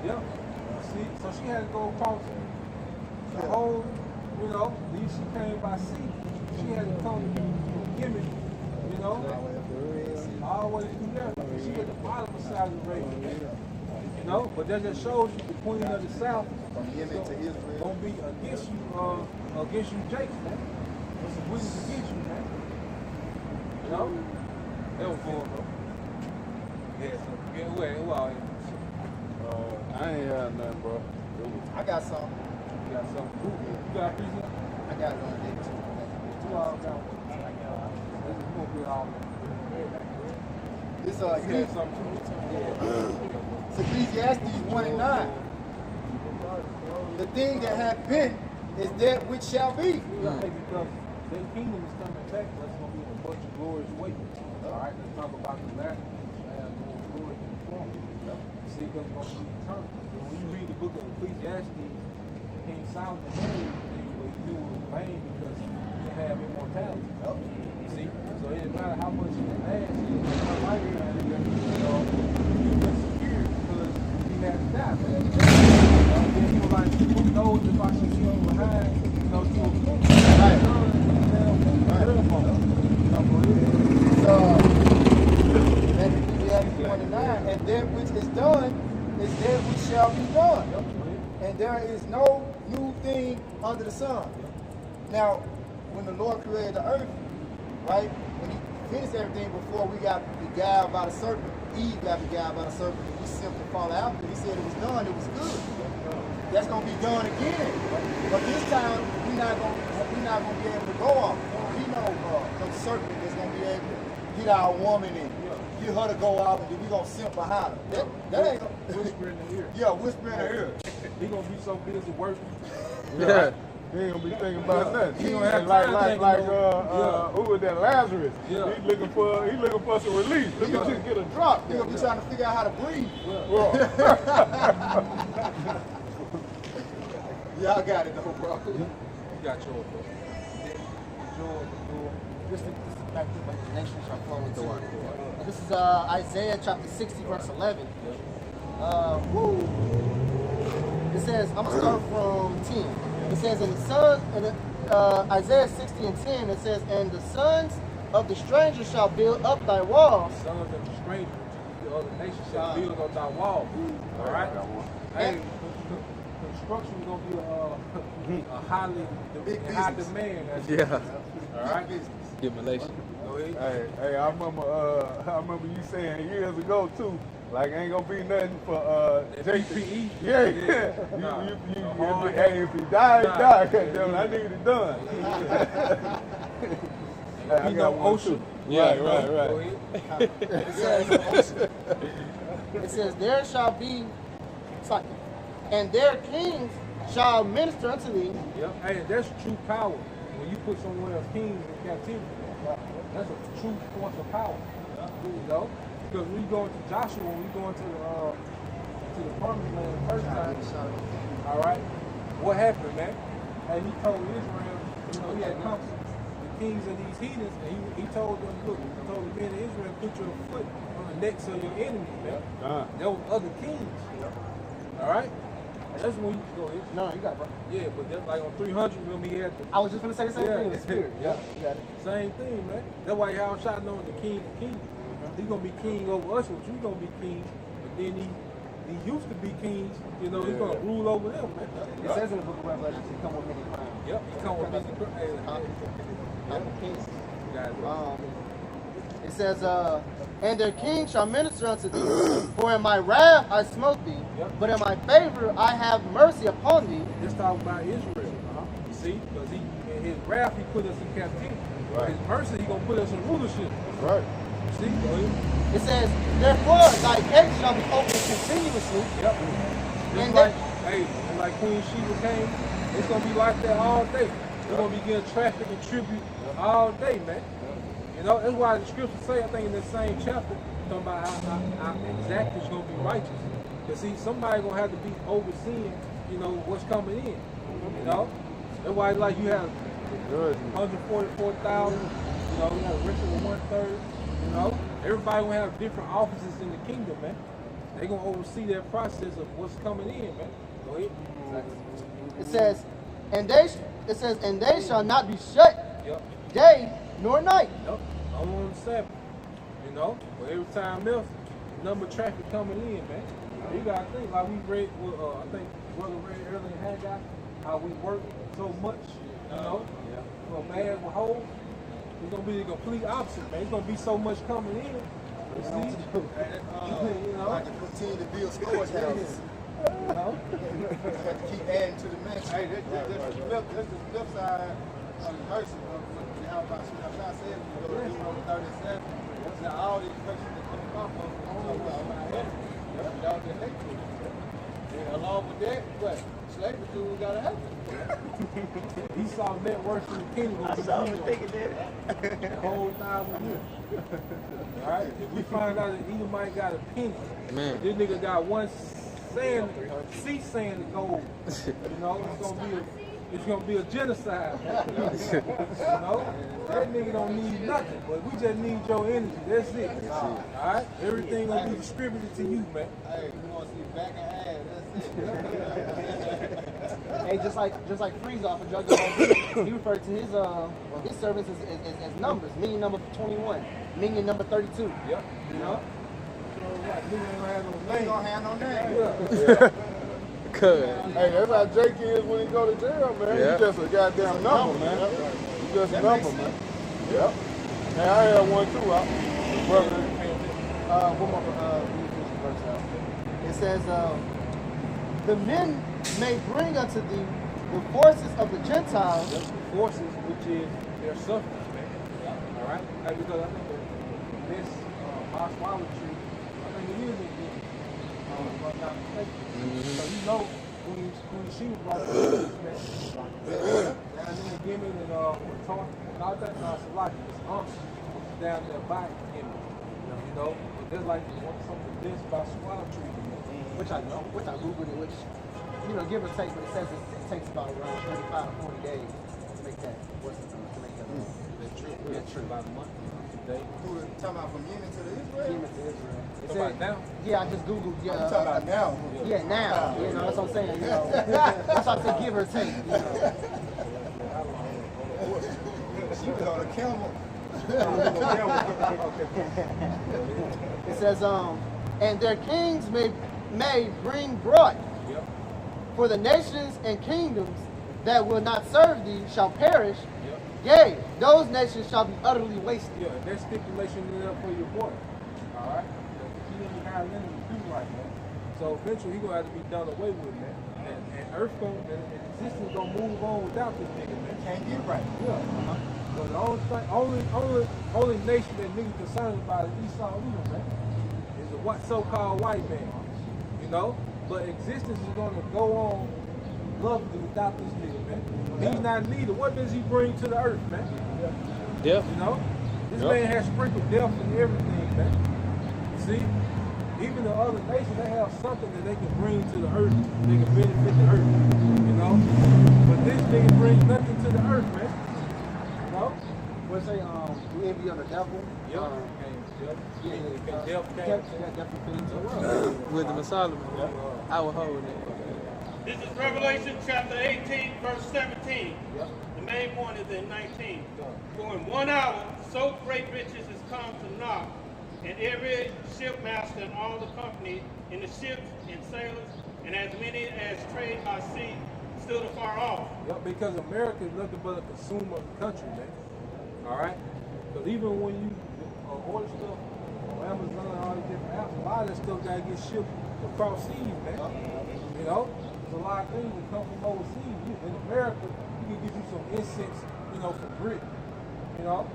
Yep. See, so she had to go across the whole, you know, then she came by sea. She had to come from Yemen, you know, all the way through there. She at the bottom of Saudi Arabia, you know, but that just shows you the queen of the south From Yemen to Israel. gonna be against you, Jacob, man. What's the witness against you, man? You know? That was fun, bro. Yeah, so get away, wow. I ain't had nothing, bro. I got some. You got something. You got a piece of? I got one day too. 2 hours down. This is gonna be all. This You had something too. It's Ecclesiastes 1 and 9. The thing that hath been is that which shall be. Because their kingdom is coming back, but it's gonna be in a bunch of glorious ways. All right, let's talk about the last more glory in the form. See, because it's gonna be eternal. When you read the book of Ecclesiastes, King Solomon married everything, but he knew it was vain because he didn't have immortality. See, so it didn't matter how much he had asked, he was not like that. You know, he was secure because he had to die. Man. Then he was like, who knows if I should kill him behind? You know, he was and that which is done is that which shall be done. And there is no new thing under the sun. Now, when the Lord created the earth, right, when he finished everything before we got beguiled by the serpent, Eve got beguiled by the serpent, and we simply fall out, and he said it was done, it was good. That's gonna be done again. But this time we're not gonna be able to go off. We know the serpent is gonna be able to get our woman and get her to go off, and then we gonna simp behind her. That ain't gonna whisper in the ear. Yeah, whisper in her ear. He gonna be so busy working. Yeah. He ain't gonna be thinking about nothing. He gonna have like time who was that, Lazarus? Yeah. He looking for some relief. Look at you get a drop. He gonna be trying to figure out how to breathe. Y'all got it though, bro. You got yours, bro. This is back to the nation shall flow into. This is Isaiah chapter 60, verse 11. It says, I'm gonna start from 10. It says, and the son, and Isaiah 60 and 10, it says, and the sons of the stranger shall build up thy walls. Sons of the stranger, the other nations shall build up thy wall. All right. Hey, construction is gonna be a highly high demand. Yeah. All right. Stimulation. Go ahead. Hey, I remember you saying years ago too, like ain't gonna be nothing for PPE. Yeah. Hey, if he die, he die. Goddamn, I need it done. You know, ocean. Yeah, Go right. ahead. It says, there shall be, and their kings shall minister unto thee. Yep. Hey, that's true power. When you put someone else kings in captivity, that's a true force of power. You know? Because when you go into Joshua, when we go into the promised land the first time, all right, what happened, man? And he told Israel, you know, he had come the kings of these heathens, and he told them, look, he told the men of Israel, put your foot on the necks of your enemies, man. There was other kings. All right? And that's when you go ahead. No, you got it, bro. Yeah, but that's like on 300, remember he had the I was just gonna say the same thing in the spirit. Yeah, you got it. same thing, man. That's why y'all shot known the king of kings. He's gonna be king over us, but you gonna be king. But then he used to be kings, you know, he's gonna rule over them, man. It says in the book of Revelation, he come with many crowns. Yep, he come with many crowns. Kings. Got it, bro. It says, and their king shall minister unto thee. For in my wrath I smote thee, but in my favor I have mercy upon thee. Let's talk about Israel. You see, because in his wrath he put us in captivity. Right. His mercy he gonna put us in rulership. Right. See, go ahead. It says, therefore thy gate shall be open continuously. Yep. And like Queen Sheba came, it's gonna be like that all day. We're gonna be getting traffic and tribute all day, man. You know, that's why the scriptures say, I think in that same chapter, talking about how exact is gonna be righteous. Because see, somebody gonna have to be overseeing, you know, what's coming in. You know? That's why like you have 144,000, you know, you have richer than 1/3, you know. Everybody gonna have different offices in the kingdom, man. They're gonna oversee that process of what's coming in, man. Go ahead. it says, and they shall not be shut day nor night. Yep. On the Sabbath. You know, but every time else, number of traffic coming in, man. You gotta think, like we read, I think Brother read earlier in Haggai, how we work so much, you know, for a man with holes. It's gonna be the complete opposite, man. It's gonna be so much coming in. You see? You know? Like to continue to build storage houses. You know? Have to keep adding to the mansion. Hey, that's the flip side of the person of the outbound. I said, you go to Deuteronomy 37, now all these questions that come up on my head, y'all get hate to it. And along with that, what? Slavery too, we gotta have it. Esau net worth in the kingdom. I saw him thinking that. The whole 1,000 years. Alright? If we find out that Edomite got a penny, this nigga got one sea sand to gold. You know, it's gonna be a genocide. You know? That nigga don't need nothing, but we just need your energy. That's it. Alright? Everything gonna be distributed to you, man. Hey, you wanna see back and ass, that's it. Hey, just like Freeze off of Juggernaut, he referred to his servants as numbers, meaning number 21, meaning number 32. Yep. You know? They ain't gonna have no name. Yeah. Hey, that's how Jake is when he go to jail, man. Yeah. He's just a goddamn number, man. He's just a number, man. Yep. Hey, I had one too. Brother. One more verse out. It says, the men may bring unto thee the forces of the Gentiles. That's the forces, which is their suffering, man. All right? Like, because I think this swallow tree, I think it is a good, if I'm not mistaken. So you know, when she was brought to this, man, down in the Gimmon and talk, not that, it's down there by Gimmon. You know, but there's like something this by swallow tree. Which I googled it, which, you know, give or take, but it says it takes about around 35 to 40 days to make that. To make that? Yeah, true. About a month. Who are talking about from Yemen to the Israel? Yemen to Israel. It Talking about now? Yeah, I just googled. Yeah, I'm talking about now. Yeah, now. You know, that's what I'm saying. You know, that's why I say give or take. You know. She was on a camel. It says, and their kings may bring broad. Yep. For the nations and kingdoms that will not serve thee shall perish. Yep. Yea, those nations shall be utterly wasted. Yeah, that stipulation is up for your boy. Alright? He didn't have nothing to do right now. So eventually he's gonna have to be done away with, man. And Earth and existence gonna move on without this nigga, man. Can't get right. Yeah. But the only nation that niggas concerned about is Esau Edom, man. Is a so-called white man. You know? But existence is gonna go on lovely without this nigga, man. He's not needed. What does he bring to the earth, man? Death. You know? This man has sprinkled death in everything, man. You see? Even the other nations, they have something that they can bring to the earth. They can benefit the earth. You know? But this nigga brings nothing to the earth, man. You know? What's say, the envy of the devil? Yep. Wisdom of Solomon. I will hold it. This is Revelation chapter 18, verse 17. The main point is in 19. For in 1 hour, so great riches is come to naught, and every shipmaster and all the company in the ships and sailors, and as many as trade by sea, stood afar off. Yep, because America is nothing but a consumer of the country, man. All right? Because even when you order stuff on Amazon, all these different apps. A lot of that stuff got to get shipped across seas, man. You know, there's a lot of things that come from overseas. In America, we can give you some incense, you know, for Brit. You know,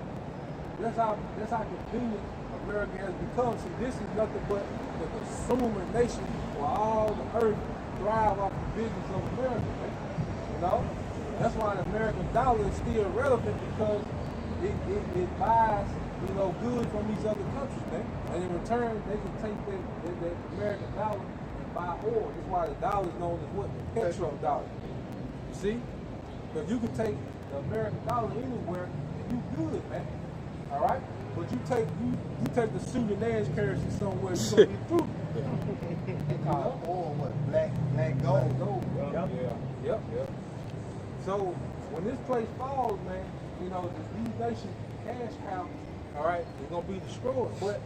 that's how convenient America has become. See, this is nothing but the consumer nation where all the earth thrive off the business of America, man. You know, that's why the American dollar is still relevant, because it buys, you know, goods from these other countries, man. And in return, they can take that American dollar and buy oil. That's why the dollar is known as what? The petrodollar. You see? Because you can take the American dollar anywhere and you good, man. All right? But you take the Sudanese currency somewhere, you're going to be through. They call oil what? Black gold. Yep. So when this place falls, man, you know, these nations cash cows, all right, they're gonna be destroyed. But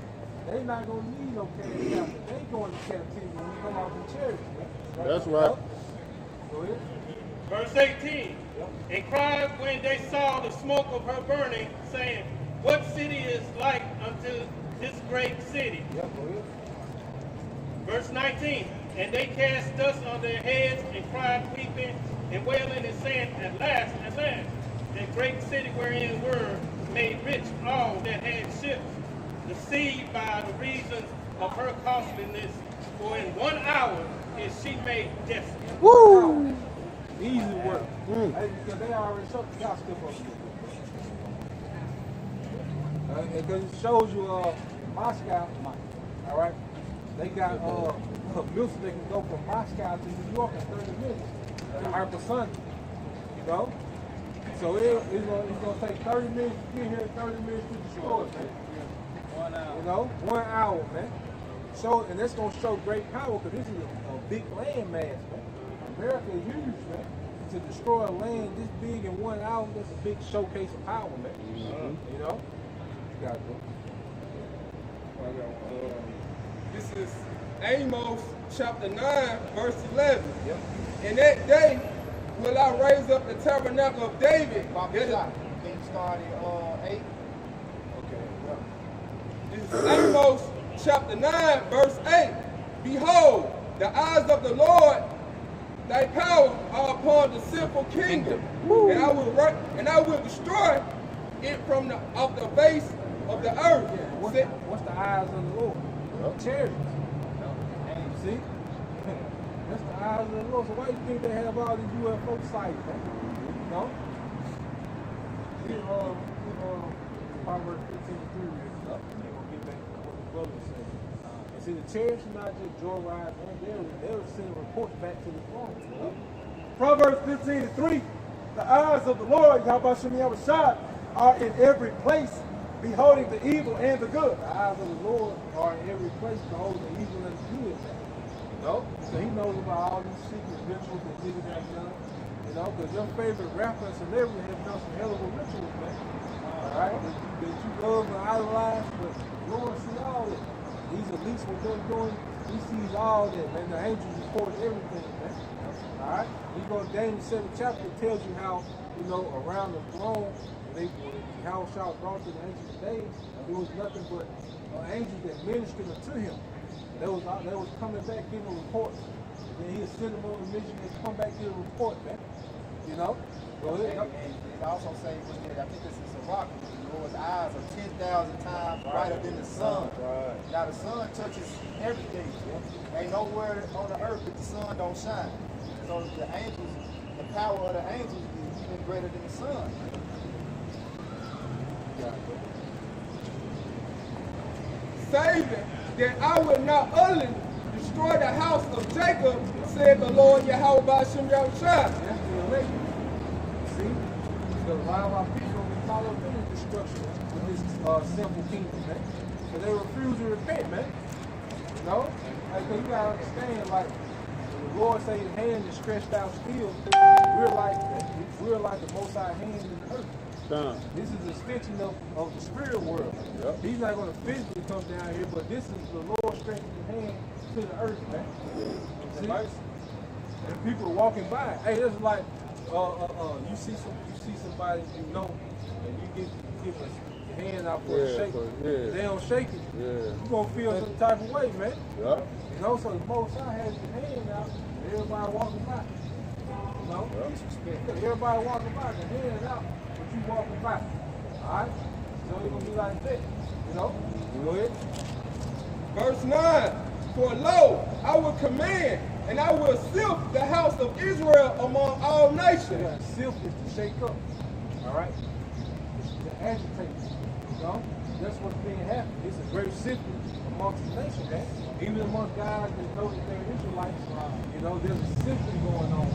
they're not gonna need no cash cows. They going to captivity when we come out of charity. That's right. Go ahead. Verse 18. And cried when they saw the smoke of her burning, saying, what city is like unto this great city? Yep, go ahead. Verse 19. And they cast dust on their heads and cried, weeping and wailing and saying, at last, that great city wherein were made rich all that had ships, deceived by the reason of her costliness, for in 1 hour is she made desolate. Woo! Easy work. Because they already shut the gospel up. Because it shows you Moscow, all right? They got mills that can go from Moscow to New York in 30 minutes. Hypersonic, you know? So it's gonna take 30 minutes to get here, 30 minutes to destroy it, man. 1 hour. You know, 1 hour, man. So, and that's gonna show great power, because this is a big land mass, man. America is huge, man. To destroy a land this big in 1 hour, that's a big showcase of power, man. You know? You gotta go. This is Amos chapter 9, verse 11. Yep. In that day will I raise up the tabernacle of David. Can you start at 8? Okay, yeah. This is Amos chapter 9, verse 8. Behold, the eyes of the Lord, thy power are upon the sinful kingdom, and I will destroy it from off the face of the earth. Yeah. What's the eyes of the Lord? Chariots. See? That's the eyes of the Lord. So why do you think they have all these UFO sites, man? You know? Proverbs 15:3. We're gonna get back to what the brother said. And see, the chariots are not just joyride, man. They'll send reports back to the throne. Proverbs 15:3. The eyes of the Lord, Yahweh Shem Yahushua, are in every place, beholding the evil and the good. The eyes of the Lord are in every place, beholding the evil and the good, man. You know? So he knows about all these secret rituals that niggas have done. You know, because your favorite rapper and celebrity have done some hell of a rituals, man. Alright? That you love and idolize, but the Lord sees all that. These elites, what they're doing, he sees all that, man. The angels report everything, man. Alright? You go to Daniel 7th chapter, it tells you how, you know, around the throne, when Yahushua was brought to the ancient days, there was nothing but angels that ministered unto him. They was coming back giving reports. And then he'd send them on a mission and come back give a report, man. You know? Go ahead. And it also says, I think this is a rock, the Lord's eyes are 10,000 times brighter than the sun. Right. Now the sun touches everything. Ain't nowhere on the earth that the sun don't shine. So the angels, the power of the angels is even greater than the sun. Saving that I will not utterly destroy the house of Jacob, said the Lord Yahweh Ba'ashem Yahushua. See? Because a lot of our people will follow in destruction with this simple kingdom, man. So they refuse to repent, man. You know? Like, you gotta understand, like, when the Lord say his hand is stretched out still, we're like the Most High hand in the earth. This is an extension of the spirit world. Yep. He's not going to physically come down here, but this is the Lord stretching his hand to the earth, man. See? And people are walking by. Hey, this is like you see somebody you know, and you give your hand stand out for the shake. If they don't shake it, you gonna feel some type of way, man. Yeah. You know, so the Most High has his hand out, and everybody walking by. You know? Everybody walking by, the hand out, but you walking by. Alright? So it's gonna be like that. You know? Go ahead. Verse 9, for lo, I will command, and I will sift the house of Israel among all nations. Yeah, sift is to shake up. Alright? It's to agitate. You know? That's what's being happened. It's a great sifting amongst the nation, man. Even amongst guys that know that they're Israelites, you know, there's a sifting going on.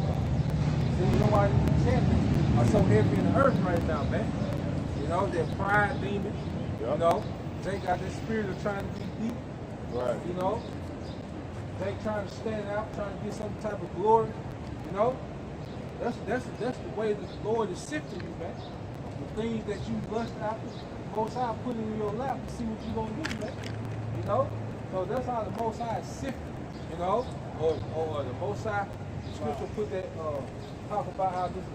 See, you know why these champions are so heavy in the earth right now, man? You know, they're pride demons. You know, they got this spirit of trying to be deep. Right. You know, they trying to stand out, trying to get some type of glory. You know, that's the way that the Lord is sifting you, man. The things that you lust after, Most High put in your lap to see what you're gonna do, man. You know, so that's how the Most High is sifting. You know, or the Most High, the Scripture put that talk about how this is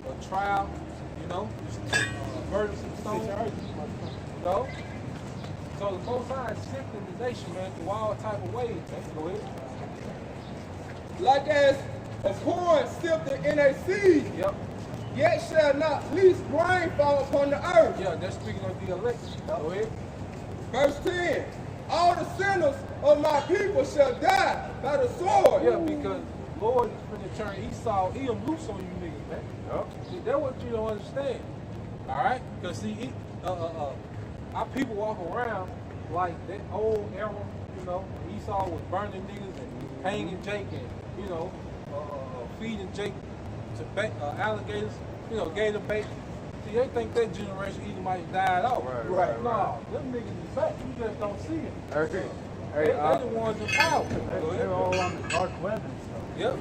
a trial. You know, burdensome stone. You know. So the Most High is sifting the nation, man, through all type of ways. Let's go ahead. Like as a corn sifted in a seed, yet shall not least grain fall upon the earth. Yeah, that's speaking of the elect. Go ahead. Verse 10, all the sinners of my people shall die by the sword. Yeah, because Lord is going to turn Esau, he'll loose on you niggas, man. See, that's what you don't understand. All right? Because see, our people walk around like that old era, you know, Esau was burning niggas and hanging Jake and, you know, feeding Jake to alligators, you know, gator bait. See, they think that generation Edomites died off. Right. No, them niggas is back. You just don't see them. Hey, They the ones in power. They're all on the dark web and stuff. Yep.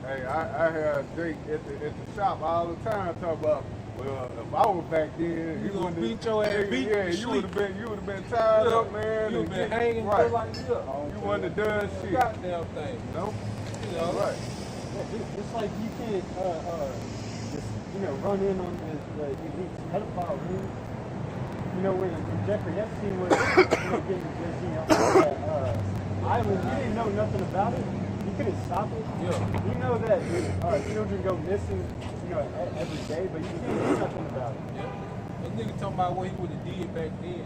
Hey, I heard Jake at the shop all the time talk about, well, if I was back then, you gonna beat your ass, beat yeah, you would have been tired up, man. You would have been hanging right. like this. You wouldn't have done shit. Goddamn thing. No? You know, right. It's like you can't just, you know, run in on the elite pedophile news. You know, when Jeffrey Epstein was getting this, you know, island, you didn't know nothing about it. You couldn't stop it. Yeah. You know that children go missing, you know, every day, but you can't do nothing about it. Yeah. That nigga talking about what he would have did back then.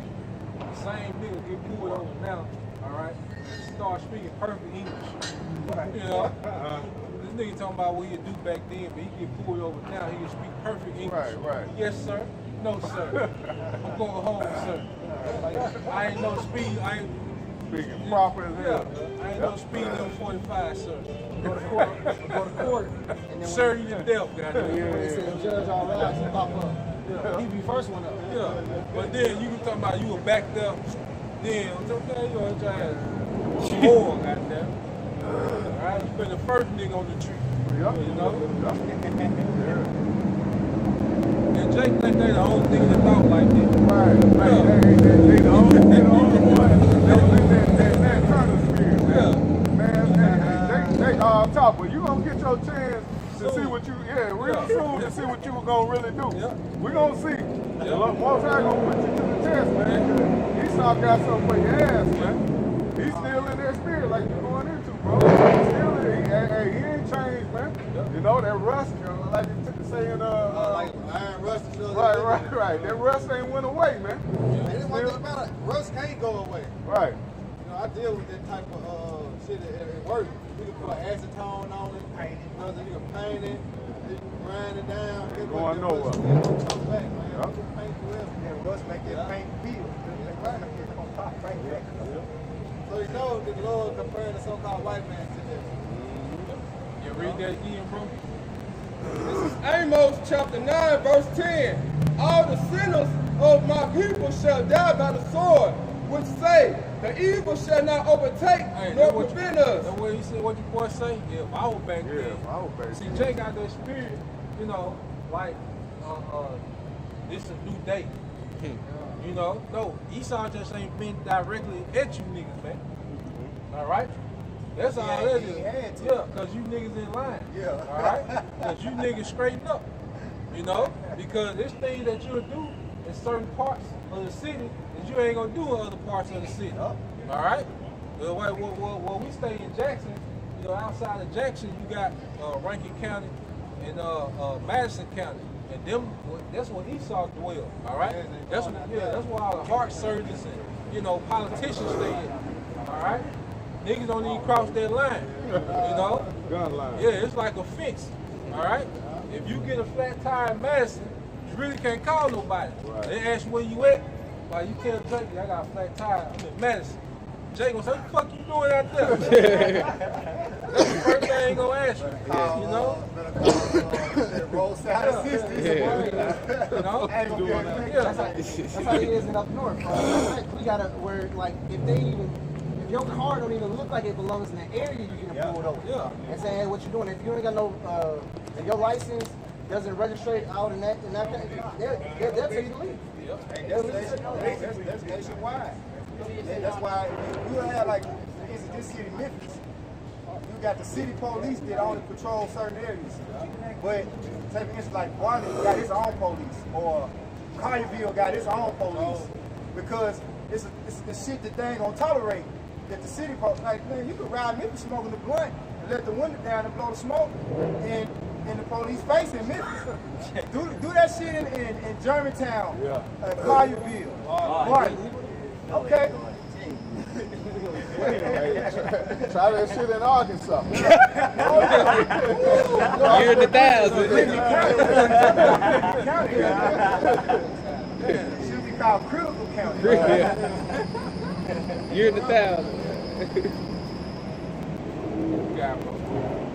The same nigga get pulled over now, all right, and start speaking perfect English. Right. You know? This nigga talking about what he'd do back then, but he get pulled over now, he can speak perfect English. Right. Yes, sir. No, sir. I'm going home, sir. Like, I ain't no speed. I ain't speaking proper as hell. I ain't no speed limit 45, sir. Go to court. Sir, you the devil, goddamn. The judge all around, he pop up. Yeah. He be first one up. Yeah. But then you can talk about you were back there. Then it's okay, you know, it's more, goddamn. Alright, you been the first nigga on the tree. Yep. You know? And Jake think they the only nigga that thought like this. Right. They the only one that kind of spirit, man. Man, they on top, but you gonna get your chance to see what you, real soon to see what you were gonna really do. Yeah. We gonna see. Most High gonna put you to the test, man. Esau got something for your ass, man. He's still in that spirit like you're going into, bro. He's still in it. He ain't changed, man. You know, that rust, like you saying, like iron rust. Right. That rust ain't went away, man. And that's one thing about it. Rust can't go away. Right. You know, I deal with that type of shit at work. You can put acetone on it, paint it. You can paint it, you can grind it down. Going nowhere. It won't come back, man. You can paint forever. Yeah, rust make that paint feel. It's gonna pop right back. So you know the Lord compared the so-called white man to this. You read that again, bro? This is Amos chapter 9, verse 10. All the sinners of my people shall die by the sword, which say, the evil shall not overtake nor prevent us. That's what he said, what your boy say? Yeah, if I was back then. If I was back See, then. Jay got that spirit, you know, like, this a new day. You know, no, Esau just ain't been directly at you niggas, man. All right? That's all that is. Yeah, because you niggas in line. Yeah. All right? Because you niggas straighten up. You know? Because this thing that you'll do in certain parts of the city that you ain't gonna do in other parts of the city. All right? Well, we stay in Jackson. You know, outside of Jackson, you got Rankin County and Madison County, and that's where Esau dwell. All right? That's where all the heart surgeons and politicians stay in. All right? Niggas don't even cross that line. You know? Gun line. Yeah, it's like a fence. All right? If you get a flat tire in Madison, you really can't call nobody. Right. They ask you where you at. Well, you tell Jake, I got a flat tire. I'm in Madison. Jake gonna say, what the fuck you doing out there? That's the first thing he gonna ask you. You know? Roadside assistance. You know? That's how it is in up north. We gotta where like if your car don't even look like it belongs in the area, you get pulled over. Yeah. And saying, hey, what you doing? If you ain't got no, if your license doesn't register out in that they'll tell you to leave. That's nationwide. That's why you have like this city, Memphis. You got the city police that only patrol certain areas. But take for instance, like Barney got his own police, or Collierville got his own police, because it's the shit that they ain't gonna tolerate. That the city police, like, man, you could ride Memphis smoking the blunt and let the window down and blow the smoke in the police face in Memphis. do that shit in Germantown, Collierville, Barney. Okay. Try that shit in Arkansas. You're in the thousands. Should be called critical county. You're in the thousands.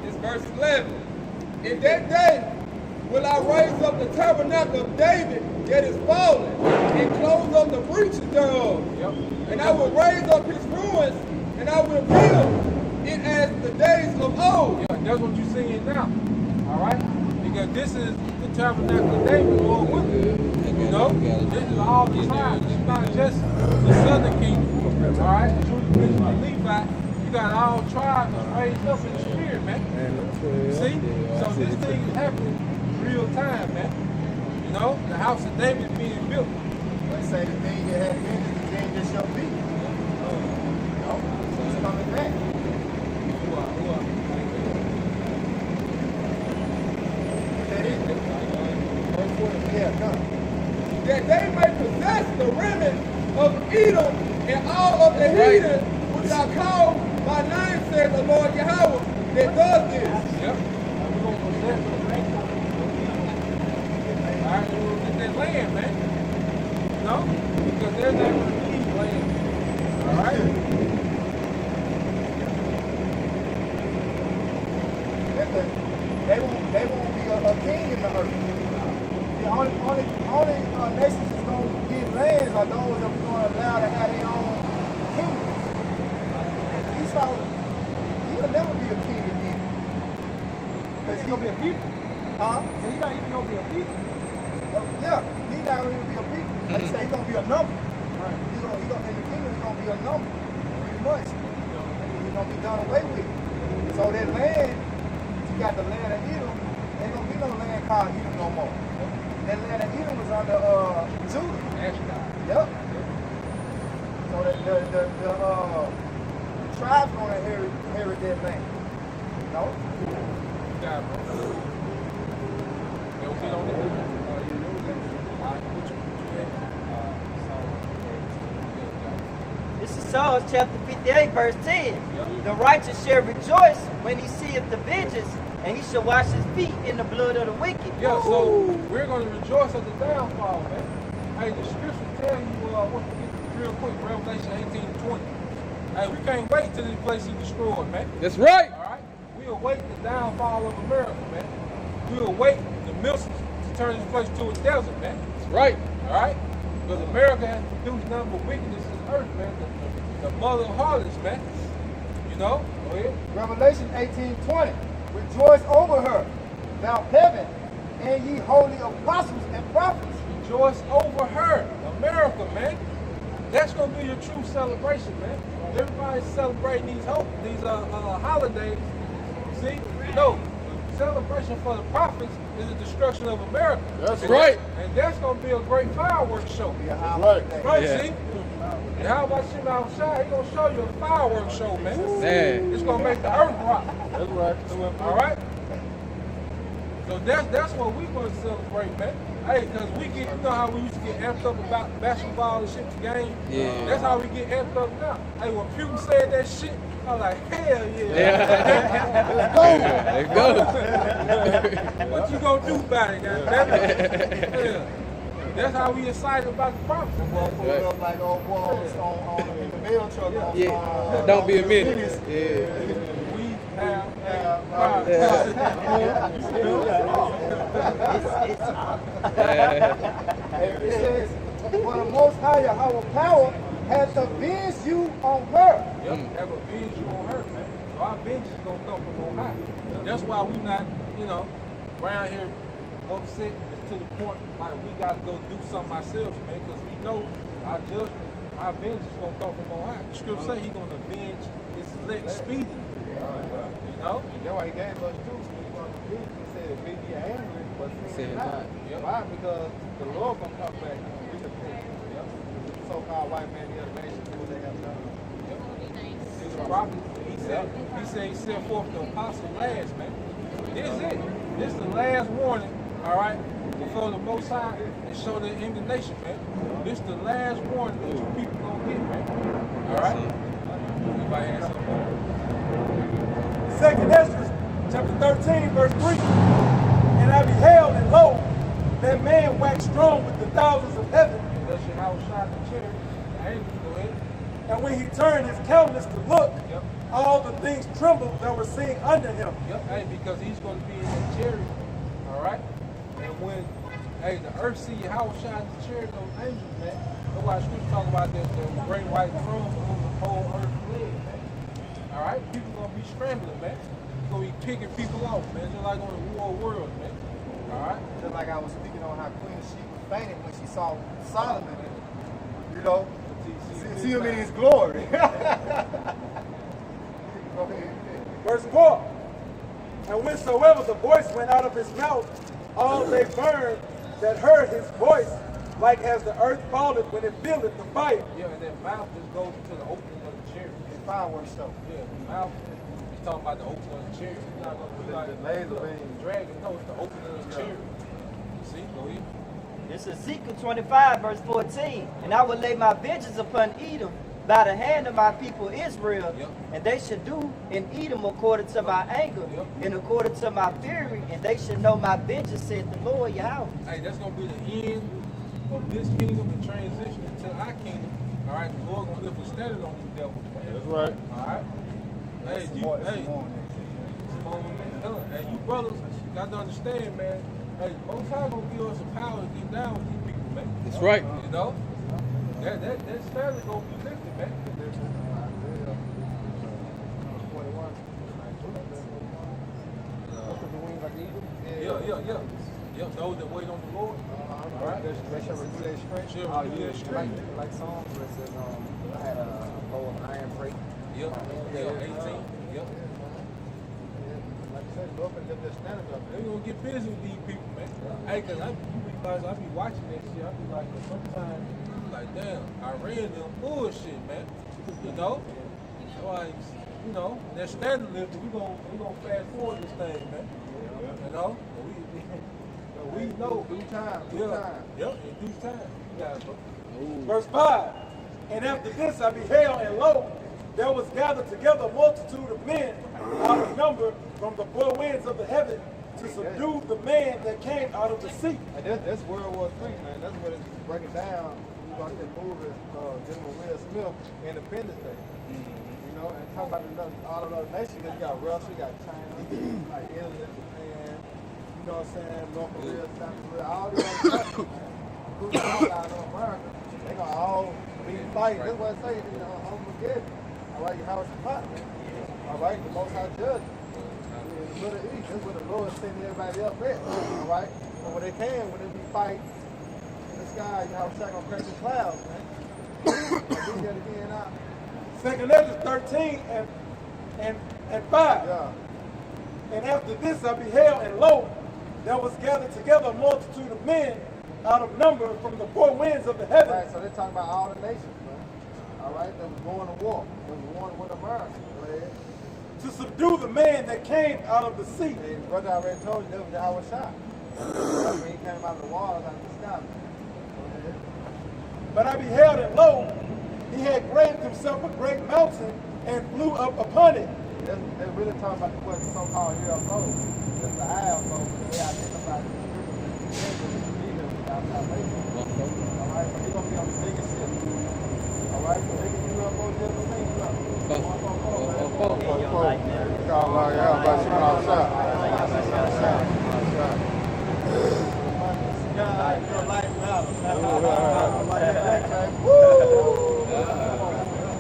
It's verse 11. In that day will I raise up the tabernacle of David that is fallen, and close up the breaches thereof. And I will raise up his ruins, and I will build it as the days of old. Yeah, that's what you're seeing now. All right? Because this is the tabernacle of David going with it. You know? This is all the tribes. It's not just the southern kingdom. All right? The Judah, Benjamin, and Levi. You got all tribes raised up in the spirit, man. See? So this thing is happening in real time, man. You know? The house of David is being built. They say the thing that had been is the thing that shall be. It's coming back. That they may possess the remnant of Edom and all of the heathen which I call by name, says the Lord Yahweh, that does this. Yep. We're going to possess the land. All right, we're going to get that land, man. You know? Because they're not going to need land. All right? They won't be a king in the earth. The only nations that's going to get lands are those that we're going to allow to have their own kingdom. Esau, he'll never be a king again. Because he's going to be a people. Huh? So he's not even going to be a people. Yeah, he's not going to be a people. Like you say, he's going to be a number. Right. In the kingdom, he's going to be a number. Pretty much. He's going to be done away with. So that land, you got the land of Edom, ain't going to be no land called Edom no more. That land of Edom was under Judah. Yep. So the tribe's going to inherit that land. No? This is Psalms chapter 58, verse 10. The righteous shall rejoice when he seeth the vengeance, and he shall wash his feet in the blood of the wicked. Yeah, so we're going to rejoice at the downfall, man. Hey, the scripture tell you, real quick, Revelation 18:20. Hey, we can't wait till this place is destroyed, man. That's right. All right? We await the downfall of America, man. We await the missiles to turn this place to a desert, man. That's right. All right? Because America has produced nothing but wickedness in the earth, man. The mother of harlots, man. You know? Go ahead. Revelation 18:20. Rejoice over her, thou heaven, and ye holy apostles and prophets. Rejoice over her, America, man. That's gonna be your true celebration, man. Everybody's celebrating these holidays. See, no, celebration for the prophets is the destruction of America. That's right. And that's going to be a great fireworks show. That's right. Right, Yeah. see? And how about you outside? He's going to show you a fireworks show, man. Man. It's going to make the earth rock. That's right. All right? So that's what we going to celebrate, man. Hey, because we get, you know how we used to get amped up about basketball and shit, the game? Yeah. That's how we get amped up now. Hey, when Putin said that shit, I'm like, hell yeah. Let's go. What you gonna do about it, guys? That's how we excited about the prophecy. We'll pull it up like old walls in the mail truck. Yeah. Don't be a minute. Yeah. We have It says, for the Most High Yahweh power hath avenged you on her. Yep, have avenged you on her, man. So our vengeance gonna come from on high. That's why we not, around here upset to the point like we gotta go do something ourselves, man, because we know our judgment, our vengeance gonna come from on high. The scripture say he gonna avenge his elect speedily. You know? That's why he gave us two. He said, be ye angry, but sin not. Why? Because the Lord gonna come back and repent. So-called white man, the other nation, do what they have done. The prophet, he sent forth the apostle last, man. This is it. This is the last warning, all right, before the Most High and show the indignation, man. This is the last warning that you people gonna get, man. All right? Anybody has something more? Second Ezra, chapter 13, verse 3. And I beheld, and lo, that man waxed strong with the thousands of heaven. That's your house shot the chair. The angels go ahead. And when he turned his countenance to look, all the things trembled that were seen under him. Yep, hey, because he's going to be in that chariot, all right? And when, hey, the earth see your house shot the chariot, those angels, man. That's why Scripture talk about that the great white throne on the whole earth fled, man. All right? People going to be scrambling, man. Going to be picking people off, man, just like on the war world, man. All right? Just like I was speaking on how Queen Sheba fainted when she saw Solomon, you know, see him in his glory. Verse 4. And whensoever the voice went out of his mouth, all they burned that heard his voice, like as the earth falleth when it filleth the fire. Yeah, and that mouth just goes to the opening of the chariot. The fireworks show. Yeah, the mouth. He's talking about the opening of the chariot. It's not going to be like The laser beam. dragon. No, it's the opening of the chariot. See, go ahead. This is Ezekiel 25, verse 14. And I will lay my vengeance upon Edom by the hand of my people Israel, and they should do in Edom according to my anger, and according to my fury, and they should know my vengeance, said the Lord Yahweh. Hey, that's going to be the end of this kingdom and transition into our kingdom. All right, the Lord going to lift a standard on these devils. That's right. All right? Hey, hey, you brothers got to understand, man. Hey, Most High going to give us the power to get down with these people, man. That's right. You know? That standard going to be lifted, man. Yeah, those that wait on the Lord. All right? They shall renew their strength. Shall renew their strength. Like songs where it says, I had a bow of iron break. Yep, 18. Yep. Like I said, go up and lift their standard up. They gonna get busy with these people, man. Hey, cause I be watching that shit. I be like, sometimes, like, damn, I ran them bullshit, man. You know? So you know, that standard lifted, we gonna fast forward this thing, man. You know? We know. Due time. Yep, in due time. You got it, bro. Verse 5. And after this I beheld, and lo, there was gathered together a multitude of men out of number from the four winds of the heaven to subdue the man that came out of the sea. And that's World War III, man. That's what it's breaking down. You watch that movie, General Will Smith, Independence Day. You know, and talk about all of those nations. You got Russia, you got China, like Italy, Japan. You know what I'm saying? North Korea, South Korea, all these other countries, man. Who's out of America? They gonna all be fighting. That's what I say. You know, Armageddon. All right, your house is hot, man. All right, the Most High judge. In the Middle East, that's where the Lord is sending everybody up at. All right, but when they be fighting in the sky, your house is gonna crash the clouds, man. Read that again out. Second Ezra 13 and 5. Yeah. And after this I beheld, and lo, there was gathered together a multitude of men out of number from the four winds of the heaven. Right, so they're talking about all the nations, man. All right, that was going to war. That was warring with America. Go ahead. To subdue the man that came out of the sea. And brother already told you that was our shot. When he came out of the waters, out of the sky. But I beheld, and lo, he had graved himself a great mountain and flew up upon it. They're really talking about what the so-called UFO. That's the UFO. They identify the leaders without salvation. All right, so he's going to be on the biggest ship. All right, so they can UFO just the same stuff.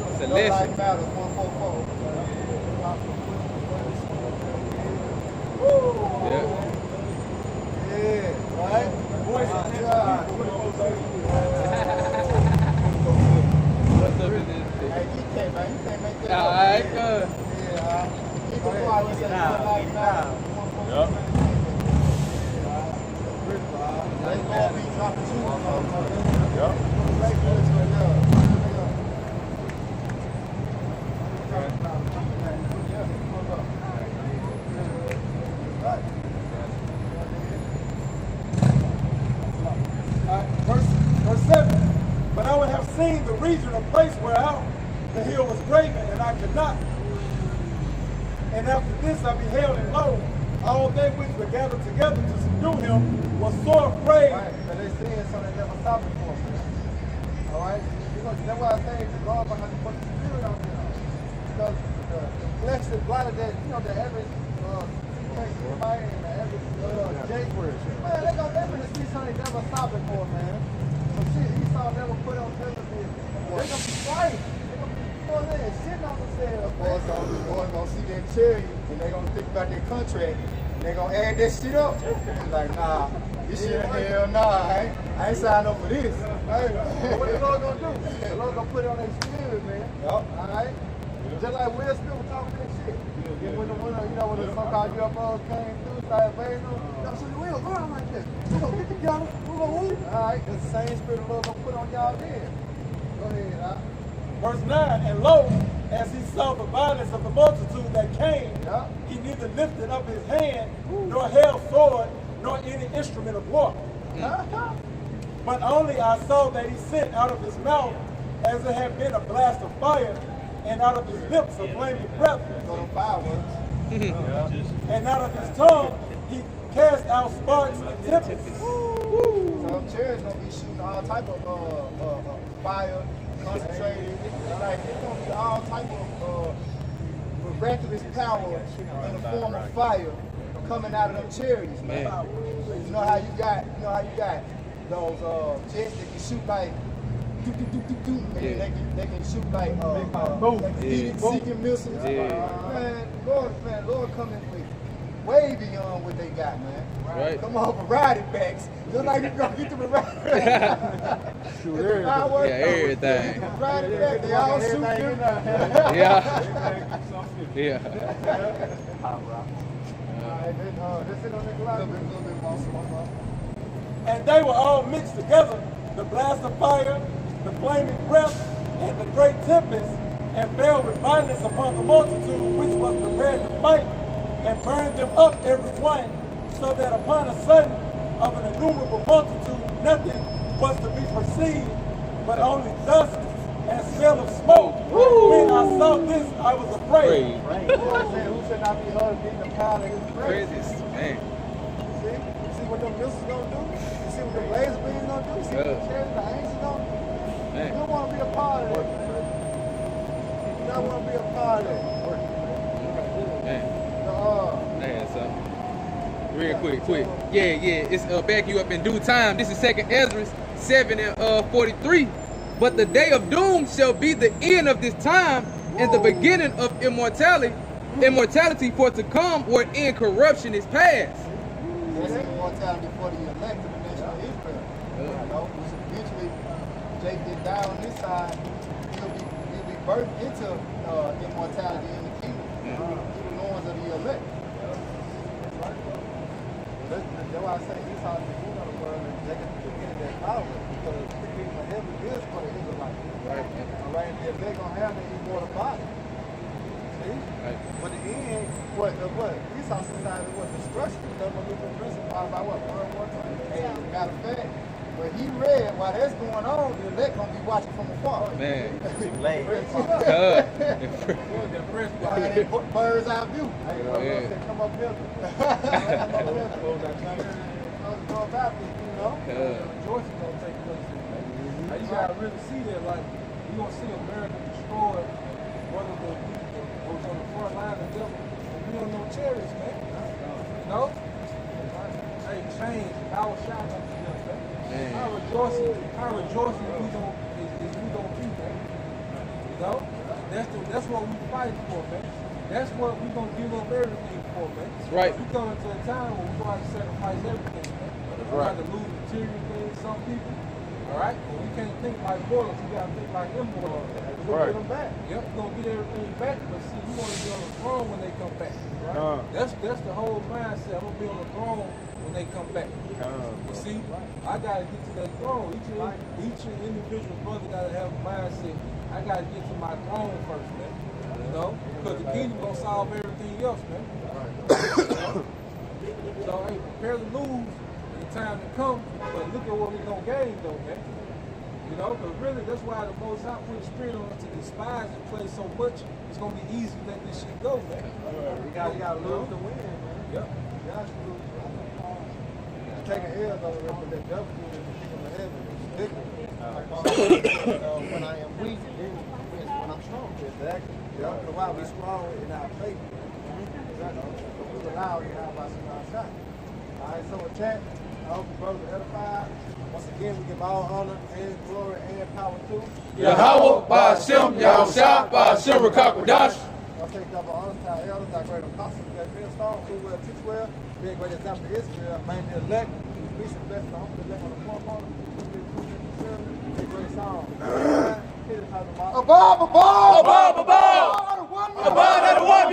It's a lesson. Alright, good. Verse 7. But I would have seen the region or place whereout the hill was graven, and I could not. And after this I beheld, and lo, all they which were gathered together to subdue him was sore afraid. Right, but they see it so they never stop it for us. All right? That's why I say the God behind the put the spirit on them. Because the flesh is blinded that, the average everybody and the average Jake. Man, they're going to see something they never stop it for, man. So shit, Esau never put on television. They're going to be fighting. They're going to be going there and shitting on themselves. Boys gonna see that cherry and they gonna think about their contract and they gonna add that shit up. It's like, nah, this shit hell nah, I ain't signed up for this. Hey, what the Lord gonna do? The Lord gonna put it on their spirit, man. Yup. All right? Just like Will Smith was talking that shit. When the so-called UFOs came through, started invading them, y'all said, Will, go out like this. We're gonna get together. We're gonna move. All right, that's the same spirit the Lord gonna put on y'all then. Go ahead, Verse 9, and lo, as he saw the violence of the multitude that came, he neither lifted up his hand, nor held sword, nor any instrument of war. But only I saw that he sent out of his mouth, as it had been a blast of fire, and out of his lips a flaming breath. And out of his tongue he cast out sparks and tempests. So cherry's gonna be shooting all type of fire, concentrated. Like it's gonna be all type of miraculous power in the form of fire coming out of them cherries, man. You know how you got those jets that can shoot like and they can shoot like seeking missiles. Man, Lord coming with way beyond what they got, man. Right. Come on, riding backs. Just like you gonna get them to ride. Shoot everything. Everything. Riding back, they all shoot them. Yeah. And they were all mixed together, the blast of fire, the flaming breath, and the great tempest, and fell with violence upon the multitude which was prepared to fight, and burned them up every one, so that upon a sudden of an innumerable multitude nothing was to be perceived, but only dust and smell of smoke. When I saw this, I was afraid. Who should not be heard beating the power of his praise? Crazy, man. See what them missiles gonna do? You see what the laser beams gonna do? You see what the chariots, the angels gonna do? You don't want to be a part of that. You don't want to be a part of that. Man, so real quick. Yeah. It's back you up in due time. This is 2nd Ezra 7 and 43. But the day of doom shall be the end of this time and the beginning of immortality for to come, where incorruption is past. That's immortality for the elect of the nation of Israel. You know, eventually Jake get down on this side, he'll be birthed into immortality in the kingdom through the loins of the elect. That's why I say Esau is the king of the world, and they can get in that power because the kingdom of heaven is for the Israelites. Right. All right, and if they're gonna have their immortal body. See? Right. But the end, what? Esau society was destruction. That's what Lutheran principle about what? World War II. Hey, matter of fact, but he read while that's going on, the elect gonna be watching from afar. Man. Bird's eye view. Hey, come up here. Go about this, you know? Rejoicing gonna take place in that. Now you gotta really see that, like, you gonna see America destroyed, one of the people who's on the front line of devil. We don't know chariots, man. You know? Hey, change, our shout out to them, man. Our rejoicing is we don't be, man. You know? That's what we fight for, man. That's what we gonna give up everything for, man. That's right. We come into a time where we go out to sacrifice everything, man. We got to lose material things, some people. All right? But we can't think like mortals. We got to think like immortals. We'll get them back. Yep, we're going to get everything back. But see, you want to be on the throne when they come back. Right? That's the whole mindset. I'm going to be on the throne when they come back. You see, I got to get to that throne. Each individual brother got to have a mindset. I got to get to my throne first, man. You know? Because the kingdom going to solve everything else, man. So, hey, prepare to lose when the time to come, but look at what we're going to gain, though, man. You know, because really, that's why the Most High put the spirit on us to despise and play so much. It's going to be easy to let this shit go, man. You got to lose to win, man. Yep. You got to lose. Taking L's over there, but that devil is the kingdom of heaven. It's ridiculous. When I am weak, then when I'm strong. Exactly. That's why we strong in our faith. Exactly. We were loud in our shot. All right, so with that, I hope you brothers are edified. Once again, we give all honor and glory and power to Yahweh, Ba'ashem, Yahushua, Ba'ashem, Rakakwadash. I'll take double honors to our elders, our great apostles, that real strong, who will teach well, be a great example to Israel, mainly elect, bishop, best, the humble elect on the foremost, be a great song. Above, above, above, above, above, Above,